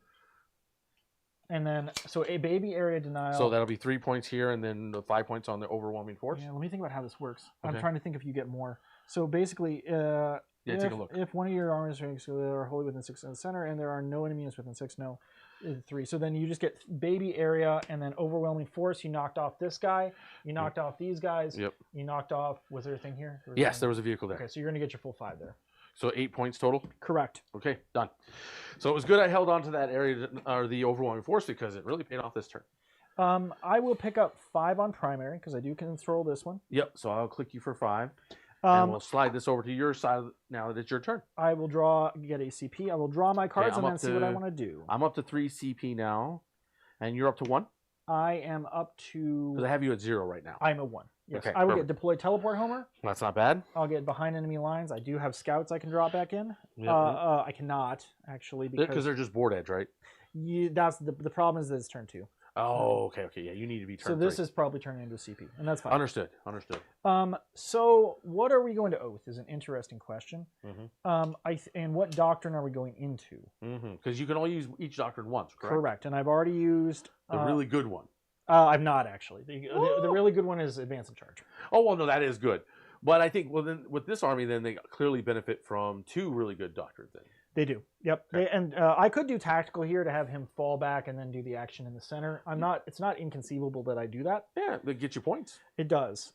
Speaker 2: And then, so a baby area denial.
Speaker 1: So that'll be 3 points here, and then the 5 points on the overwhelming force.
Speaker 2: Yeah, let me think about how this works.
Speaker 1: Okay.
Speaker 2: I'm trying to think if you get more. So basically,
Speaker 1: Take a look.
Speaker 2: If one of your armies are wholly within 6 in the center, and there are no enemies within 6, no, 3. So then you just get baby area, and then overwhelming force. You knocked off this guy. You knocked off these guys.
Speaker 1: Yep.
Speaker 2: You knocked off. Was there a thing here?
Speaker 1: Yes, there was a vehicle there.
Speaker 2: Okay, so you're gonna get your full 5 there.
Speaker 1: So 8 points total.
Speaker 2: Correct.
Speaker 1: Okay, done. So it was good I held on to that area, or the overwhelming force, because it really paid off this turn.
Speaker 2: I will pick up 5 on primary because I do control this one.
Speaker 1: Yep. So I'll click you for 5, and we'll slide this over to your side now that it's your turn.
Speaker 2: I will get a CP. I will draw my cards and then see what I want to do.
Speaker 1: I'm up to 3 CP now, and you're up to 1.
Speaker 2: I am up to.
Speaker 1: Because I have you at 0 right now.
Speaker 2: I'm a 1. Yes.
Speaker 1: Okay,
Speaker 2: I will
Speaker 1: perfect.
Speaker 2: get deploy teleport homer.
Speaker 1: That's not bad.
Speaker 2: I'll get behind enemy lines. I do have scouts I can drop back in.
Speaker 1: Yep.
Speaker 2: I cannot actually
Speaker 1: Because they're just board edge, right?
Speaker 2: that's the problem is that it's turn 2.
Speaker 1: Oh, okay. Yeah, you need to be turn
Speaker 2: So this
Speaker 1: 3.
Speaker 2: is probably turning into a CP, and that's fine.
Speaker 1: Understood.
Speaker 2: So what are we going to oath is an interesting question.
Speaker 1: Mm-hmm.
Speaker 2: And what doctrine are we going into?
Speaker 1: Because you can only use each doctrine once, correct?
Speaker 2: Correct. And I've already used
Speaker 1: The really good one.
Speaker 2: I've not actually. The really good one is advance and charge.
Speaker 1: Oh, well, no, that is good. But I think, well, then with this army, then they clearly benefit from 2 really good doctrines. Then
Speaker 2: They do. Yep.
Speaker 1: Okay.
Speaker 2: I could do tactical here to have him fall back and then do the action in the center. It's not inconceivable that I do that.
Speaker 1: Yeah, they get you points.
Speaker 2: It does.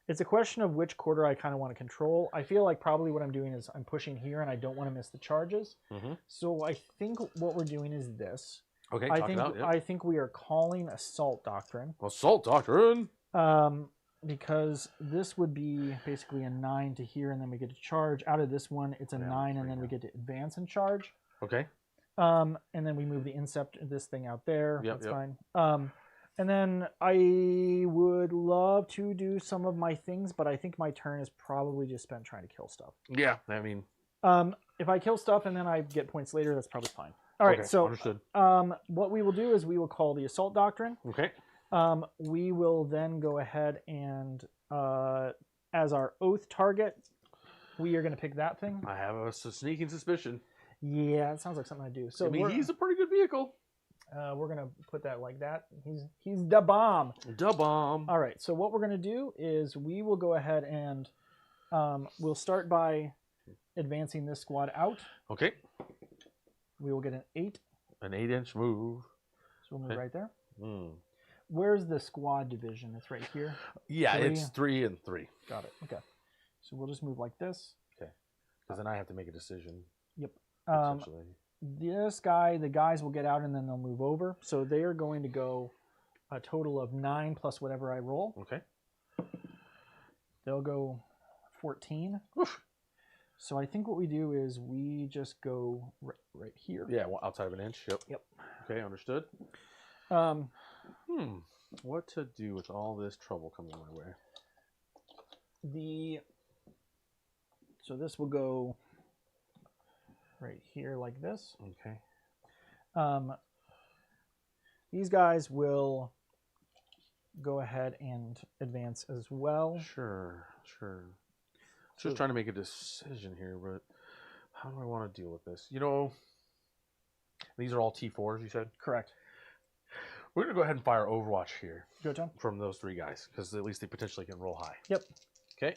Speaker 2: It's a question of which quarter I kind of want to control. I feel like probably what I'm doing is I'm pushing here and I don't want to miss the charges.
Speaker 1: Mm-hmm.
Speaker 2: So I think what we're doing is this.
Speaker 1: Okay,
Speaker 2: I think we are calling Assault Doctrine.
Speaker 1: Assault Doctrine.
Speaker 2: Because this would be basically a 9 to here, and then we get to charge. Out of this one, it's a 9, and then we get to advance and charge.
Speaker 1: Okay.
Speaker 2: And then we move the incept, this thing out there.
Speaker 1: Yep,
Speaker 2: That's fine. And then I would love to do some of my things, but I think my turn is probably just spent trying to kill stuff.
Speaker 1: Yeah, I mean.
Speaker 2: If I kill stuff and then I get points later, that's probably fine. All right,
Speaker 1: okay,
Speaker 2: so
Speaker 1: understood.
Speaker 2: what we will do is we will call the Assault Doctrine.
Speaker 1: Okay.
Speaker 2: We will then go ahead and, as our oath target, we are going to pick that thing.
Speaker 1: I have a sneaking suspicion.
Speaker 2: Yeah, it sounds like something I do. So
Speaker 1: I mean, he's a pretty good vehicle.
Speaker 2: We're going to put that like that. He's the bomb.
Speaker 1: Da bomb.
Speaker 2: All right, so what we're going to do is we will go ahead and we'll start by advancing this squad out.
Speaker 1: Okay.
Speaker 2: we will get an 8.
Speaker 1: An 8-inch move.
Speaker 2: So we'll move right there.
Speaker 1: Mm.
Speaker 2: Where's the squad division? It's right here.
Speaker 1: Yeah,
Speaker 2: 3.
Speaker 1: it's 3 and 3.
Speaker 2: Got it. Okay. So we'll just move like this.
Speaker 1: Okay. Because then I have to make a decision.
Speaker 2: Yep.
Speaker 1: Essentially.
Speaker 2: This guy, the guys will get out and then they'll move over. So they are going to go a total of 9 plus whatever I roll.
Speaker 1: Okay.
Speaker 2: They'll go 14.
Speaker 1: Oof.
Speaker 2: So I think what we do is we just go right here.
Speaker 1: Yeah, well, outside of an inch. Yep.
Speaker 2: Yep.
Speaker 1: Okay, understood. What to do with all this trouble coming my way?
Speaker 2: So this will go right here like this.
Speaker 1: Okay.
Speaker 2: These guys will go ahead and advance as well.
Speaker 1: Sure.
Speaker 2: So,
Speaker 1: Just trying to make a decision here, but how do I want to deal with this? You know, these are all T4s, you said?
Speaker 2: correct.
Speaker 1: We're going to go ahead and fire Overwatch here
Speaker 2: Go, Tom.
Speaker 1: from those 3 guys, because at least they potentially can roll high.
Speaker 2: Yep.
Speaker 1: Okay.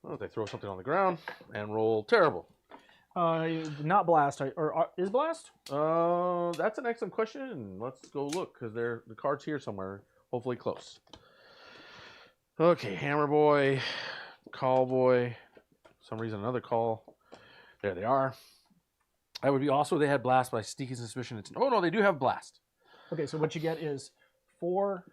Speaker 1: Well, they throw something on the ground and roll terrible.
Speaker 2: Not blast, is blast?
Speaker 1: That's an excellent question. Let's go look, because the card's here somewhere, hopefully close. Okay, Hammer Boy, Call Boy, for some reason another call. There they are. That would be also they had blast, but I sneaky suspicion it's oh no, they do have blast.
Speaker 2: Okay, so what you get is 4,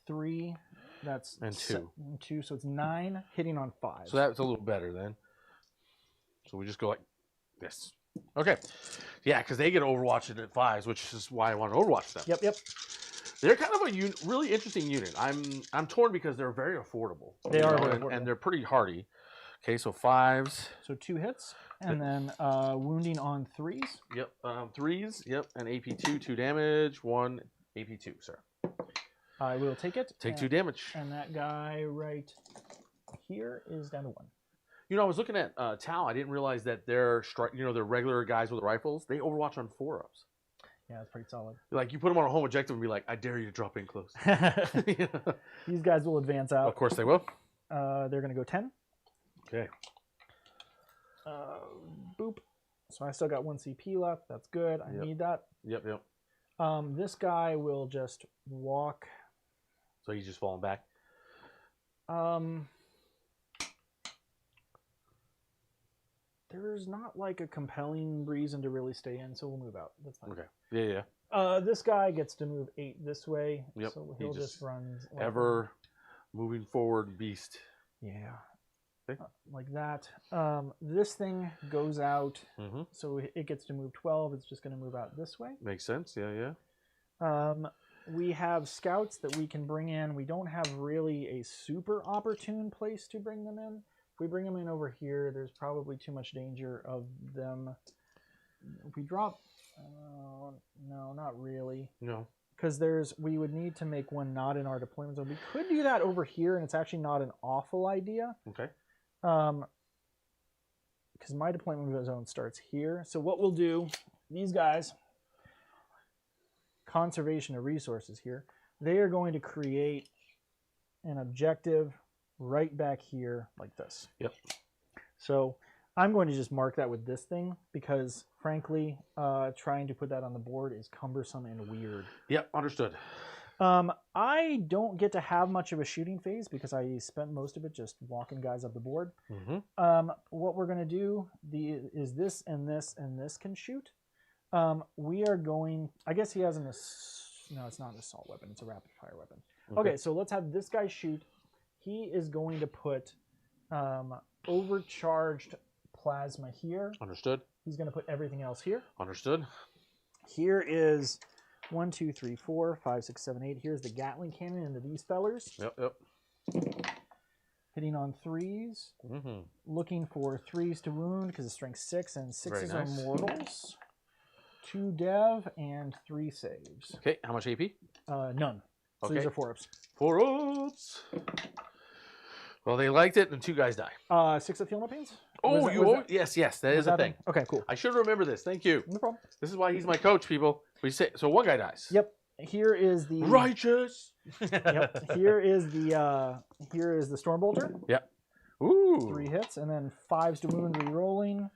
Speaker 2: 3, that's
Speaker 1: And 2.
Speaker 2: 2, so it's 9 hitting on 5.
Speaker 1: So that's a little better then. So we just go like this. Okay. Yeah, because they get Overwatched at 5s, which is why I want to Overwatch them.
Speaker 2: Yep.
Speaker 1: They're kind of a really interesting unit. I'm torn because they're very affordable.
Speaker 2: They are very affordable.
Speaker 1: And they're pretty hardy. Okay, so 5s.
Speaker 2: So 2 hits, and then wounding on 3s.
Speaker 1: Yep, 3s. Yep, and AP2, 2 damage, 1 AP2, sir.
Speaker 2: I will take it.
Speaker 1: Take 2 damage.
Speaker 2: And that guy right here is down to 1.
Speaker 1: You know, I was looking at Tau. I didn't realize that they're they're regular guys with rifles. They Overwatch on 4-ups.
Speaker 2: Yeah, that's pretty solid.
Speaker 1: Like you put them on a home objective and be like, I dare you to drop in close.
Speaker 2: These guys will advance out.
Speaker 1: Of course they will.
Speaker 2: They're going to go 10.
Speaker 1: Okay.
Speaker 2: Boop. So I still got 1 CP left. That's good. I need that.
Speaker 1: Yep.
Speaker 2: This guy will just walk.
Speaker 1: So he's just falling back?
Speaker 2: There's not like a compelling reason to really stay in, so we'll move out. That's fine.
Speaker 1: Okay. Yeah.
Speaker 2: This guy gets to move 8 this way.
Speaker 1: Yep.
Speaker 2: So he'll just run.
Speaker 1: Ever moving forward beast.
Speaker 2: Yeah.
Speaker 1: Okay.
Speaker 2: Like that. This thing goes out,
Speaker 1: Mm-hmm.
Speaker 2: so it gets to move 12. It's just going to move out this way.
Speaker 1: Makes sense. Yeah.
Speaker 2: We have scouts that we can bring in. We don't have really a super opportune place to bring them in. If we bring them in over here, there's probably too much danger of them. If we drop, no, not really.
Speaker 1: No.
Speaker 2: Because we would need to make one not in our deployment zone. We could do that over here, and it's actually not an awful idea.
Speaker 1: Okay.
Speaker 2: Because my deployment zone starts here. So what we'll do, these guys, conservation of resources here, they are going to create an objective right back here like this.
Speaker 1: Yep.
Speaker 2: So I'm going to just mark that with this thing because, frankly, trying to put that on the board is cumbersome and weird.
Speaker 1: Yep, understood.
Speaker 2: I don't get to have much of a shooting phase because I spent most of it just walking guys up the board.
Speaker 1: Mm-hmm.
Speaker 2: What we're going to do is this and this and this can shoot. We are going... I guess he has no, it's not an assault weapon. It's a rapid fire weapon. Okay, so let's have this guy shoot. He is going to put overcharged plasma here.
Speaker 1: Understood.
Speaker 2: He's going to put everything else here.
Speaker 1: Understood.
Speaker 2: Here is 1, 2, 3, 4, 5, 6, 7, 8. Here's the Gatling cannon into these fellers.
Speaker 1: Yep.
Speaker 2: Hitting on 3s.
Speaker 1: Mm-hmm.
Speaker 2: Looking for 3s to wound because it's strength 6 and 6s are mortals. 2 dev and 3 saves.
Speaker 1: Okay, how much AP?
Speaker 2: None. So
Speaker 1: Okay.
Speaker 2: these are 4-ups.
Speaker 1: 4-ups. Well, they liked it, and 2 guys die.
Speaker 2: 6 of heal pains?
Speaker 1: Oh, yes, that is a thing.
Speaker 2: Okay, cool.
Speaker 1: I should remember this. Thank you.
Speaker 2: No problem.
Speaker 1: This is why he's my coach, people. We say so. 1 guy dies.
Speaker 2: Yep. Here is the
Speaker 1: righteous.
Speaker 2: Yep. Here is the Stormbolter.
Speaker 1: Yep. Ooh.
Speaker 2: 3 hits and then 5s to wound re-rolling.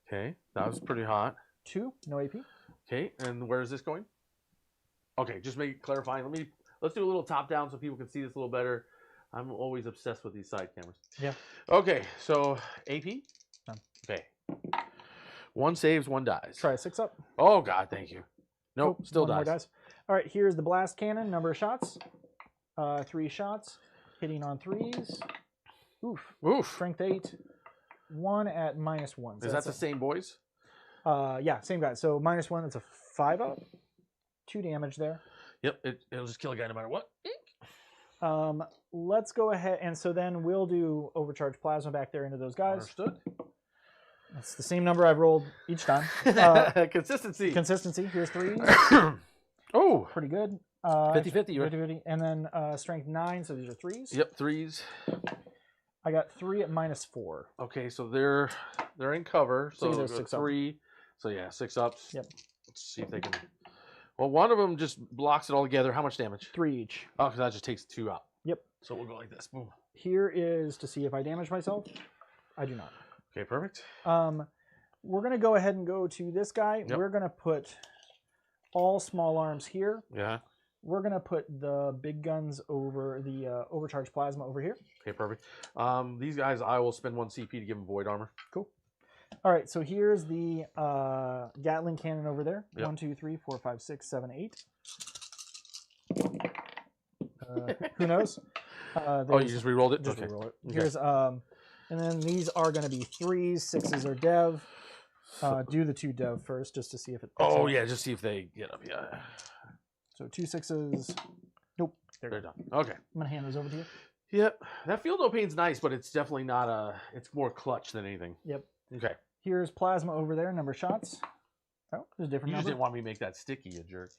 Speaker 1: Okay, that was pretty hot.
Speaker 2: 2, no AP.
Speaker 1: Okay, and where is this going? Okay, just make it clarifying. Let's do a little top down so people can see this a little better. I'm always obsessed with these side cameras.
Speaker 2: Yeah.
Speaker 1: Okay, so AP.
Speaker 2: None.
Speaker 1: Okay. 1 saves, 1 dies.
Speaker 2: Try a 6 up.
Speaker 1: Oh God, thank you. Nope, still
Speaker 2: 1 more
Speaker 1: dies.
Speaker 2: dies. All right, here's the blast cannon. Number of shots. 3 shots. Hitting on 3s. Oof.
Speaker 1: Oof.
Speaker 2: Strength 8. 1 at -1. So
Speaker 1: Is that the same boys?
Speaker 2: Yeah, same guy. So -1, it's a 5 up. 2 damage there.
Speaker 1: Yep, it'll just kill a guy no matter what.
Speaker 2: Let's go ahead, and so then we'll do overcharge plasma back there into those guys.
Speaker 1: Understood.
Speaker 2: It's the same number I've rolled each time.
Speaker 1: Consistency.
Speaker 2: Consistency. Here's 3.
Speaker 1: Oh,
Speaker 2: Pretty good.
Speaker 1: 50-50.
Speaker 2: 50-50. And then strength 9, so these are 3s.
Speaker 1: Yep, 3s.
Speaker 2: I got 3 at -4.
Speaker 1: Okay, so they're in cover. So
Speaker 2: So
Speaker 1: we'll
Speaker 2: there's
Speaker 1: go
Speaker 2: 6 up.
Speaker 1: 3. So yeah, 6 ups.
Speaker 2: Yep.
Speaker 1: Let's see if they can. Well, one of them just blocks it all together. How much damage?
Speaker 2: 3 each.
Speaker 1: Oh, because that just takes 2 out.
Speaker 2: Yep.
Speaker 1: So we'll go like this. Boom.
Speaker 2: Here is to see if I damage myself. I do not.
Speaker 1: Okay, perfect.
Speaker 2: We're going to go ahead and go to this guy.
Speaker 1: Yep.
Speaker 2: We're going to put all small arms here.
Speaker 1: Yeah.
Speaker 2: We're going to put the big guns over the overcharged plasma over here.
Speaker 1: Okay, perfect. These guys, I will spend 1 CP to give them void armor.
Speaker 2: Cool. All right, so here's the Gatling cannon over there.
Speaker 1: Yep.
Speaker 2: 1, 2, 3, 4, 5, 6, 7, 8. Who knows?
Speaker 1: Oh, you just re-rolled it?
Speaker 2: Just
Speaker 1: Okay.
Speaker 2: reroll it.
Speaker 1: Okay.
Speaker 2: Here's and then these are going to be 3s, 6s are dev. Do the 2 dev first, just to see if it.
Speaker 1: Oh,
Speaker 2: up.
Speaker 1: yeah, just see if they get up. Yeah.
Speaker 2: So 2 6s. Nope.
Speaker 1: They're done. Okay.
Speaker 2: I'm gonna hand those over to you.
Speaker 1: Yep. That field no pain's nice, but it's definitely not it's more clutch than anything.
Speaker 2: Yep.
Speaker 1: Okay.
Speaker 2: Here's plasma over there. Number of shots. Oh, there's a different
Speaker 1: You just
Speaker 2: number.
Speaker 1: didn't want me to make that sticky, you jerk.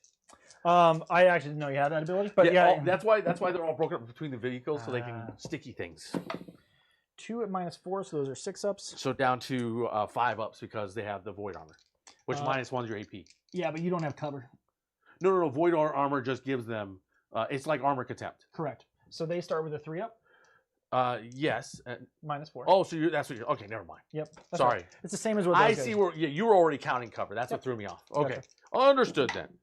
Speaker 2: I actually didn't know you had that ability, but yeah.
Speaker 1: that's why they're all broken up between the vehicles so they can sticky things.
Speaker 2: 2 at -4, so those are 6 ups.
Speaker 1: So down to 5 ups because they have the void armor, which -1's your AP.
Speaker 2: Yeah, but you don't have cover.
Speaker 1: No. Void armor just gives them. It's like armor contempt.
Speaker 2: Correct. So they start with a 3 up.
Speaker 1: Yes.
Speaker 2: -4.
Speaker 1: Oh, so that's what you're. Okay, never mind.
Speaker 2: Yep. That's
Speaker 1: Sorry.
Speaker 2: right. It's the same as what
Speaker 1: I
Speaker 2: those
Speaker 1: see
Speaker 2: guys.
Speaker 1: where you were already counting cover. That's what threw me off. Okay,
Speaker 2: Gotcha.
Speaker 1: understood then.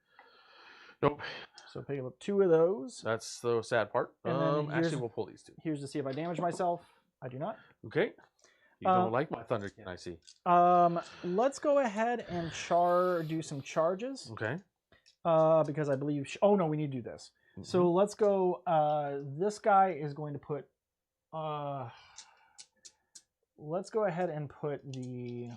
Speaker 1: Nope.
Speaker 2: So pick up 2 of those.
Speaker 1: That's the sad part.
Speaker 2: And then
Speaker 1: Actually, we'll pull these 2.
Speaker 2: Here's to see if I damage myself. I do not.
Speaker 1: Okay. You don't like my thunder, can I see?
Speaker 2: Let's go ahead and do some charges.
Speaker 1: Okay.
Speaker 2: Because I believe. Oh no, we need to do this. So let's go. This guy is going to put. Let's go ahead and put the.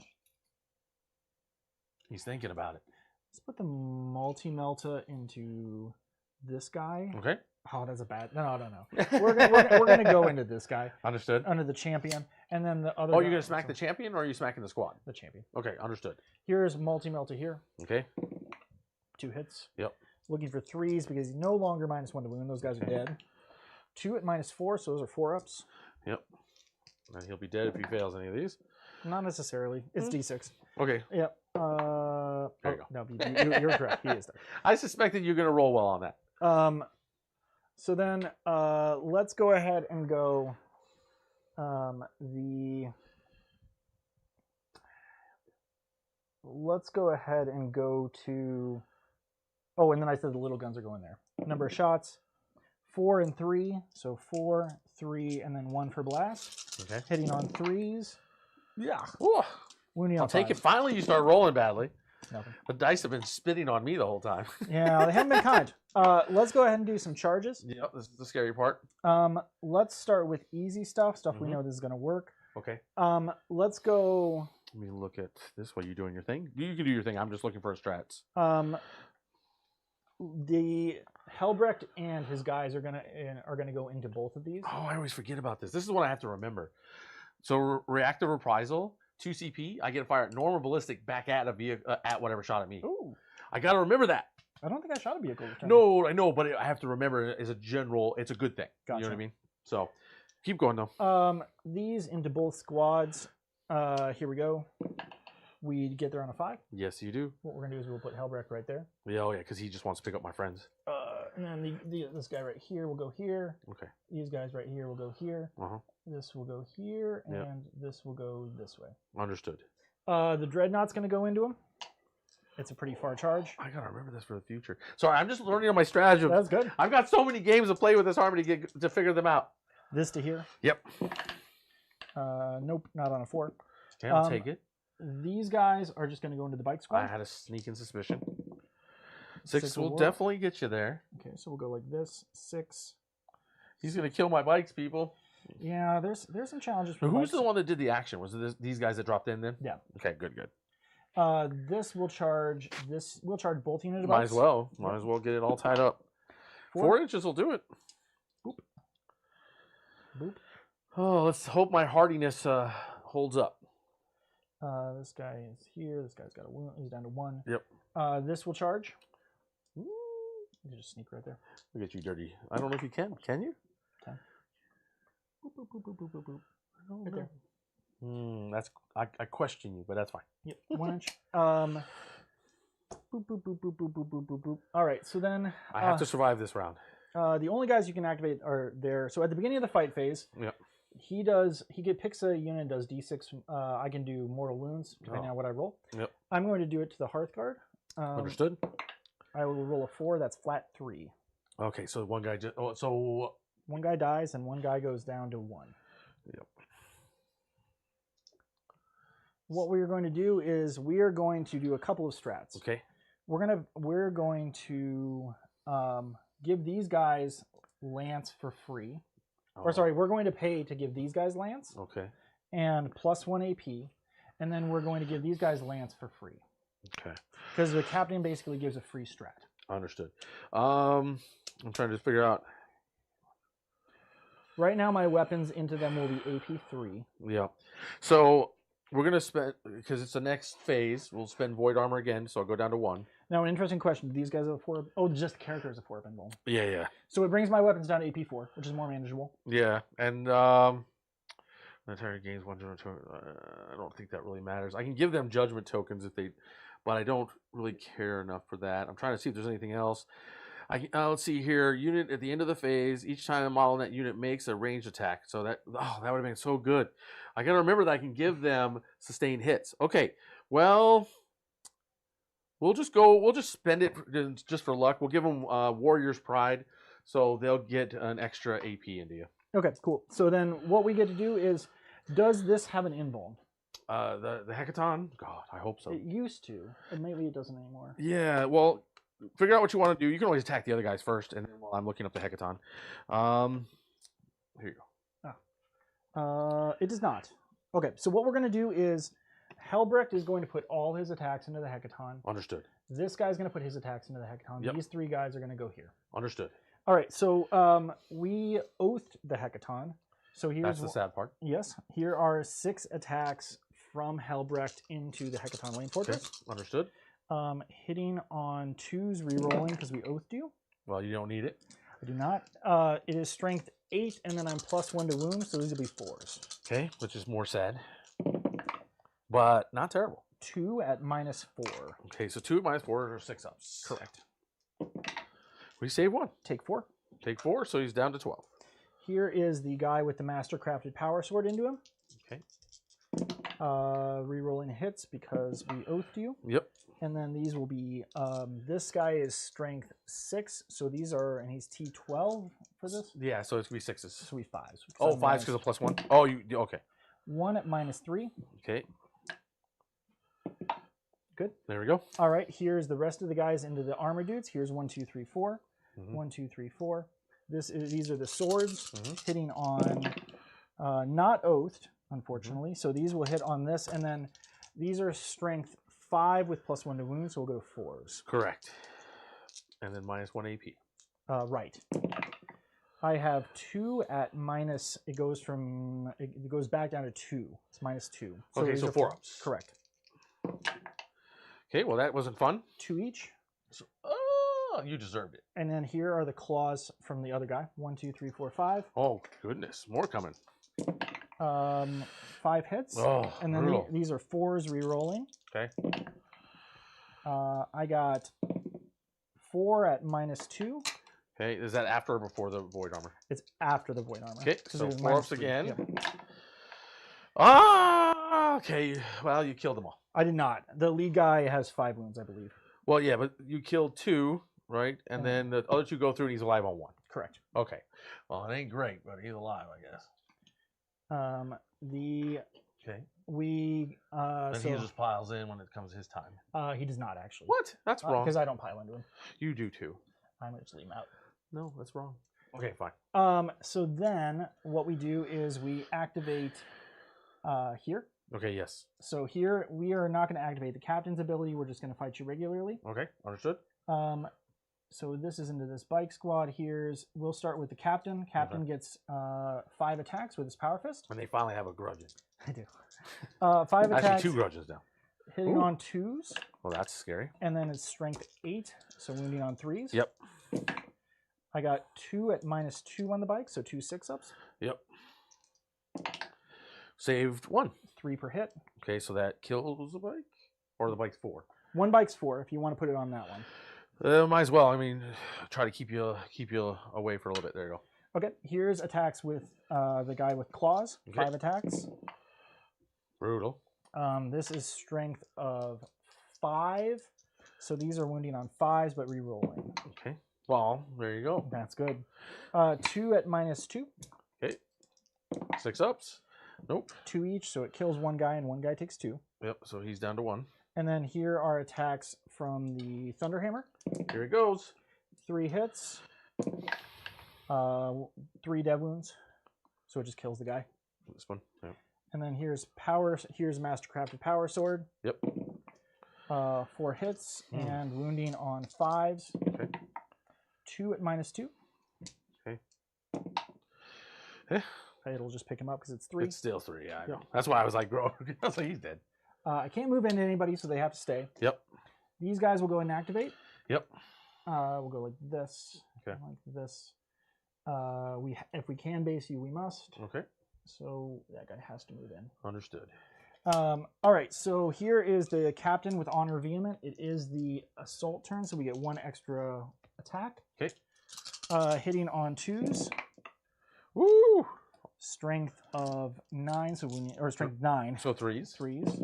Speaker 1: He's thinking about it.
Speaker 2: Let's put the multi-melta into this guy.
Speaker 1: Okay.
Speaker 2: Oh, that's a bad. No. We're gonna go into this guy.
Speaker 1: Understood.
Speaker 2: Under the champion, and then the other.
Speaker 1: Oh, you're gonna smack the champion, or are you smacking the squad?
Speaker 2: The champion.
Speaker 1: Okay, understood.
Speaker 2: Here's multi-melta here.
Speaker 1: Okay.
Speaker 2: 2 hits.
Speaker 1: Yep.
Speaker 2: Looking for 3s because he's no longer -1 to wound. Those guys are dead. 2 at -4, so those are 4 ups.
Speaker 1: Yep. And he'll be dead if he fails any of these.
Speaker 2: Not necessarily. It's D6.
Speaker 1: Okay.
Speaker 2: Yep.
Speaker 1: There you go.
Speaker 2: No, you're correct. He is dead.
Speaker 1: I suspected you're gonna roll well on that.
Speaker 2: So then let's go ahead and go let's go ahead and go to oh, and then I said the little guns are going there. Number of shots 4 and 3, so 4, 3, and then 1 for blast.
Speaker 1: Okay.
Speaker 2: Hitting on 3s.
Speaker 1: Yeah. Ooh.
Speaker 2: Wounding on
Speaker 1: I'll take
Speaker 2: 5s.
Speaker 1: it. Finally, you start rolling badly.
Speaker 2: Nothing.
Speaker 1: The dice have been spitting on me the whole time.
Speaker 2: Yeah, they haven't been kind. Let's go ahead and do some charges.
Speaker 1: Yep, this is the scary part.
Speaker 2: Let's start with easy stuff we know this is going to work.
Speaker 1: Okay.
Speaker 2: Let's go.
Speaker 1: Let me look at this while you're doing your thing. You can do your thing. I'm just looking for strats.
Speaker 2: The Helbrecht and his guys are gonna go into both of these.
Speaker 1: Oh, I always forget about this. This is what I have to remember. So reactive reprisal, 2 CP. I get a fire at normal ballistic back at a vehicle at whatever shot at me.
Speaker 2: Ooh.
Speaker 1: I gotta remember that.
Speaker 2: I don't think I shot a vehicle.
Speaker 1: No, I know, but I have to remember it as a general. It's a good thing.
Speaker 2: Gotcha.
Speaker 1: You know what I mean? So keep going though.
Speaker 2: These into both squads. Here we go. We get there on a 5.
Speaker 1: Yes, you do.
Speaker 2: What we're gonna do is we'll put Helbrecht right there.
Speaker 1: Yeah, oh yeah, because he just wants to pick up my friends.
Speaker 2: And then this guy right here will go here.
Speaker 1: Okay.
Speaker 2: These guys right here will go here.
Speaker 1: Uh huh.
Speaker 2: This will go here, and
Speaker 1: Yep.
Speaker 2: this will go this way.
Speaker 1: Understood.
Speaker 2: The Dreadnought's going to go into him. It's a pretty far charge.
Speaker 1: I gotta remember this for the future. Sorry, I'm just learning on my strategy.
Speaker 2: That's good.
Speaker 1: I've got so many games to play with this army to figure them out.
Speaker 2: This to here.
Speaker 1: Yep.
Speaker 2: Nope, not on a 4.
Speaker 1: Okay, I'll take it.
Speaker 2: These guys are just going to go into the bike squad.
Speaker 1: I had a sneaking suspicion. 6 will definitely get you there.
Speaker 2: Okay, so we'll go like this. 6.
Speaker 1: He's gonna kill my bikes, people.
Speaker 2: Yeah, there's some challenges. For
Speaker 1: Who's the one that did the action? Was it these guys that dropped in then?
Speaker 2: Yeah.
Speaker 1: Okay, good.
Speaker 2: This will charge. This will charge both unit of
Speaker 1: Might
Speaker 2: bikes.
Speaker 1: as well. Might as well get it all tied up. 4 inches will do it.
Speaker 2: Boop. Boop.
Speaker 1: Oh, let's hope my hardiness holds up.
Speaker 2: This guy is here. This guy's got a wound. He's down to 1.
Speaker 1: Yep.
Speaker 2: This will charge. You just sneak right there.
Speaker 1: Look at you, dirty. I don't know if you can. Can you?
Speaker 2: Okay. Boop, boop, boop, boop, boop, boop.
Speaker 1: Right
Speaker 2: there.
Speaker 1: That's I question you, but that's fine.
Speaker 2: Yep. 1 inch. Boop, boop, boop, boop, boop, boop, boop, boop, boop. All right. So then
Speaker 1: I have to survive this round.
Speaker 2: the only guys you can activate are there. So at the beginning of the fight phase,
Speaker 1: Yep.
Speaker 2: he picks a unit and does D6. I can do mortal wounds depending on what I roll.
Speaker 1: Yep.
Speaker 2: I'm going to do it to the Hearthguard.
Speaker 1: Understood.
Speaker 2: I will roll a 4. That's flat 3.
Speaker 1: Okay, so one guy just so
Speaker 2: one guy dies and one guy goes down to 1.
Speaker 1: Yep.
Speaker 2: What we're going to do is we are going to do a couple of strats.
Speaker 1: Okay.
Speaker 2: We're going to give these guys lance for free. Or sorry, we're going to pay to give these guys lance.
Speaker 1: Okay.
Speaker 2: And +1 AP, and then we're going to give these guys lance for free.
Speaker 1: Okay.
Speaker 2: Because the captain basically gives a free strat.
Speaker 1: Understood. I'm trying to figure out.
Speaker 2: Right now, my weapons into them will be AP 3.
Speaker 1: Yeah. So we're gonna spend because it's the next phase. We'll spend void armor again, so I'll go down to 1.
Speaker 2: Now, an interesting question: do these guys have a 4? Oh, just the character is a 4-weapon roll.
Speaker 1: Yeah.
Speaker 2: So it brings my weapons down to AP 4, which is more manageable.
Speaker 1: Yeah, and military gains 1 general token. I don't think that really matters. I can give them judgment tokens if they, but I don't really care enough for that. I'm trying to see if there's anything else. Let's see here. Unit at the end of the phase. Each time a model in that unit makes a ranged attack. So that would have been so good. I got to remember that I can give them sustained hits. Okay, well, we'll just spend it just for luck. We'll give them Warrior's Pride, so they'll get an extra AP into you.
Speaker 2: Okay, cool. So then what we get to do is, does this have an invuln?
Speaker 1: The Hecaton? God, I hope so.
Speaker 2: It used to, and maybe it doesn't anymore.
Speaker 1: Yeah, well, figure out what you want to do. You can always attack the other guys first, and then while I'm looking up the Hecaton. Here you
Speaker 2: go. It does not. Okay, so what we're going to do is, Helbrecht is going to put all his attacks into the Hecaton.
Speaker 1: Understood.
Speaker 2: This guy's going to put his attacks into the Hecaton.
Speaker 1: Yep.
Speaker 2: These 3 guys are going to go here.
Speaker 1: Understood.
Speaker 2: All right, so we oathed the Hecaton. So here's
Speaker 1: That's the sad part.
Speaker 2: Yes, here are 6 attacks from Helbrecht into the Hecaton Lane Fortress.
Speaker 1: Okay. Understood.
Speaker 2: Hitting on 2s, rerolling because we oathed you.
Speaker 1: Well, you don't need it.
Speaker 2: I do not. It is strength 8, and then I'm +1 to wounds, so these will be 4s.
Speaker 1: Okay, which is more sad, but not terrible.
Speaker 2: 2 at -4.
Speaker 1: Okay, so 2 at -4 are 6 ups.
Speaker 2: Correct.
Speaker 1: We save 1.
Speaker 2: Take 4.
Speaker 1: Take 4, so he's down to 12.
Speaker 2: Here is the guy with the Mastercrafted Power Sword into him.
Speaker 1: Okay.
Speaker 2: Rerolling hits because we oathed you.
Speaker 1: Yep.
Speaker 2: And then these will be, this guy is strength 6, so these are, and he's T12 for this?
Speaker 1: Yeah, so it's going to be 6s.
Speaker 2: So we 5s.
Speaker 1: Oh, 5s because of +1? Oh, okay.
Speaker 2: 1 at -3.
Speaker 1: Okay.
Speaker 2: Good.
Speaker 1: There we go.
Speaker 2: All right, here's the rest of the guys into the armor dudes. Here's 1, 2, 3, 4. 1, 2, 3, 4. These are the swords hitting on, not oathed, unfortunately. So these will hit on this, and then these are strength 5 with +1 to wounds, so we'll go 4s.
Speaker 1: Correct. And then -1 AP.
Speaker 2: Right. I have 2 at minus. It goes back down to 2. It's -2. So
Speaker 1: okay, so 4 ups.
Speaker 2: Correct.
Speaker 1: Okay, well that wasn't fun.
Speaker 2: 2 each.
Speaker 1: So, you deserved it.
Speaker 2: And then here are the claws from the other guy. 1, 2, 3, 4, 5.
Speaker 1: Oh goodness, more coming.
Speaker 2: 5 hits.
Speaker 1: Oh,
Speaker 2: and then these are 4s re-rolling.
Speaker 1: Okay.
Speaker 2: I got 4 at -2.
Speaker 1: Okay, is that after or before the void armor?
Speaker 2: It's after the void armor.
Speaker 1: Okay, so 4 ups again.
Speaker 2: Yeah.
Speaker 1: Okay, well, you killed them all.
Speaker 2: I did not. The lead guy has 5 wounds, I believe.
Speaker 1: Well, yeah, but you killed 2, right? And then the other 2 go through, and he's alive on 1.
Speaker 2: Correct.
Speaker 1: Okay. Well, it ain't great, but he's alive, I guess.
Speaker 2: Okay.
Speaker 1: And he just piles in when it comes his time.
Speaker 2: He does not actually.
Speaker 1: What? That's wrong.
Speaker 2: Because I don't pile into him.
Speaker 1: You do too.
Speaker 2: I'm going to just leave him out.
Speaker 1: No, that's wrong. Okay, fine.
Speaker 2: So then what we do is we activate here.
Speaker 1: Okay, yes.
Speaker 2: So here we are not going to activate the captain's ability. We're just going to fight you regularly.
Speaker 1: Okay, understood.
Speaker 2: So this is into this bike squad. We'll start with the captain. Captain gets 5 attacks with his power fist.
Speaker 1: And they finally have a grudging.
Speaker 2: I do. 5 attacks.
Speaker 1: Actually, 2 grudges now.
Speaker 2: Hitting on 2s.
Speaker 1: Well, that's scary.
Speaker 2: And then it's strength 8, so wounding on 3s.
Speaker 1: Yep.
Speaker 2: I got 2 at -2 on the bike, so 2 6-ups.
Speaker 1: Yep. Saved 1.
Speaker 2: 3 per hit.
Speaker 1: Okay, so that kills the bike? Or the bike's 4?
Speaker 2: 1 bike's 4 if you want to put it on that one.
Speaker 1: Might as well. I mean, try to keep you away for a little bit. There you go.
Speaker 2: Okay, here's attacks with the guy with claws.
Speaker 1: Okay.
Speaker 2: 5 attacks.
Speaker 1: Brutal.
Speaker 2: This is strength of 5. So these are wounding on 5s, but re-rolling.
Speaker 1: Okay. Well, there you go.
Speaker 2: That's good. 2 at -2.
Speaker 1: Okay. 6 ups. Nope.
Speaker 2: 2 each, so it kills 1 guy, and 1 guy takes 2.
Speaker 1: Yep, so he's down to 1.
Speaker 2: And then here are attacks from the Thunderhammer.
Speaker 1: Here it goes.
Speaker 2: 3 hits. 3 dead wounds. So it just kills the guy.
Speaker 1: This one. Yeah.
Speaker 2: And then here's Mastercrafted Power Sword.
Speaker 1: Yep.
Speaker 2: 4 hits and wounding on 5s.
Speaker 1: Okay.
Speaker 2: 2 at -2.
Speaker 1: Okay. Yeah.
Speaker 2: It'll just pick him up because it's 3.
Speaker 1: It's still 3, yeah, I know. That's why I was like, bro, I was like, he's dead.
Speaker 2: I can't move into anybody, so they have to stay.
Speaker 1: Yep.
Speaker 2: These guys will go and activate.
Speaker 1: Yep.
Speaker 2: We'll go like this.
Speaker 1: Okay.
Speaker 2: Like this. If we can base you, we must.
Speaker 1: Okay.
Speaker 2: So that guy has to move in.
Speaker 1: Understood.
Speaker 2: All right, so here is the captain with Honor Vehement. It is the assault turn, so we get 1 extra attack.
Speaker 1: Okay.
Speaker 2: Hitting on 2s.
Speaker 1: Woo!
Speaker 2: Strength of 9, or strength 9.
Speaker 1: So 3s.
Speaker 2: 3s.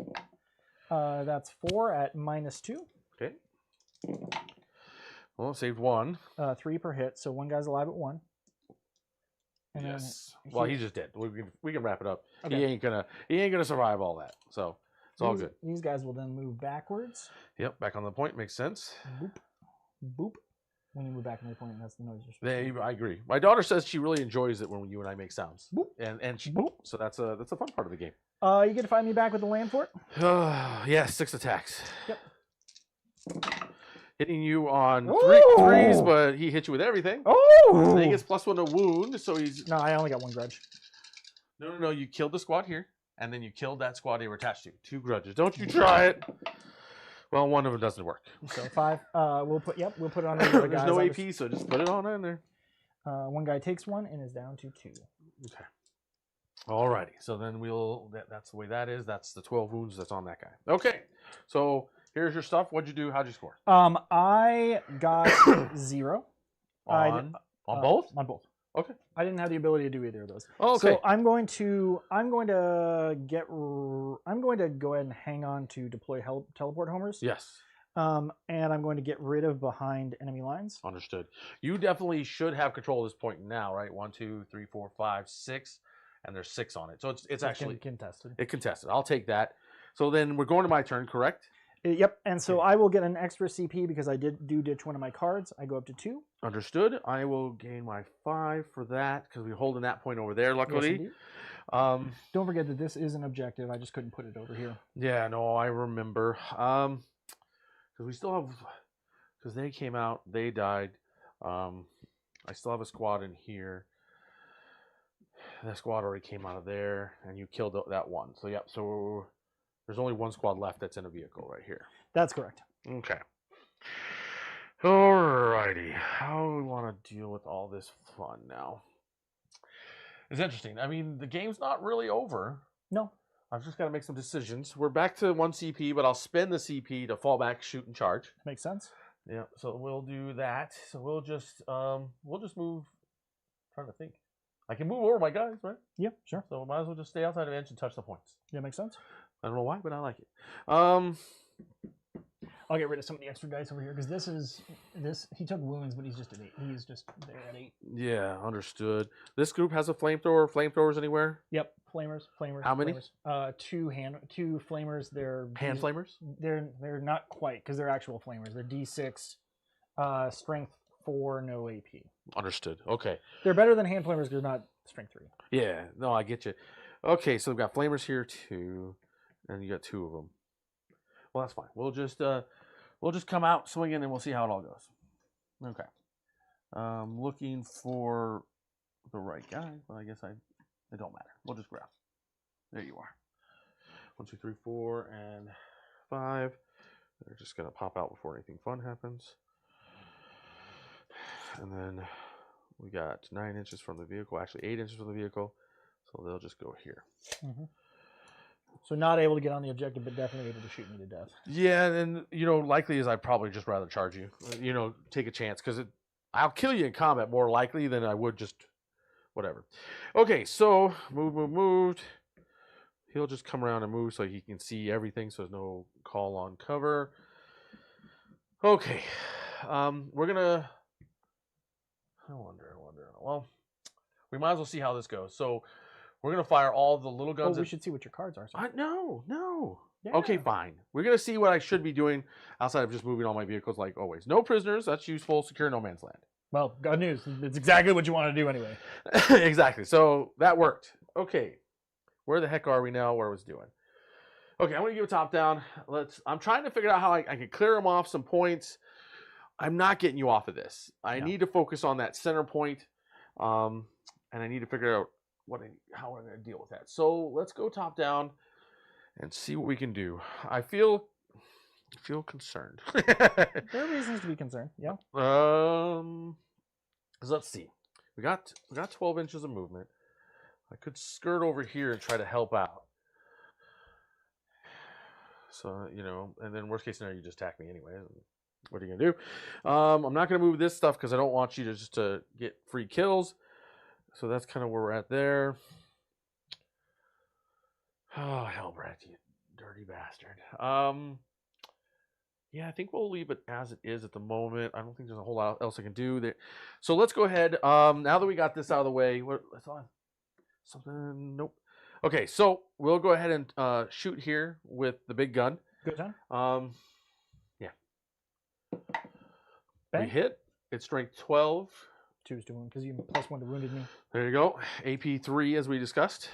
Speaker 2: That's 4 at -2.
Speaker 1: Okay. Well, saved 1.
Speaker 2: 3 per hit, so 1 guy's alive at 1. And
Speaker 1: yes. Well, he's just dead. We can wrap it up.
Speaker 2: Okay.
Speaker 1: He ain't gonna survive all that. So it's all good.
Speaker 2: These guys will then move backwards.
Speaker 1: Yep. Back on the point makes sense.
Speaker 2: Boop, boop. When you move back on the point, that's the noise you're supposed to make.
Speaker 1: I agree. My daughter says she really enjoys it when you and I make sounds.
Speaker 2: Boop.
Speaker 1: And she
Speaker 2: Boop.
Speaker 1: So that's a fun part of the game.
Speaker 2: You get to find me back with the land fort.
Speaker 1: Yeah, 6 attacks.
Speaker 2: Yep.
Speaker 1: Hitting you on
Speaker 2: Ooh.
Speaker 1: 3s, but he hit you with everything.
Speaker 2: Oh!
Speaker 1: And then he gets +1 to wound, so he's...
Speaker 2: No, I only got 1 grudge.
Speaker 1: No. You killed the squad here, and then you killed that squad they were attached to. 2 grudges. Don't you try it. Well, 1 of them doesn't work.
Speaker 2: So 5. We'll put it on the other
Speaker 1: There's
Speaker 2: guys.
Speaker 1: no AP, so just put it on in there.
Speaker 2: 1 guy takes 1 and is down to 2.
Speaker 1: Okay. Alrighty. So then that's the way that is. That's the 12 wounds that's on that guy. Okay. So here's your stuff. What'd you do? How'd you score?
Speaker 2: I got 0.
Speaker 1: On both?
Speaker 2: On both.
Speaker 1: Okay.
Speaker 2: I didn't have the ability to do either of those.
Speaker 1: Oh, okay.
Speaker 2: So I'm going to go ahead and hang on to deploy teleport homers.
Speaker 1: Yes.
Speaker 2: And I'm going to get rid of behind enemy lines.
Speaker 1: Understood. You definitely should have control at this point now, right? 1, 2, 3, 4, 5, 6, and there's 6 on it. So it's actually
Speaker 2: contested.
Speaker 1: It contested. I'll take that. So then we're going to my turn, correct?
Speaker 2: Yep. And so I will get an extra CP because I did ditch 1 of my cards. I go up to 2.
Speaker 1: Understood. I will gain my 5 for that because we're holding that point over there, luckily.
Speaker 2: Yes, don't forget that this is an objective. I just couldn't put it over here.
Speaker 1: Yeah, no, I remember. Because we still have, because they came out, they died. I still have a squad in here. That squad already came out of there, and you killed that one. So, yeah, so there's only 1 squad left that's in a vehicle right here.
Speaker 2: That's correct.
Speaker 1: Okay. Alrighty. How do we want to deal with all this fun now? It's interesting. I mean, the game's not really over.
Speaker 2: No.
Speaker 1: I've just got to make some decisions. We're back to 1 CP, but I'll spend the CP to fall back, shoot, and charge.
Speaker 2: Makes sense.
Speaker 1: Yeah, so we'll do that. So we'll just move. I'm trying to think. I can move over my guys, right?
Speaker 2: Yeah, sure.
Speaker 1: So we might as well just stay outside of edge and touch the points.
Speaker 2: Yeah, makes sense.
Speaker 1: I don't know why, but I like it.
Speaker 2: I'll get rid of some of the extra dice over here because he took wounds, but he's just at 8. He's just there at 8.
Speaker 1: Yeah, understood. This group has a flamethrower. Flamethrowers anywhere?
Speaker 2: Yep, flamers.
Speaker 1: How many?
Speaker 2: Flamers. Two flamers. They're
Speaker 1: hand flamers.
Speaker 2: They're not quite because they're actual flamers. They're D6, strength 4, no AP.
Speaker 1: Understood. Okay.
Speaker 2: They're better than hand flamers because they're not strength 3.
Speaker 1: Yeah. No, I get you. Okay, so we've got flamers here too, and you got 2 of them. Well, that's fine. We'll just come out swinging and we'll see how it all goes. Okay. Looking for the right guy, but I guess it don't matter. We'll just grab. There you are. 1, 2, 3, 4, and 5. They're just gonna pop out before anything fun happens. And then we got 9 inches from the vehicle, actually 8 inches from the vehicle, so they'll just go here.
Speaker 2: Mm-hmm. So not able to get on the objective, but definitely able to shoot me to death.
Speaker 1: Yeah, and likely is I'd probably just rather charge you. Take a chance because I'll kill you in combat more likely than I would just whatever. Okay, so moved. He'll just come around and move so he can see everything. So there's no call on cover. Okay, we're gonna. I wonder. Well, we might as well see how this goes. So. We're going to fire all the little guns.
Speaker 2: Oh, we should see what your cards are.
Speaker 1: No.
Speaker 2: Yeah.
Speaker 1: Okay, fine. We're going to see what I should be doing outside of just moving all my vehicles like always. No prisoners. That's useful. Secure no man's land.
Speaker 2: Well, good news. It's exactly what you want to do anyway.
Speaker 1: Exactly. So that worked. Okay. Where the heck are we now? Where was doing? Okay, I'm going to give a top down. I'm trying to figure out how I can clear them off some points. I'm not getting you off of this. I need to focus on that center point, and I need to figure out how we're going to deal with that. So let's go top down and see what we can do. I feel concerned.
Speaker 2: There are reasons to be concerned. Yeah.
Speaker 1: Let's see. We got 12 inches of movement. I could skirt over here and try to help out. So and then worst case scenario, you just attack me anyway. What are you gonna do? I'm not gonna move this stuff because I don't want you to get free kills. So that's kind of where we're at there. Oh, hell, Brett, you dirty bastard. Yeah, I think we'll leave it as it is at the moment. I don't think there's a whole lot else I can do there. So let's go ahead. Now that we got this out of the way, let's on something. Nope. Okay, so we'll go ahead and shoot here with the big gun.
Speaker 2: Good time.
Speaker 1: Yeah.
Speaker 2: Bang.
Speaker 1: We hit. It's strength 12.
Speaker 2: 2 to wound because you +1 to wounded me.
Speaker 1: There you go. AP 3 as we discussed.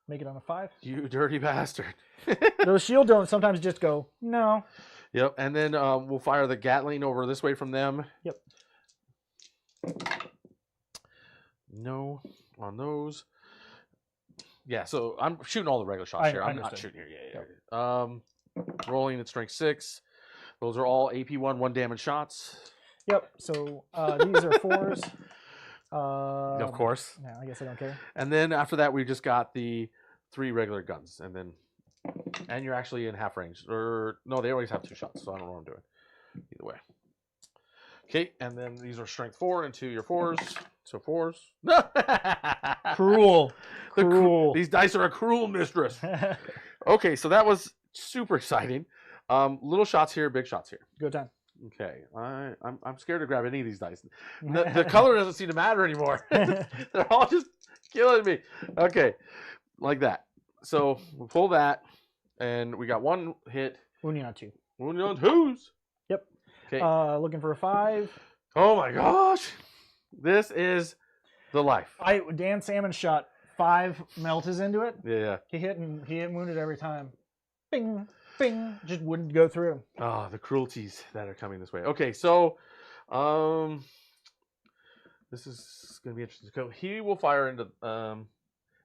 Speaker 2: Make it on a 5.
Speaker 1: You dirty bastard.
Speaker 2: Those shield don't sometimes just go, no.
Speaker 1: Yep, and then we'll fire the Gatling over this way from them.
Speaker 2: Yep.
Speaker 1: No on those. Yeah, so I'm shooting all the regular shots here. I'm not shooting here. Yeah. Yep. Rolling at strength 6. Those are all AP 1 damage shots.
Speaker 2: Yep. So these are 4s.
Speaker 1: Of course.
Speaker 2: Yeah, I guess I don't care.
Speaker 1: And then after that, we just got the 3 regular guns, and you're actually in half range. Or no, they always have 2 shots, so I don't know what I'm doing. Either way. Okay, and then these are strength 4 into your 4s. So 4s.
Speaker 2: Cruel. Cruel.
Speaker 1: These dice are a cruel mistress. Okay, so that was super exciting. Little shots here, big shots here.
Speaker 2: Good time.
Speaker 1: Okay, I'm scared to grab any of these dice. The color doesn't seem to matter anymore. They're all just killing me. Okay, like that. So we'll pull that, and we got 1 hit.
Speaker 2: Wounding on 2.
Speaker 1: Wounding on 2s.
Speaker 2: Yep.
Speaker 1: Okay.
Speaker 2: Looking for a 5.
Speaker 1: Oh my gosh, this is the life.
Speaker 2: Dan Salmon shot 5 meltas into it.
Speaker 1: Yeah.
Speaker 2: He hit wounded every time. Bing. Bing, just wouldn't go through.
Speaker 1: Oh, the cruelties that are coming this way. Okay, so this is going to be interesting. So he will fire into.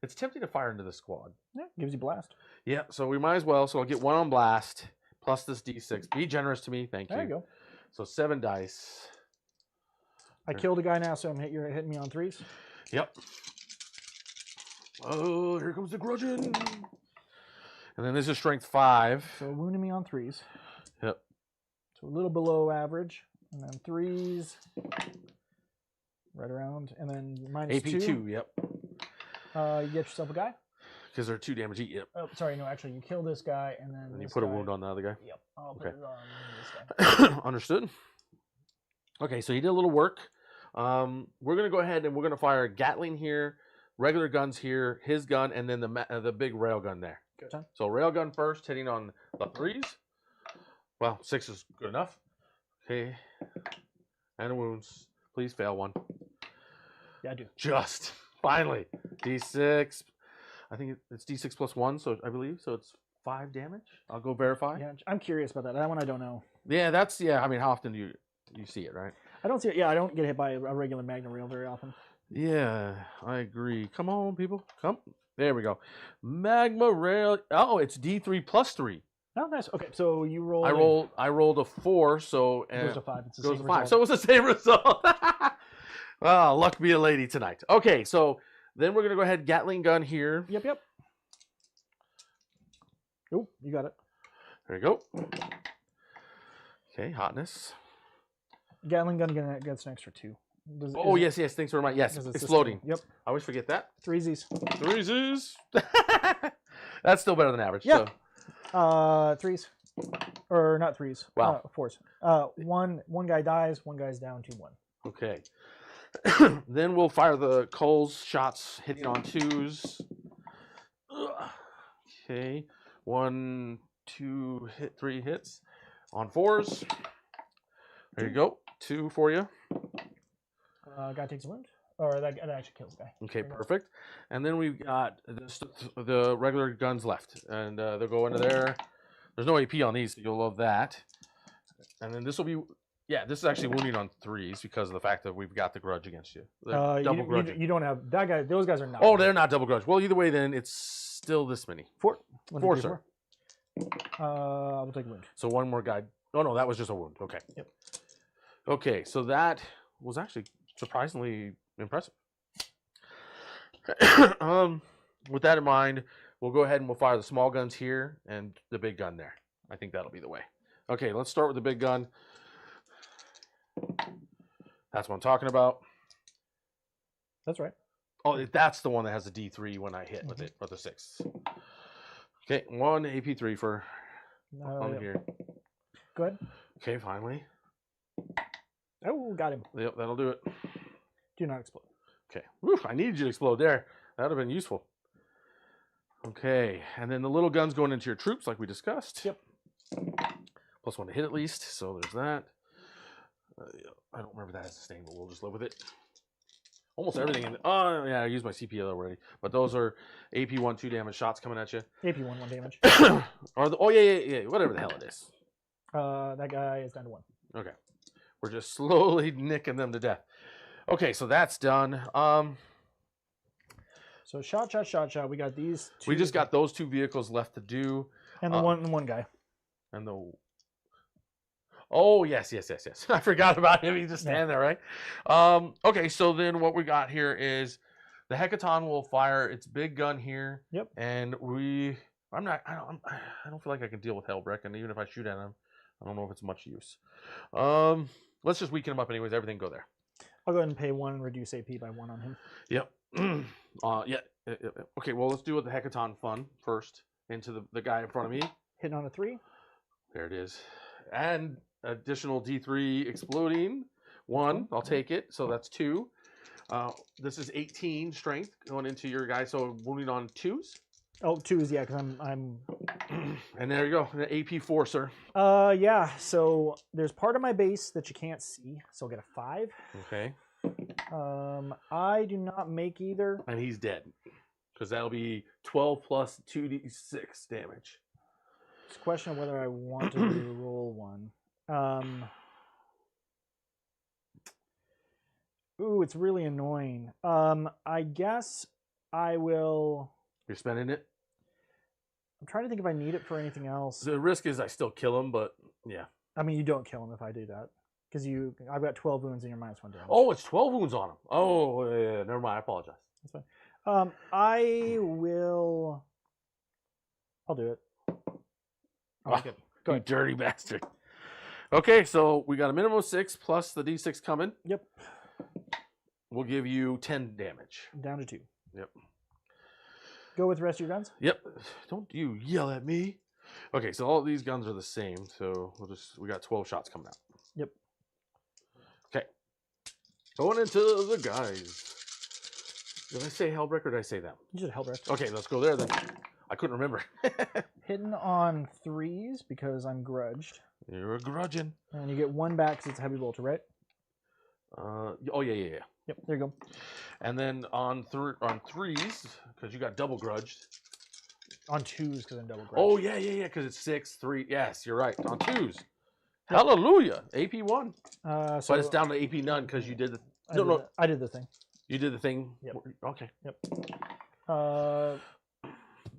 Speaker 1: It's tempting to fire into the squad.
Speaker 2: Yeah, gives you blast.
Speaker 1: Yeah, so we might as well. So I'll get 1 on blast plus this D6. Be generous to me, thank you.
Speaker 2: There you go.
Speaker 1: So 7 dice.
Speaker 2: I killed a guy now, so you're hitting me on 3s.
Speaker 1: Yep. Oh, here comes the grudging. And then this is strength 5.
Speaker 2: So wounding me on 3s.
Speaker 1: Yep.
Speaker 2: So a little below average. And then 3s. Right around. And then minus
Speaker 1: AP 2, yep.
Speaker 2: You get yourself a guy.
Speaker 1: Because they're 2 damage each. Yep.
Speaker 2: Oh, sorry, no, actually, you kill this guy, and then
Speaker 1: And you
Speaker 2: this
Speaker 1: put a
Speaker 2: guy.
Speaker 1: wound on the other guy.
Speaker 2: Yep, I'll put
Speaker 1: Okay.
Speaker 2: it on this guy.
Speaker 1: Understood. Okay, so he did a little work. We're gonna go ahead and we're gonna fire Gatling here, regular guns here, his gun, and then the big rail gun there.
Speaker 2: Good.
Speaker 1: So rail gun first, hitting on the 3s. Well, 6 is good enough. Okay, and wounds. Please fail one.
Speaker 2: Yeah, I do.
Speaker 1: Just finally D6. I think it's D6 plus 1, so I believe so. It's 5 damage. I'll go verify.
Speaker 2: Yeah, I'm curious about that. That one I don't know.
Speaker 1: Yeah, that's I mean, how often do you see it, right?
Speaker 2: I don't see it. Yeah, I don't get hit by a regular Magna rail very often.
Speaker 1: Yeah, I agree. Come on, people. Come. There we go. Magma rail. Oh, it's D3 plus 3.
Speaker 2: Oh, nice. Okay, so you roll.
Speaker 1: I rolled a 4, so
Speaker 2: It goes to 5. It's the
Speaker 1: goes
Speaker 2: same
Speaker 1: to 5.
Speaker 2: result.
Speaker 1: So it's the same result. Oh, luck be a lady tonight. Okay, so then we're gonna go ahead Gatling gun here.
Speaker 2: Yep. Oh, you got it.
Speaker 1: There you go. Okay, hotness.
Speaker 2: Gatling gun gets an extra 2.
Speaker 1: Oh, yes. Thanks for reminding. Yes,
Speaker 2: Is it
Speaker 1: exploding.
Speaker 2: Yep.
Speaker 1: I always forget that.
Speaker 2: 3s.
Speaker 1: 3s. That's still better than average.
Speaker 2: Yeah.
Speaker 1: So.
Speaker 2: 3s. Or not 3s.
Speaker 1: Wow.
Speaker 2: 4s. One guy dies, one guy's down, 2-1.
Speaker 1: Okay. Then we'll fire the Coles shots hitting on 2s. Okay. 1, 2, 3 hits on 4s. There you go. 2 for you.
Speaker 2: Guy takes a wound. Or that actually kills the guy.
Speaker 1: Okay, perfect. And then we've got the regular guns left. And they'll go into there. There's no AP on these, so you'll love that. And then this will be... Yeah, this is actually wounding on 3s because of the fact that we've got the grudge against you. Double grudge.
Speaker 2: You don't have... that guy. Those guys are not.
Speaker 1: Oh, they're not double grudge. Well, either way, then it's still this many.
Speaker 2: 4.
Speaker 1: 4, sir.
Speaker 2: We'll take a wound.
Speaker 1: So one more guy. Oh, no, that was just a wound. Okay.
Speaker 2: Yep.
Speaker 1: Okay, so that was actually surprisingly impressive. With that in mind, we'll go ahead and we'll fire the small guns here and the big gun there. I think that'll be the way. Okay, let's start with the big gun. That's what I'm talking about.
Speaker 2: That's right.
Speaker 1: Oh, that's the one that has the D3 when I hit with it, or the 6. Okay, 1 AP3 for on here.
Speaker 2: Go ahead.
Speaker 1: Okay, finally.
Speaker 2: Oh, got him.
Speaker 1: Yep, that'll do it.
Speaker 2: Do not explode.
Speaker 1: Okay. Whew, I needed you to explode there. That would have been useful. Okay, and then the little guns going into your troops like we discussed.
Speaker 2: Yep.
Speaker 1: Plus 1 to hit at least, so there's that. I don't remember that as a stain, but we'll just live with it. Almost everything in... Oh, yeah, I used my CPL already. But those are AP 1, 2 damage shots coming at you.
Speaker 2: AP 1 damage.
Speaker 1: Oh, yeah, whatever the hell it is.
Speaker 2: That guy is down to 1.
Speaker 1: Okay. We're just slowly nicking them to death. Okay, so that's done.
Speaker 2: So shot. We got these 2.
Speaker 1: We just got those 2 vehicles left to do.
Speaker 2: And the one guy.
Speaker 1: And the... Oh, yes. I forgot about him. He's just standing there, right? Okay, so then what we got here is the Hecaton will fire its big gun here.
Speaker 2: Yep.
Speaker 1: And I don't feel like I can deal with Hellbrick, and even if I shoot at him, I don't know if it's much use. Let's just weaken him up anyways. Everything go there.
Speaker 2: I'll go ahead and pay 1 and reduce AP by 1 on him.
Speaker 1: Yep. Yeah. Okay, well, let's do with the Hecaton fun first into the guy in front of me.
Speaker 2: Hitting on a 3.
Speaker 1: There it is. And additional D3 exploding. 1, I'll take it. So that's 2. This is 18 strength going into your guy. So wounding on 2s.
Speaker 2: Oh, 2s, yeah, because I'm...
Speaker 1: And there you go. An AP 4, sir.
Speaker 2: Yeah, so there's part of my base that you can't see. So I'll get a 5.
Speaker 1: Okay.
Speaker 2: I do not make either.
Speaker 1: And he's dead. Because that'll be 12 plus 2d6 damage.
Speaker 2: It's a question of whether I want to roll 1. Ooh, it's really annoying. I guess I will...
Speaker 1: You're spending it?
Speaker 2: I'm trying to think if I need it for anything else.
Speaker 1: The risk is I still kill him, but yeah.
Speaker 2: I mean, you don't kill him if I do that. Because I've got 12 wounds and you're -1 damage.
Speaker 1: Oh, it's 12 wounds on him. Oh, yeah, never mind. I apologize.
Speaker 2: That's fine. I will... I'll do it.
Speaker 1: Oh, you dirty bastard. Okay, so we got a minimum of 6 plus the D6 coming.
Speaker 2: Yep.
Speaker 1: We'll give you 10 damage.
Speaker 2: Down to 2.
Speaker 1: Yep.
Speaker 2: Go with the rest of your guns.
Speaker 1: Yep. Don't you yell at me. Okay, so all of these guns are the same. So we got 12 shots coming out.
Speaker 2: Yep.
Speaker 1: Okay. Going into the guys. Did I say Hellbreak or did I say them?
Speaker 2: You should Hellbreak.
Speaker 1: Okay, let's go there then. I couldn't remember.
Speaker 2: Hitting on 3s because I'm grudged.
Speaker 1: You're a grudging.
Speaker 2: And you get 1 back because it's a heavy bolter, right?
Speaker 1: Oh, yeah.
Speaker 2: Yep, there you go.
Speaker 1: And then on 3s, because you got double grudged.
Speaker 2: On 2s because I'm double grudged.
Speaker 1: Oh, yeah, because it's 6, 3. Yes, you're right. On 2s. Hallelujah. AP 1. But it's down to AP none because you did the...
Speaker 2: I did the thing.
Speaker 1: You did the thing?
Speaker 2: Yep.
Speaker 1: Okay.
Speaker 2: Yep.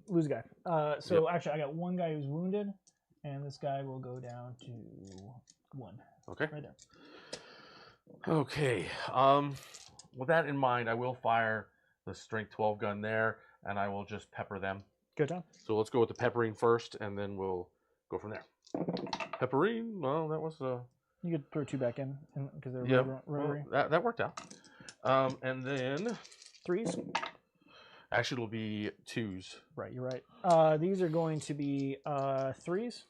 Speaker 2: Lose a guy. Actually, I got 1 guy who's wounded, and this guy will go down to 1.
Speaker 1: Okay.
Speaker 2: Right there.
Speaker 1: Okay. With that in mind, I will fire the strength 12 gun there, and I will just pepper them.
Speaker 2: Good job.
Speaker 1: So let's go with the peppering first, and then we'll go from there. Peppering. Well, that was
Speaker 2: You could throw 2 back in because they're rotary.
Speaker 1: Well, that worked out. And then
Speaker 2: 3s.
Speaker 1: Actually, it'll be 2s.
Speaker 2: Right, you're right. These are going to be 3s.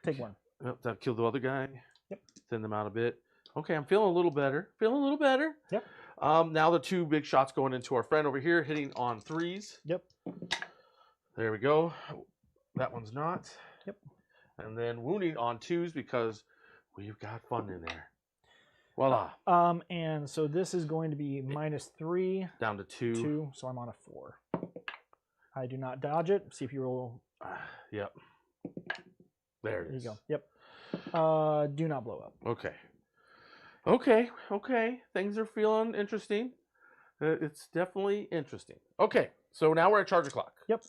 Speaker 2: Take 1.
Speaker 1: Yep, that killed the other guy.
Speaker 2: Yep.
Speaker 1: Thin them out a bit. Okay, I'm feeling a little better.
Speaker 2: Yep.
Speaker 1: Now the 2 big shots going into our friend over here, hitting on 3s.
Speaker 2: Yep.
Speaker 1: There we go. That one's not.
Speaker 2: Yep.
Speaker 1: And then wounding on 2s because we've got fun in there. Voila.
Speaker 2: And so this is going to be -3.
Speaker 1: Down to 2.
Speaker 2: So I'm on a 4. I do not dodge it. See if you roll.
Speaker 1: Yep. There it is.
Speaker 2: There you go. Yep. Do not blow up.
Speaker 1: Okay. Things are feeling interesting. It's definitely interesting. Okay, so now we're at charge o'clock.
Speaker 2: Yep.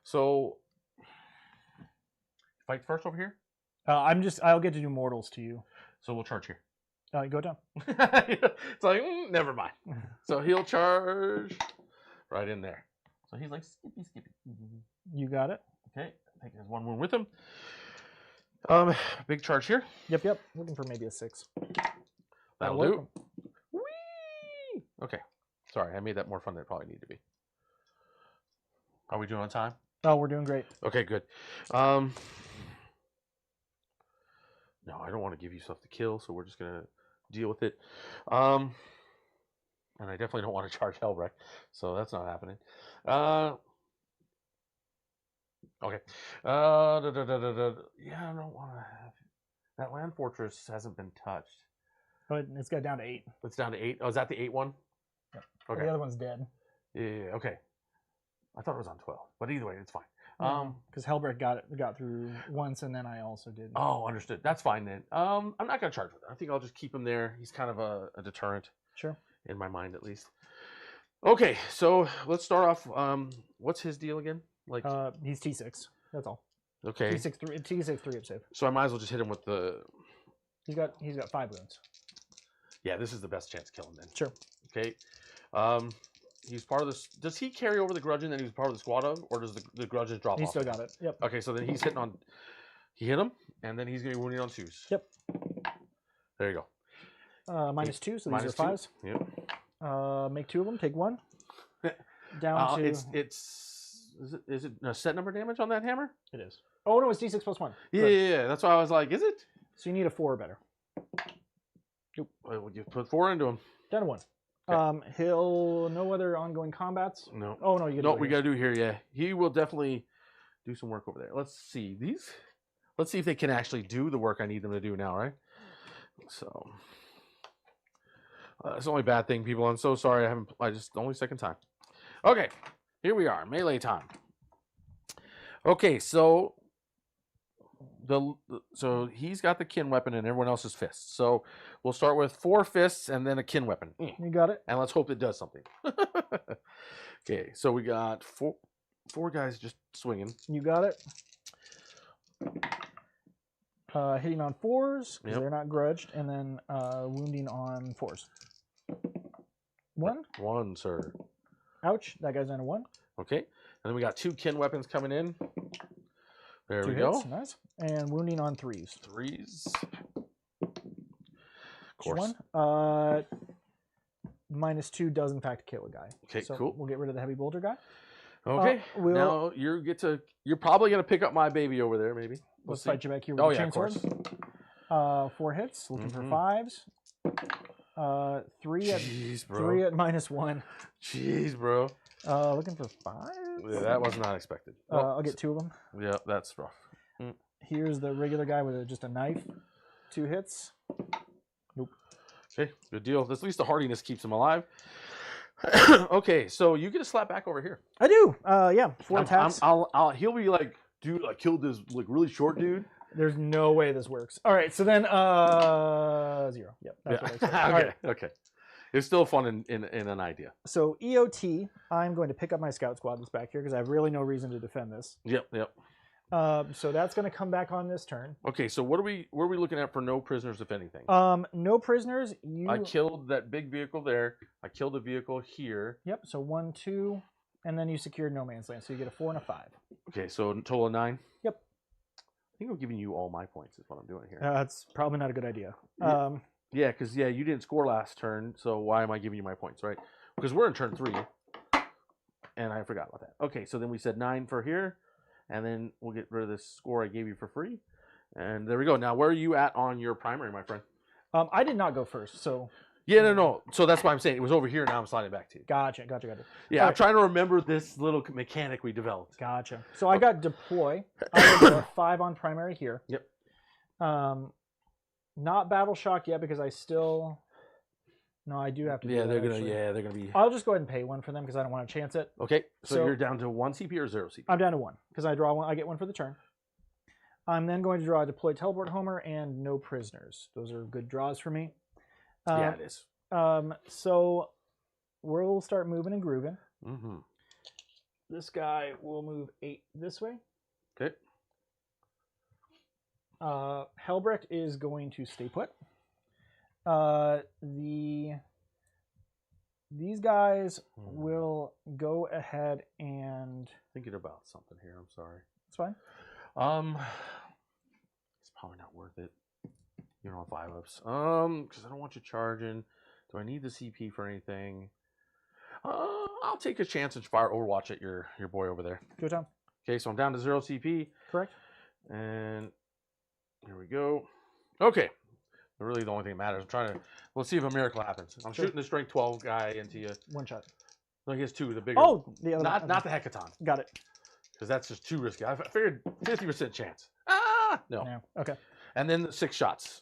Speaker 1: So, fight first over here?
Speaker 2: I'll get to do mortals to you.
Speaker 1: So we'll charge here.
Speaker 2: Go down.
Speaker 1: It's like, never mind. So he'll charge right in there. So he's like, skippy.
Speaker 2: You got it.
Speaker 1: Okay, taking his 1 wound with him. Big charge here.
Speaker 2: Yep. Looking for maybe a 6.
Speaker 1: That'll do. Whee! Okay. Sorry, I made that more fun than it probably needed to be. Are we doing on time?
Speaker 2: Oh, we're doing great.
Speaker 1: Okay, good. No, I don't want to give you stuff to kill, so we're just going to deal with it. And I definitely don't want to charge Hellbreak, so that's not happening. Okay. Yeah, I don't want to have... That land fortress hasn't been touched.
Speaker 2: But it's got down to 8.
Speaker 1: It's down to 8? Oh, is that the 8 one?
Speaker 2: Yep.
Speaker 1: Okay.
Speaker 2: The other one's dead.
Speaker 1: Yeah, okay. I thought it was on 12, but either way, it's fine.
Speaker 2: Because Hellbreak got through once, and then I also did.
Speaker 1: Oh, understood. That's fine then. I'm not going to charge with it. I think I'll just keep him there. He's kind of a deterrent.
Speaker 2: Sure.
Speaker 1: In my mind, at least. Okay, so let's start off. What's his deal again? Like
Speaker 2: he's T6. That's all.
Speaker 1: Okay.
Speaker 2: T6 3 up save.
Speaker 1: So I might as well just hit him with the.
Speaker 2: He's got 5 wounds.
Speaker 1: Yeah, this is the best chance to kill him then.
Speaker 2: Sure.
Speaker 1: Okay. He's part of this. Does he carry over the grudgeon that he was part of the squad of, or does the grudgeon drop off?
Speaker 2: He still got it. Yep.
Speaker 1: Okay, so then he's hitting on. He hit him, and then he's going to be wounding on 2s.
Speaker 2: Yep.
Speaker 1: There you go.
Speaker 2: -2, so these are 5s.
Speaker 1: Yep.
Speaker 2: Make 2 of them. Take 1. Down to.
Speaker 1: Is it a set number damage on that hammer?
Speaker 2: It is. Oh no, it's D6 + 1.
Speaker 1: Yeah. That's why I was like, is it?
Speaker 2: So you need a 4 or better.
Speaker 1: Nope. Well, you put 4 into him.
Speaker 2: Down to 1.
Speaker 1: Okay.
Speaker 2: He'll no other ongoing combats.
Speaker 1: No.
Speaker 2: Oh no, you.
Speaker 1: No, we got to do here. Yeah, he will definitely do some work over there. Let's see these. Let's see if they can actually do the work I need them to do now, right? So. It's the only bad thing, people. I'm so sorry. I just only second time. Okay, here we are. Melee time. Okay, so so he's got the kin weapon and everyone else's fists. So we'll start with 4 fists and then a kin weapon.
Speaker 2: You got it.
Speaker 1: And let's hope it does something. Okay, so we got four guys just swinging.
Speaker 2: You got it. Hitting on 4s because they're not grudged, and then wounding on 4s. 1.
Speaker 1: 1, sir.
Speaker 2: Ouch! That guy's down to 1.
Speaker 1: Okay, and then we got 2 kin weapons coming in. There
Speaker 2: 2
Speaker 1: we
Speaker 2: hits.
Speaker 1: go.
Speaker 2: Nice. And wounding on 3s.
Speaker 1: 3s. Of course.
Speaker 2: 1. -2 does in fact kill a guy.
Speaker 1: Okay,
Speaker 2: so
Speaker 1: cool.
Speaker 2: We'll get rid of the heavy bolter guy.
Speaker 1: Okay. Now you're probably gonna pick up my baby over there, maybe.
Speaker 2: Let's fight you back here with the chainsword.
Speaker 1: Of course.
Speaker 2: 4 hits, looking for 5s. 3 at
Speaker 1: Jeez, bro.
Speaker 2: 3 at -1.
Speaker 1: Jeez, bro.
Speaker 2: Looking for 5.
Speaker 1: Yeah, that was not expected.
Speaker 2: I'll get 2 of them.
Speaker 1: Yeah, that's rough.
Speaker 2: Here's the regular guy with just a knife. 2 hits. Nope.
Speaker 1: Okay, good deal. At least the hardiness keeps him alive. Okay, so you get a slap back over here.
Speaker 2: I do. Yeah, 4 attacks.
Speaker 1: He'll be like, dude, I killed this like really short dude.
Speaker 2: There's no way this works. All right, so then 0. Yep. That's what I said. All right.
Speaker 1: Okay. It's still fun in an idea.
Speaker 2: So EOT, I'm going to pick up my scout squad that's back here because I have really no reason to defend this.
Speaker 1: Yep.
Speaker 2: So that's going to come back on this turn.
Speaker 1: Okay, so what are we looking at for no prisoners, if anything?
Speaker 2: No prisoners.
Speaker 1: I killed that big vehicle there. I killed a vehicle here.
Speaker 2: Yep. So 1, 2, and then you secured no man's land. So you get a 4 and a 5.
Speaker 1: Okay, so a total of 9.
Speaker 2: Yep.
Speaker 1: I think I'm giving you all my points. Is what I'm doing here.
Speaker 2: That's probably not a good idea.
Speaker 1: Yeah, because you didn't score last turn, so why am I giving you my points, right? Because we're in turn 3, and I forgot about that. Okay, so then we said 9 for here, and then we'll get rid of this score I gave you for free, and there we go. Now, where are you at on your primary, my friend?
Speaker 2: I did not go first, so.
Speaker 1: Yeah, no. So that's why I'm saying it was over here. Now I'm sliding it back to you.
Speaker 2: Gotcha.
Speaker 1: Yeah, I'm trying to remember this little mechanic we developed.
Speaker 2: Gotcha. So I got deploy. I got a 5 on primary here.
Speaker 1: Yep.
Speaker 2: Not battle shock yet because I still. No, I do have to.
Speaker 1: Yeah, they're gonna be.
Speaker 2: I'll just go ahead and pay 1 for them because I don't want to chance it.
Speaker 1: Okay, so you're down to 1 CP or 0 CP?
Speaker 2: I'm down to 1 because I draw 1. I get 1 for the turn. I'm then going to draw a deploy teleport homer and no prisoners. Those are good draws for me.
Speaker 1: Yeah, it is.
Speaker 2: So we'll start moving and grooving.
Speaker 1: Mm-hmm.
Speaker 2: This guy will move 8 this way.
Speaker 1: Okay.
Speaker 2: Helbrecht is going to stay put. These guys will go ahead and
Speaker 1: thinking about something here. I'm sorry.
Speaker 2: It's fine.
Speaker 1: It's probably not worth it. You don't have 5-ups. Because I don't want you charging. Do I need the CP for anything? I'll take a chance and fire Overwatch at your boy over there.
Speaker 2: Go down.
Speaker 1: Okay, so I'm down to 0 CP.
Speaker 2: Correct.
Speaker 1: And here we go. Okay. Really, the only thing that matters. I'm trying to. Let's see if a miracle happens. I'm shooting the strength 12 guy into you.
Speaker 2: 1 shot.
Speaker 1: No, he has 2. The bigger.
Speaker 2: Oh, the other.
Speaker 1: Not the Hecaton.
Speaker 2: Got it.
Speaker 1: Because that's just too risky. I figured 50% chance. No.
Speaker 2: Yeah. Okay.
Speaker 1: And then the 6 shots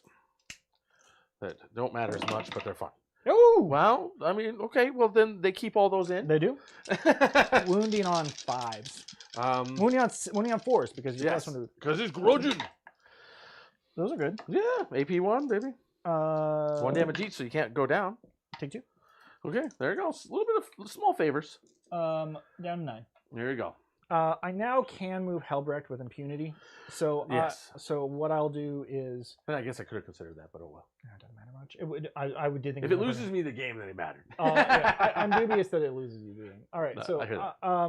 Speaker 1: that don't matter as much, but they're fun.
Speaker 2: Oh.
Speaker 1: Well, I mean, okay. Well, then they keep all those in.
Speaker 2: They do. Wounding on 5s. Wounding on 4s because you're plus 1 to.
Speaker 1: Because it's grudging.
Speaker 2: Those are good.
Speaker 1: Yeah, AP 1, baby. 1 damage each, so you can't go down.
Speaker 2: Take 2.
Speaker 1: Okay, there you go. A little bit of small favors.
Speaker 2: Down to 9.
Speaker 1: There you go.
Speaker 2: I now can move Helbrecht with impunity. So
Speaker 1: yes.
Speaker 2: So what I'll do is.
Speaker 1: And I guess I could have considered that, but oh well.
Speaker 2: It doesn't matter much. It would. I would think.
Speaker 1: If it loses me the game, then it mattered.
Speaker 2: Yeah, I'm dubious that it loses you the game. All right.
Speaker 1: No,
Speaker 2: so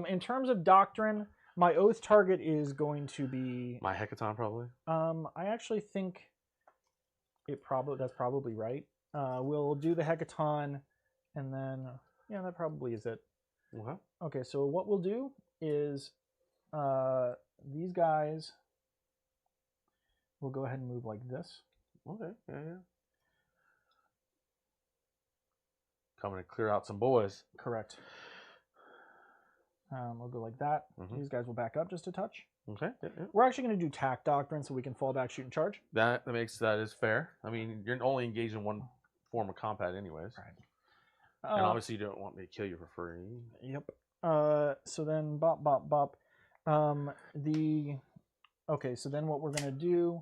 Speaker 2: in terms of doctrine, my oath target is going to be
Speaker 1: my Hecaton, probably.
Speaker 2: I actually think that's probably right. We'll do the Hecaton, and then that probably is it.
Speaker 1: Okay.
Speaker 2: Okay. So what we'll do is these guys will go ahead and move like this.
Speaker 1: Okay. Yeah. Coming to clear out some boys.
Speaker 2: Correct. We'll go like that. Mm-hmm. These guys will back up just a touch.
Speaker 1: Okay. Yeah.
Speaker 2: We're actually going to do tact doctrine so we can fall back, shoot, and charge.
Speaker 1: That is fair. I mean, you're only engaged in one form of combat anyways.
Speaker 2: Right.
Speaker 1: And obviously you don't want me to kill you for free.
Speaker 2: Yep. So then bop, bop, bop. Okay, so then what we're going to do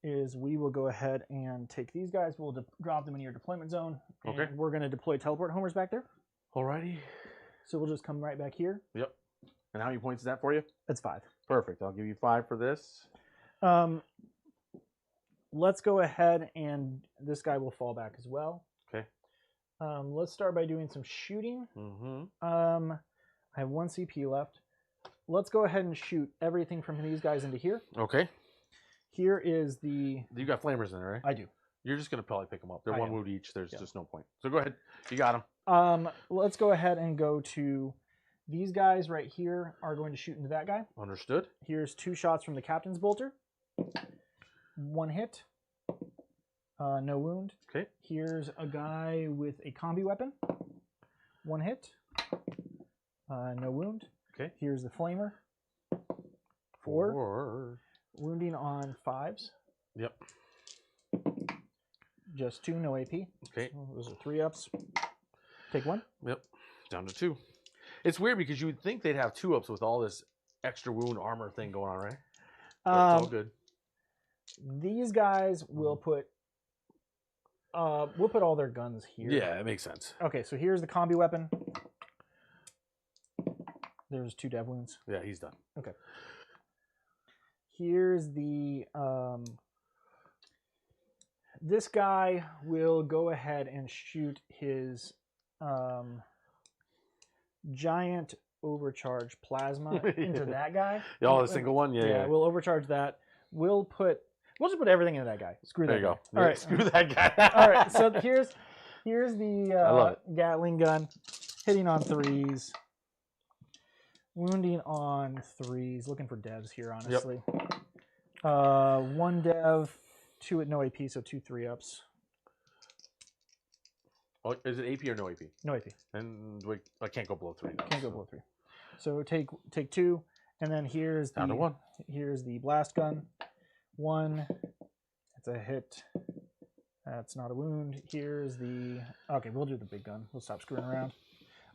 Speaker 2: is we will go ahead and take these guys. We'll drop them in your deployment zone.
Speaker 1: Okay.
Speaker 2: And we're going to deploy teleport homers back there.
Speaker 1: Alrighty.
Speaker 2: So we'll just come right back here.
Speaker 1: Yep. And how many points is that for you?
Speaker 2: That's 5.
Speaker 1: Perfect. I'll give you 5 for this.
Speaker 2: Let's go ahead and this guy will fall back as well.
Speaker 1: Okay.
Speaker 2: Let's start by doing some shooting.
Speaker 1: Mm-hmm.
Speaker 2: I have 1 CP left. Let's go ahead and shoot everything from these guys into here.
Speaker 1: Okay.
Speaker 2: Here is the...
Speaker 1: You got flamers in there, right?
Speaker 2: I do.
Speaker 1: You're just going to probably pick them up. They're 1 wound each. There's just no point. So go ahead. You got them.
Speaker 2: Let's go ahead and go to these guys right here are going to shoot into that guy.
Speaker 1: Understood.
Speaker 2: Here's 2 shots from the captain's bolter. 1 hit. No wound.
Speaker 1: Okay.
Speaker 2: Here's a guy with a combi weapon. 1 hit. No wound.
Speaker 1: Okay.
Speaker 2: Here's the flamer. 4. Wounding on 5s.
Speaker 1: Yep.
Speaker 2: Just 2, no AP.
Speaker 1: Okay.
Speaker 2: So those are 3 ups. Take 1.
Speaker 1: Yep. Down to 2. It's weird because you would think they'd have 2 ups with all this extra wound armor thing going on, right? But it's all good.
Speaker 2: These guys will put we'll put all their guns here.
Speaker 1: Yeah, it makes sense.
Speaker 2: Okay, so here's the combi weapon. There's 2 dev wounds.
Speaker 1: Yeah, he's done.
Speaker 2: Okay. Here's the this guy will go ahead and shoot his giant overcharge plasma into that guy.
Speaker 1: Oh, the single one? Yeah.
Speaker 2: We'll overcharge that. We'll just put everything into that guy. Screw that.
Speaker 1: There you
Speaker 2: guy.
Speaker 1: go.
Speaker 2: All right.
Speaker 1: Screw that guy.
Speaker 2: All right. So here's the
Speaker 1: I love it.
Speaker 2: Gatling gun, hitting on 3s, wounding on 3s. Looking for devs here, honestly. Yep. 1 dev, 2 at no AP, so 2 3-ups.
Speaker 1: Oh, is it AP or no AP?
Speaker 2: No AP.
Speaker 1: And I can't go below 3 now.
Speaker 2: Can't go below 3. So take 2, and then here's
Speaker 1: down to 1.
Speaker 2: Here's the blast gun. 1. It's a hit. That's not a wound. Here's the. Okay, we'll do the big gun. We'll stop screwing around.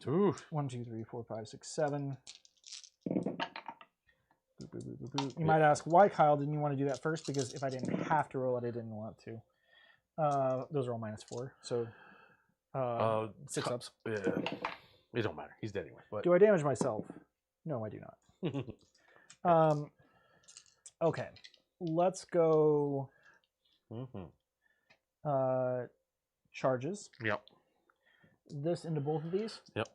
Speaker 1: 2.
Speaker 2: 1, 2, 3, 4, 5, 6, 7. Boop, boop, boop, boop, boop. You might ask, why, Kyle, didn't you want to do that first? Because if I didn't have to roll it, I didn't want to. Those are all -4. So 6 ups.
Speaker 1: Yeah. It don't matter. He's dead anyway. But...
Speaker 2: Do I damage myself? No, I do not. Okay. Let's go charges.
Speaker 1: Yep.
Speaker 2: This into both of these.
Speaker 1: Yep.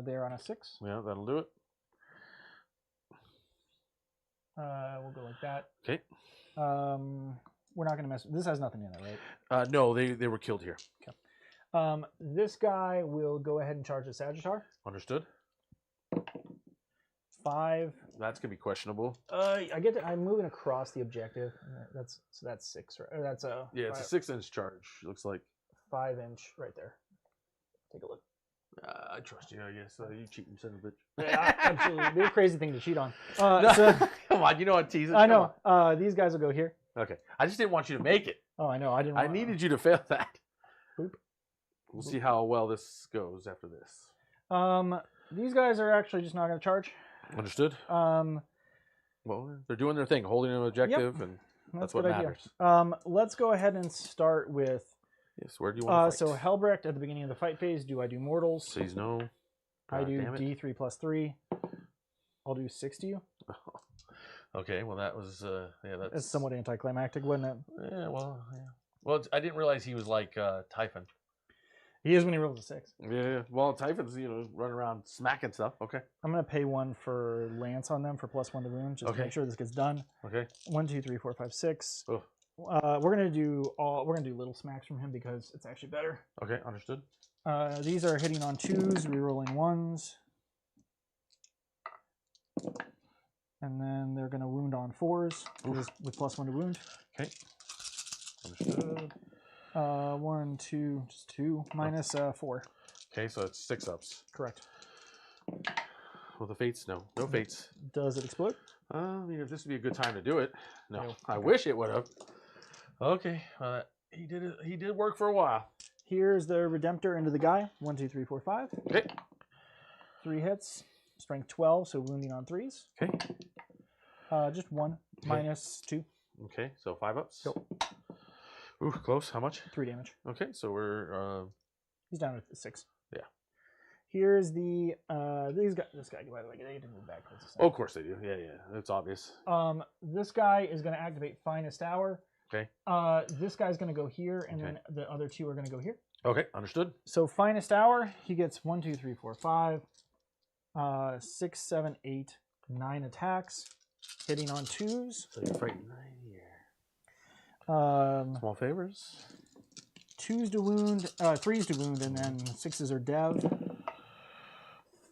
Speaker 2: They're on a 6.
Speaker 1: Yeah, that'll do it.
Speaker 2: We'll go like that.
Speaker 1: Okay.
Speaker 2: We're not going to mess. This has nothing in it, right?
Speaker 1: No, they were killed here.
Speaker 2: Okay. This guy will go ahead and charge the Sagittar.
Speaker 1: Understood.
Speaker 2: 5.
Speaker 1: That's gonna be questionable.
Speaker 2: I'm moving across the objective. That's 6, right? Or that's a.
Speaker 1: Yeah, it's a 6-inch charge. Looks like
Speaker 2: 5-inch right there. Take a look.
Speaker 1: I trust you, I guess. You cheating son of a bitch.
Speaker 2: Yeah, absolutely. It'd be a crazy thing to cheat on.
Speaker 1: Come on, you know what teasing.
Speaker 2: I know. These guys will go here.
Speaker 1: Okay. I just didn't want you to make it.
Speaker 2: Oh, I know. I
Speaker 1: needed you to fail that.
Speaker 2: Boop.
Speaker 1: We'll see how well this goes after this.
Speaker 2: These guys are actually just not going to charge.
Speaker 1: Understood. Well, they're doing their thing, holding an objective, and that's what matters.
Speaker 2: Let's go ahead and start with.
Speaker 1: Yes, where do you want to fight?
Speaker 2: So Helbrecht at the beginning of the fight phase. Do I do mortals?
Speaker 1: Please no.
Speaker 2: I do D3 plus 3. I'll do 6 to you.
Speaker 1: Okay, well that was
Speaker 2: It's somewhat anticlimactic, wasn't it?
Speaker 1: Yeah, well, yeah. Well, I didn't realize he was like Typhon.
Speaker 2: He is when he rolls a 6.
Speaker 1: Yeah, well, Typhon's running around smacking stuff. Okay.
Speaker 2: I'm gonna pay 1 for Lance on them for +1 to wound, just to make sure this gets done.
Speaker 1: Okay.
Speaker 2: 1, 2, 3, 4, 5, 6.
Speaker 1: Oh.
Speaker 2: We're gonna do little smacks from him because it's actually better.
Speaker 1: Okay, understood.
Speaker 2: These are hitting on 2s, rerolling 1s. And then they're gonna wound on 4s with +1 to wound.
Speaker 1: Okay. Understood.
Speaker 2: 1, 2, just 2, minus 4.
Speaker 1: Okay, so it's 6 ups.
Speaker 2: Correct.
Speaker 1: Well, the fates, no fates.
Speaker 2: Does it explode?
Speaker 1: I mean, if this would be a good time to do it. No,
Speaker 2: No.
Speaker 1: I wish it would have. Okay, he did it. He did work for a while.
Speaker 2: Here's the Redemptor into the guy. 1, 2, 3, 4, 5.
Speaker 1: Okay.
Speaker 2: 3 hits. Strength 12, so wounding on 3s.
Speaker 1: Okay.
Speaker 2: Just 1, minus 2.
Speaker 1: Okay, so 5 ups.
Speaker 2: Go.
Speaker 1: Ooh, close. How much?
Speaker 2: 3 damage.
Speaker 1: Okay, so we're
Speaker 2: He's down to 6.
Speaker 1: Yeah.
Speaker 2: Here's the this guy, by the way, they didn't move back.
Speaker 1: Oh, of course they do. Yeah, that's obvious.
Speaker 2: This guy is going to activate Finest Hour.
Speaker 1: Okay.
Speaker 2: This guy's going to go here, and then the other 2 are going to go here.
Speaker 1: Okay, understood.
Speaker 2: So Finest Hour, he gets 1, 2, 3, 4, 5, 6, 7, 8, 9 attacks, hitting on 2s.
Speaker 1: So you're fighting 9 here. Small favors.
Speaker 2: 2s to wound, 3s to wound, and then 6s are dev.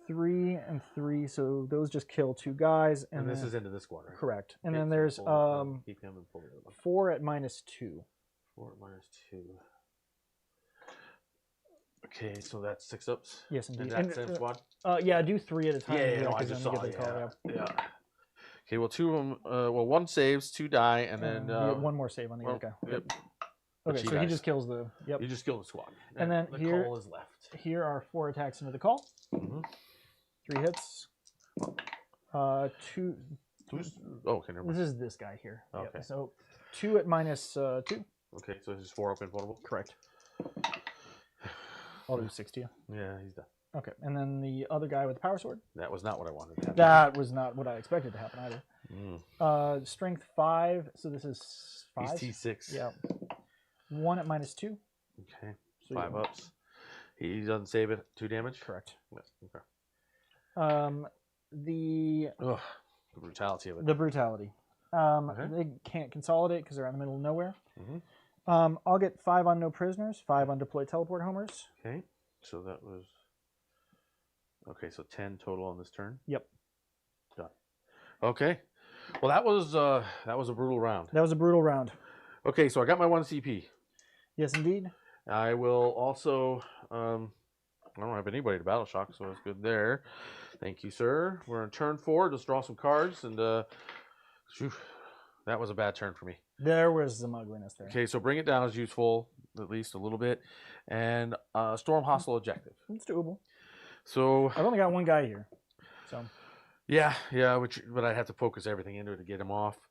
Speaker 2: 3 and 3, so those just kill 2 guys.
Speaker 1: And this is into this squad, right?
Speaker 2: Correct. And
Speaker 1: Okay,
Speaker 2: then
Speaker 1: so
Speaker 2: there's
Speaker 1: keep him and pull the other one.
Speaker 2: 4 at -2.
Speaker 1: 4 minus 2. Okay, so that's 6 ups.
Speaker 2: Yes, indeed.
Speaker 1: And that same squad.
Speaker 2: Yeah, do 3 at a time.
Speaker 1: Yeah, no, I
Speaker 2: 'cause
Speaker 1: just
Speaker 2: then you
Speaker 1: saw.
Speaker 2: get the call,
Speaker 1: Yeah. Okay, well, 2 of them. Well, 1 saves, 2 die, and then
Speaker 2: you get 1 more save on the other guy.
Speaker 1: Yep.
Speaker 2: Okay,
Speaker 1: She
Speaker 2: so he
Speaker 1: dies.
Speaker 2: just kills the. Yep.
Speaker 1: You just kill the squad.
Speaker 2: And then
Speaker 1: the
Speaker 2: here-
Speaker 1: call is left.
Speaker 2: Here are 4 attacks into the call.
Speaker 1: Mm-hmm.
Speaker 2: 3 hits. 2.
Speaker 1: Oh, okay, never mind.
Speaker 2: This is this guy here. Yep,
Speaker 1: Okay.
Speaker 2: so 2 at -2.
Speaker 1: Okay, so this is 4 up invulnerable.
Speaker 2: Correct. I'll do 6 to you.
Speaker 1: Yeah, he's done.
Speaker 2: Okay, and then the other guy with the power sword.
Speaker 1: That was not what I wanted to happen.
Speaker 2: That was not what I expected to happen either.
Speaker 1: Mm.
Speaker 2: Strength 5, so this is 5.
Speaker 1: He's T6.
Speaker 2: Yeah. 1 at -2.
Speaker 1: Okay,
Speaker 2: So
Speaker 1: 5 ups. He doesn't save it. 2 damage.
Speaker 2: Correct.
Speaker 1: Yeah, okay.
Speaker 2: The
Speaker 1: Ugh, the brutality of it.
Speaker 2: the brutality.
Speaker 1: Okay.
Speaker 2: They can't consolidate because they're in the middle of nowhere.
Speaker 1: Mm-hmm.
Speaker 2: I'll get 5 on no prisoners, 5 on deploy teleport homers.
Speaker 1: Okay, so that was. Okay, so 10 total on this turn.
Speaker 2: Yep.
Speaker 1: Done. Okay. Well, that was a brutal round.
Speaker 2: That was a brutal round.
Speaker 1: Okay, so I got my 1 CP.
Speaker 2: Yes, indeed.
Speaker 1: I will also. I don't have anybody to battle shock, so that's good there. Thank you, sir. We're on turn 4. Just draw some cards, and phew, that was a bad turn for me.
Speaker 2: There was some ugliness there.
Speaker 1: Okay, so bring it down is useful, at least a little bit, and storm hostile objective.
Speaker 2: It's doable.
Speaker 1: So
Speaker 2: I've only got 1 guy here, so
Speaker 1: yeah, but I have to focus everything into it to get him off.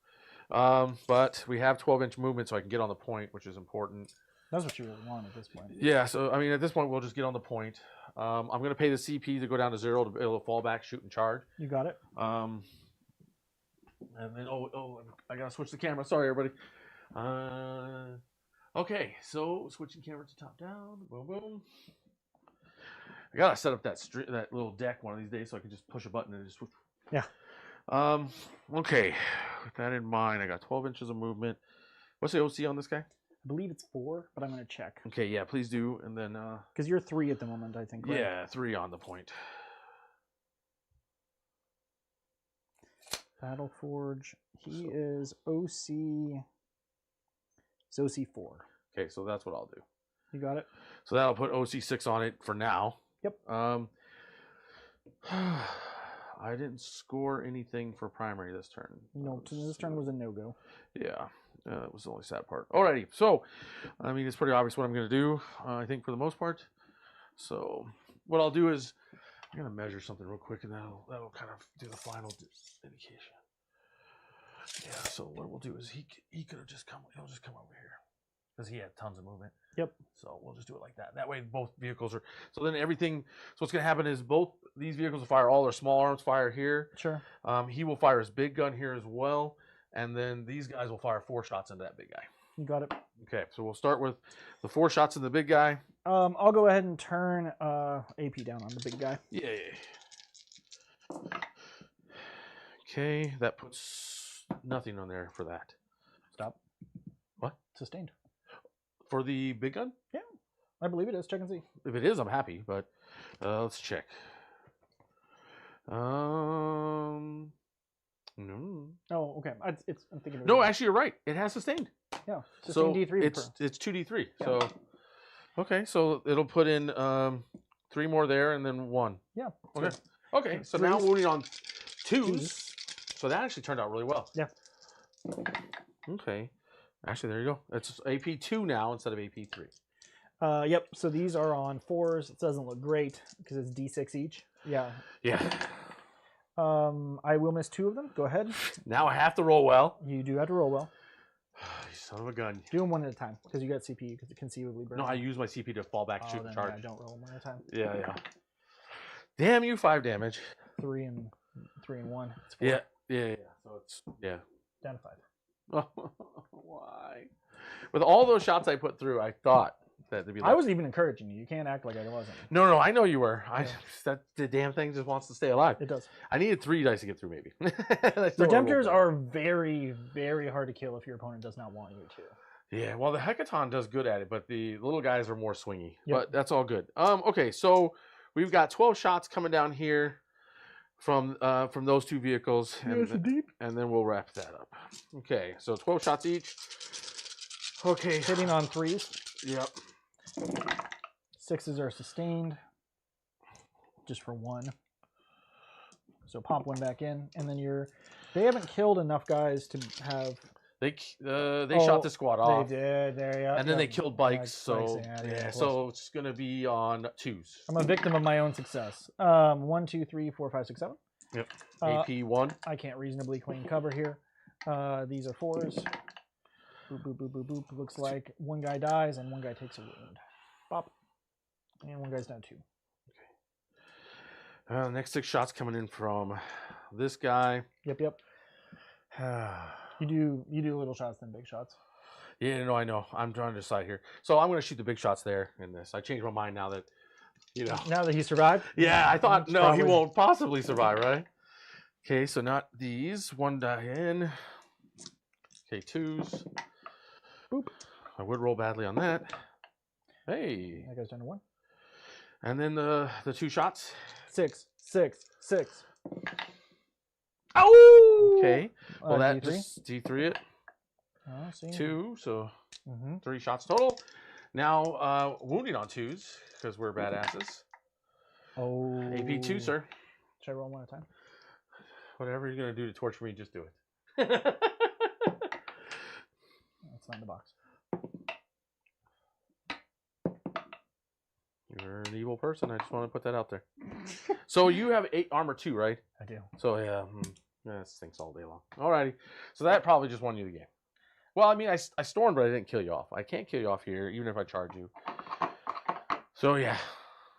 Speaker 1: But we have 12-inch movement, so I can get on the point, which is important.
Speaker 2: that's what you really want at this point.
Speaker 1: Yeah, so I mean, at this point, we'll just get on the point. I'm going to pay the CP to go down to 0 to be able to fall back, shoot, and charge.
Speaker 2: You got it.
Speaker 1: And then I gotta switch the camera. Sorry, everybody. Okay, so switching camera to top down. Boom, boom. I gotta set up that little deck one of these days so I can just push a button and just switch.
Speaker 2: Yeah.
Speaker 1: Okay. With that in mind, I got 12 inches of movement. What's the OC on this guy?
Speaker 2: I believe it's 4, but I'm going to check.
Speaker 1: Okay, yeah, please do. And then
Speaker 2: Because you're 3 at the moment, I think, right?
Speaker 1: yeah, 3 on the point.
Speaker 2: Battleforge. He is OC. It's OC 4.
Speaker 1: Okay, so that's what I'll do.
Speaker 2: You got it?
Speaker 1: So that'll put OC 6 on it for now.
Speaker 2: Yep.
Speaker 1: I didn't score anything for primary this turn.
Speaker 2: No, this turn was a no-go.
Speaker 1: Yeah, that was the only sad part. Alrighty, so, I mean, it's pretty obvious what I'm going to do, I think, for the most part. So, what I'll do is, I'm going to measure something real quick, and that'll kind of do the final indication. Yeah, so what we'll do is, he could have just come, he'll just come over here, because he had tons of movement.
Speaker 2: Yep.
Speaker 1: So we'll just do it like that. That way both vehicles are, so then everything, so what's going to happen is both these vehicles will fire all their small arms fire here.
Speaker 2: Sure.
Speaker 1: He will fire his big gun here as well. And then these guys will fire 4 shots into that big guy.
Speaker 2: You got it.
Speaker 1: Okay, so we'll start with the 4 shots in the big guy.
Speaker 2: I'll go ahead and turn AP down on the big guy.
Speaker 1: Yeah. Okay, that puts nothing on there for that.
Speaker 2: Stop.
Speaker 1: What?
Speaker 2: Sustained.
Speaker 1: For the big gun?
Speaker 2: Yeah, I believe it is. Check and see.
Speaker 1: If it is, I'm happy, but let's check. No.
Speaker 2: Oh, okay. I'm thinking.
Speaker 1: No, actually, you're right. It has sustained.
Speaker 2: Yeah.
Speaker 1: So
Speaker 2: Sustained D3.
Speaker 1: it's 2d3.
Speaker 2: Yeah.
Speaker 1: So okay, so it'll put in 3 more there and then 1.
Speaker 2: Yeah.
Speaker 1: Okay. Okay. So
Speaker 2: Threes.
Speaker 1: now we're moving on 2s.
Speaker 2: Twos.
Speaker 1: So that actually turned out really well.
Speaker 2: Yeah.
Speaker 1: Okay. Actually, there you go. It's AP2 now instead of AP3.
Speaker 2: Yep. So these are on 4s. It doesn't look great because it's D6 each. Yeah.
Speaker 1: Yeah.
Speaker 2: I will miss 2 of them. Go ahead.
Speaker 1: Now I have to roll well.
Speaker 2: You do have to roll well.
Speaker 1: You son of a gun.
Speaker 2: Do them 1 at a time because you got CP. You could conceivably burn.
Speaker 1: No, I use my CP to fall back, shoot, and charge.
Speaker 2: Yeah, don't roll them 1 at a time.
Speaker 1: Yeah. Damn you, 5 damage.
Speaker 2: 3 and 1. It's 4.
Speaker 1: Yeah. So it's
Speaker 2: Down to 5.
Speaker 1: Why? With all those shots I put through, I thought that to be.
Speaker 2: I was even encouraging you. You can't act like I wasn't.
Speaker 1: No, I know you were.
Speaker 2: Yeah.
Speaker 1: That the damn thing just wants to stay alive.
Speaker 2: It does.
Speaker 1: I needed 3 dice to get through, maybe.
Speaker 2: Redemptors are very, very hard to kill if your opponent does not want you to.
Speaker 1: Yeah, well, the Hecaton does good at it, but the little guys are more swingy.
Speaker 2: Yep.
Speaker 1: But that's all good. Okay, so we've got 12 shots coming down here from those two vehicles, and then we'll wrap that up. Okay, so 12 shots each. Okay,
Speaker 2: Hitting on 3s.
Speaker 1: Yep.
Speaker 2: 6s are sustained, just for 1. So pop 1 back in, and then they haven't killed enough guys to have.
Speaker 1: They shot the squad off.
Speaker 2: They did. There,
Speaker 1: and then they killed bikes. So
Speaker 2: yeah,
Speaker 1: so it's gonna be on 2s.
Speaker 2: I'm a victim of my own success. 1, 2, 3, 4, 5, 6, 7.
Speaker 1: Yep. AP 1.
Speaker 2: I can't reasonably clean cover here. These are 4s. Boop, boop, boop, boop, boop. Looks like 1 guy dies and 1 guy takes a wound. Bop. And 1 guy's down 2.
Speaker 1: Okay. Next 6 shots coming in from this guy.
Speaker 2: Yep. You do little shots then big shots.
Speaker 1: Yeah, no, I know. I'm trying to decide here. So I'm going to shoot the big shots there in this. I changed my mind now that,
Speaker 2: Now that he survived?
Speaker 1: Yeah, I thought, no,
Speaker 2: probably...
Speaker 1: he won't possibly survive, right? Okay, so not these. 1 die in. Okay, 2s.
Speaker 2: Boop.
Speaker 1: I would roll badly on that. Hey.
Speaker 2: That goes down to 1.
Speaker 1: And then the 2 shots.
Speaker 2: 6, 6, 6.
Speaker 1: Oh! Okay. Well, that
Speaker 2: D3?
Speaker 1: just D3 it.
Speaker 2: Oh, see.
Speaker 1: 2, so 3 shots total. Now, wounding on 2s, because we're badasses.
Speaker 2: Oh.
Speaker 1: AP 2, sir.
Speaker 2: Should I roll 1 at a time?
Speaker 1: Whatever you're going to do to torture me, just do it.
Speaker 2: That's not in the box.
Speaker 1: You're an evil person. I just want to put that out there. So you have 8 armor too, right?
Speaker 2: I do.
Speaker 1: So yeah, that stinks all day long. Alrighty. So that probably just won you the game. Well, I mean, I stormed, but I didn't kill you off. I can't kill you off here, even if I charge you. So yeah.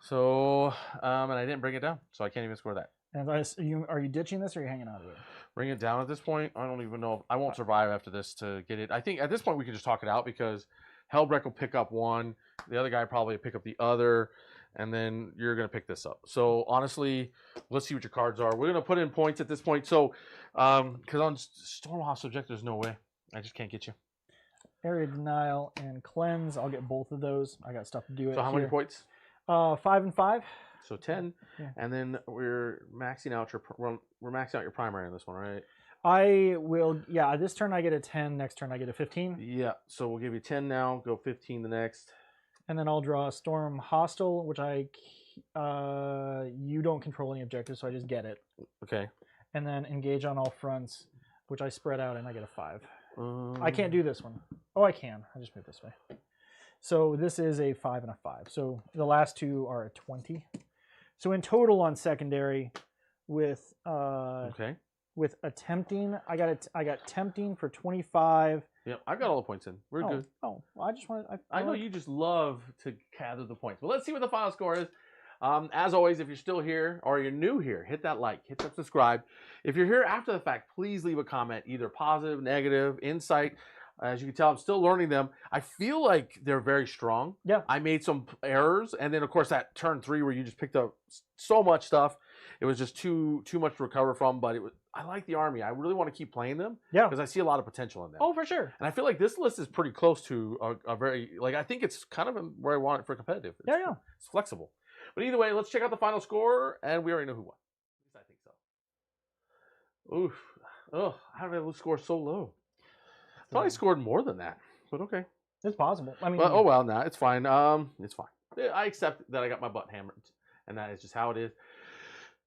Speaker 1: So and I didn't bring it down, so I can't even score that.
Speaker 2: And are you ditching this or are you hanging out of it?
Speaker 1: Bring it down at this point. I don't even know. I won't survive after this to get it. I think at this point we can just talk it out because Helbrecht will pick up 1. The other guy probably pick up the other. And then you're going to pick this up. So honestly, let's see what your cards are. We're going to put in points at this point. So, because on Stormhawk Subject, there's no way. I just can't get you.
Speaker 2: Area Denial and Cleanse. I'll get both of those. I got stuff to do.
Speaker 1: So how many points?
Speaker 2: 5 and 5.
Speaker 1: So 10.
Speaker 2: Yeah.
Speaker 1: And then we're maxing out your primary on this one, right?
Speaker 2: I will. Yeah, this turn I get a 10. Next turn I get a 15.
Speaker 1: Yeah. So we'll give you 10 now. Go 15 the next.
Speaker 2: And then I'll draw a Storm Hostile, which you don't control any objectives, so I just get it.
Speaker 1: Okay.
Speaker 2: And then Engage on all fronts, which I spread out, and I get a 5. I can't do this one. Oh, I can. I just move this way. So this is a 5 and a 5. So the last 2 are a 20. So in total on secondary, with with attempting, I got tempting for 25.
Speaker 1: Yeah, I've got all the points in. We're good.
Speaker 2: Oh, well, I just want to.
Speaker 1: I know you just love to gather the points. But let's see what the final score is. As always, if you're still here or you're new here, hit that like, hit that subscribe. If you're here after the fact, please leave a comment, either positive, negative, insight. As you can tell, I'm still learning them. I feel like they're very strong.
Speaker 2: Yeah.
Speaker 1: I made some errors. And then, of course, that turn 3 where you just picked up so much stuff. It was just too much to recover from. But I like the army. I really want to keep playing them.
Speaker 2: Yeah.
Speaker 1: Because I see a lot of potential in them.
Speaker 2: Oh, for sure.
Speaker 1: And I feel like this list is pretty close to a very, like, I think it's kind of where I want it for competitive.
Speaker 2: Yeah.
Speaker 1: It's flexible. But either way, let's check out the final score. And we already know who won. At least I think so. Oof. Oh, how did I score so low? I thought I scored more than that, but okay.
Speaker 2: It's possible. I mean,
Speaker 1: well, oh well, it's fine. It's fine. I accept that I got my butt hammered, and that is just how it is.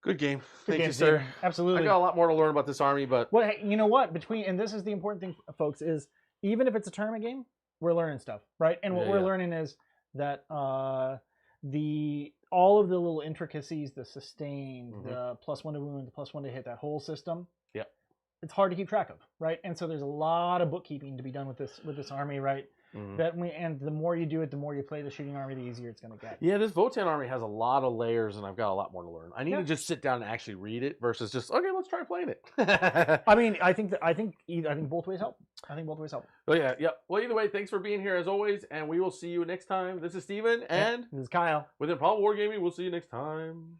Speaker 1: Good game. Thank you, sir.
Speaker 2: Absolutely.
Speaker 1: I got a lot more to learn about this army, but
Speaker 2: well, hey, you know what? And this is the important thing, folks, is even if it's a tournament game, we're learning stuff, right? And what we're learning is that all of the little intricacies, the sustain, the +1 to wound, the +1 to hit, that whole system. Yeah. It's hard to keep track of, right? And so there's a lot of bookkeeping to be done with this army, right? And the more you do it, the more you play the shooting army, the easier it's going to get. Yeah,
Speaker 1: this Votann army has a lot of layers, and I've got a lot more to learn. I need to just sit down and actually read it versus just let's try playing it.
Speaker 2: I mean, I think both ways help.
Speaker 1: Oh yeah. Well, either way, thanks for being here as always, and we will see you next time. This is Steven, and
Speaker 2: this is Kyle
Speaker 1: with Improbable Wargaming. We'll see you next time.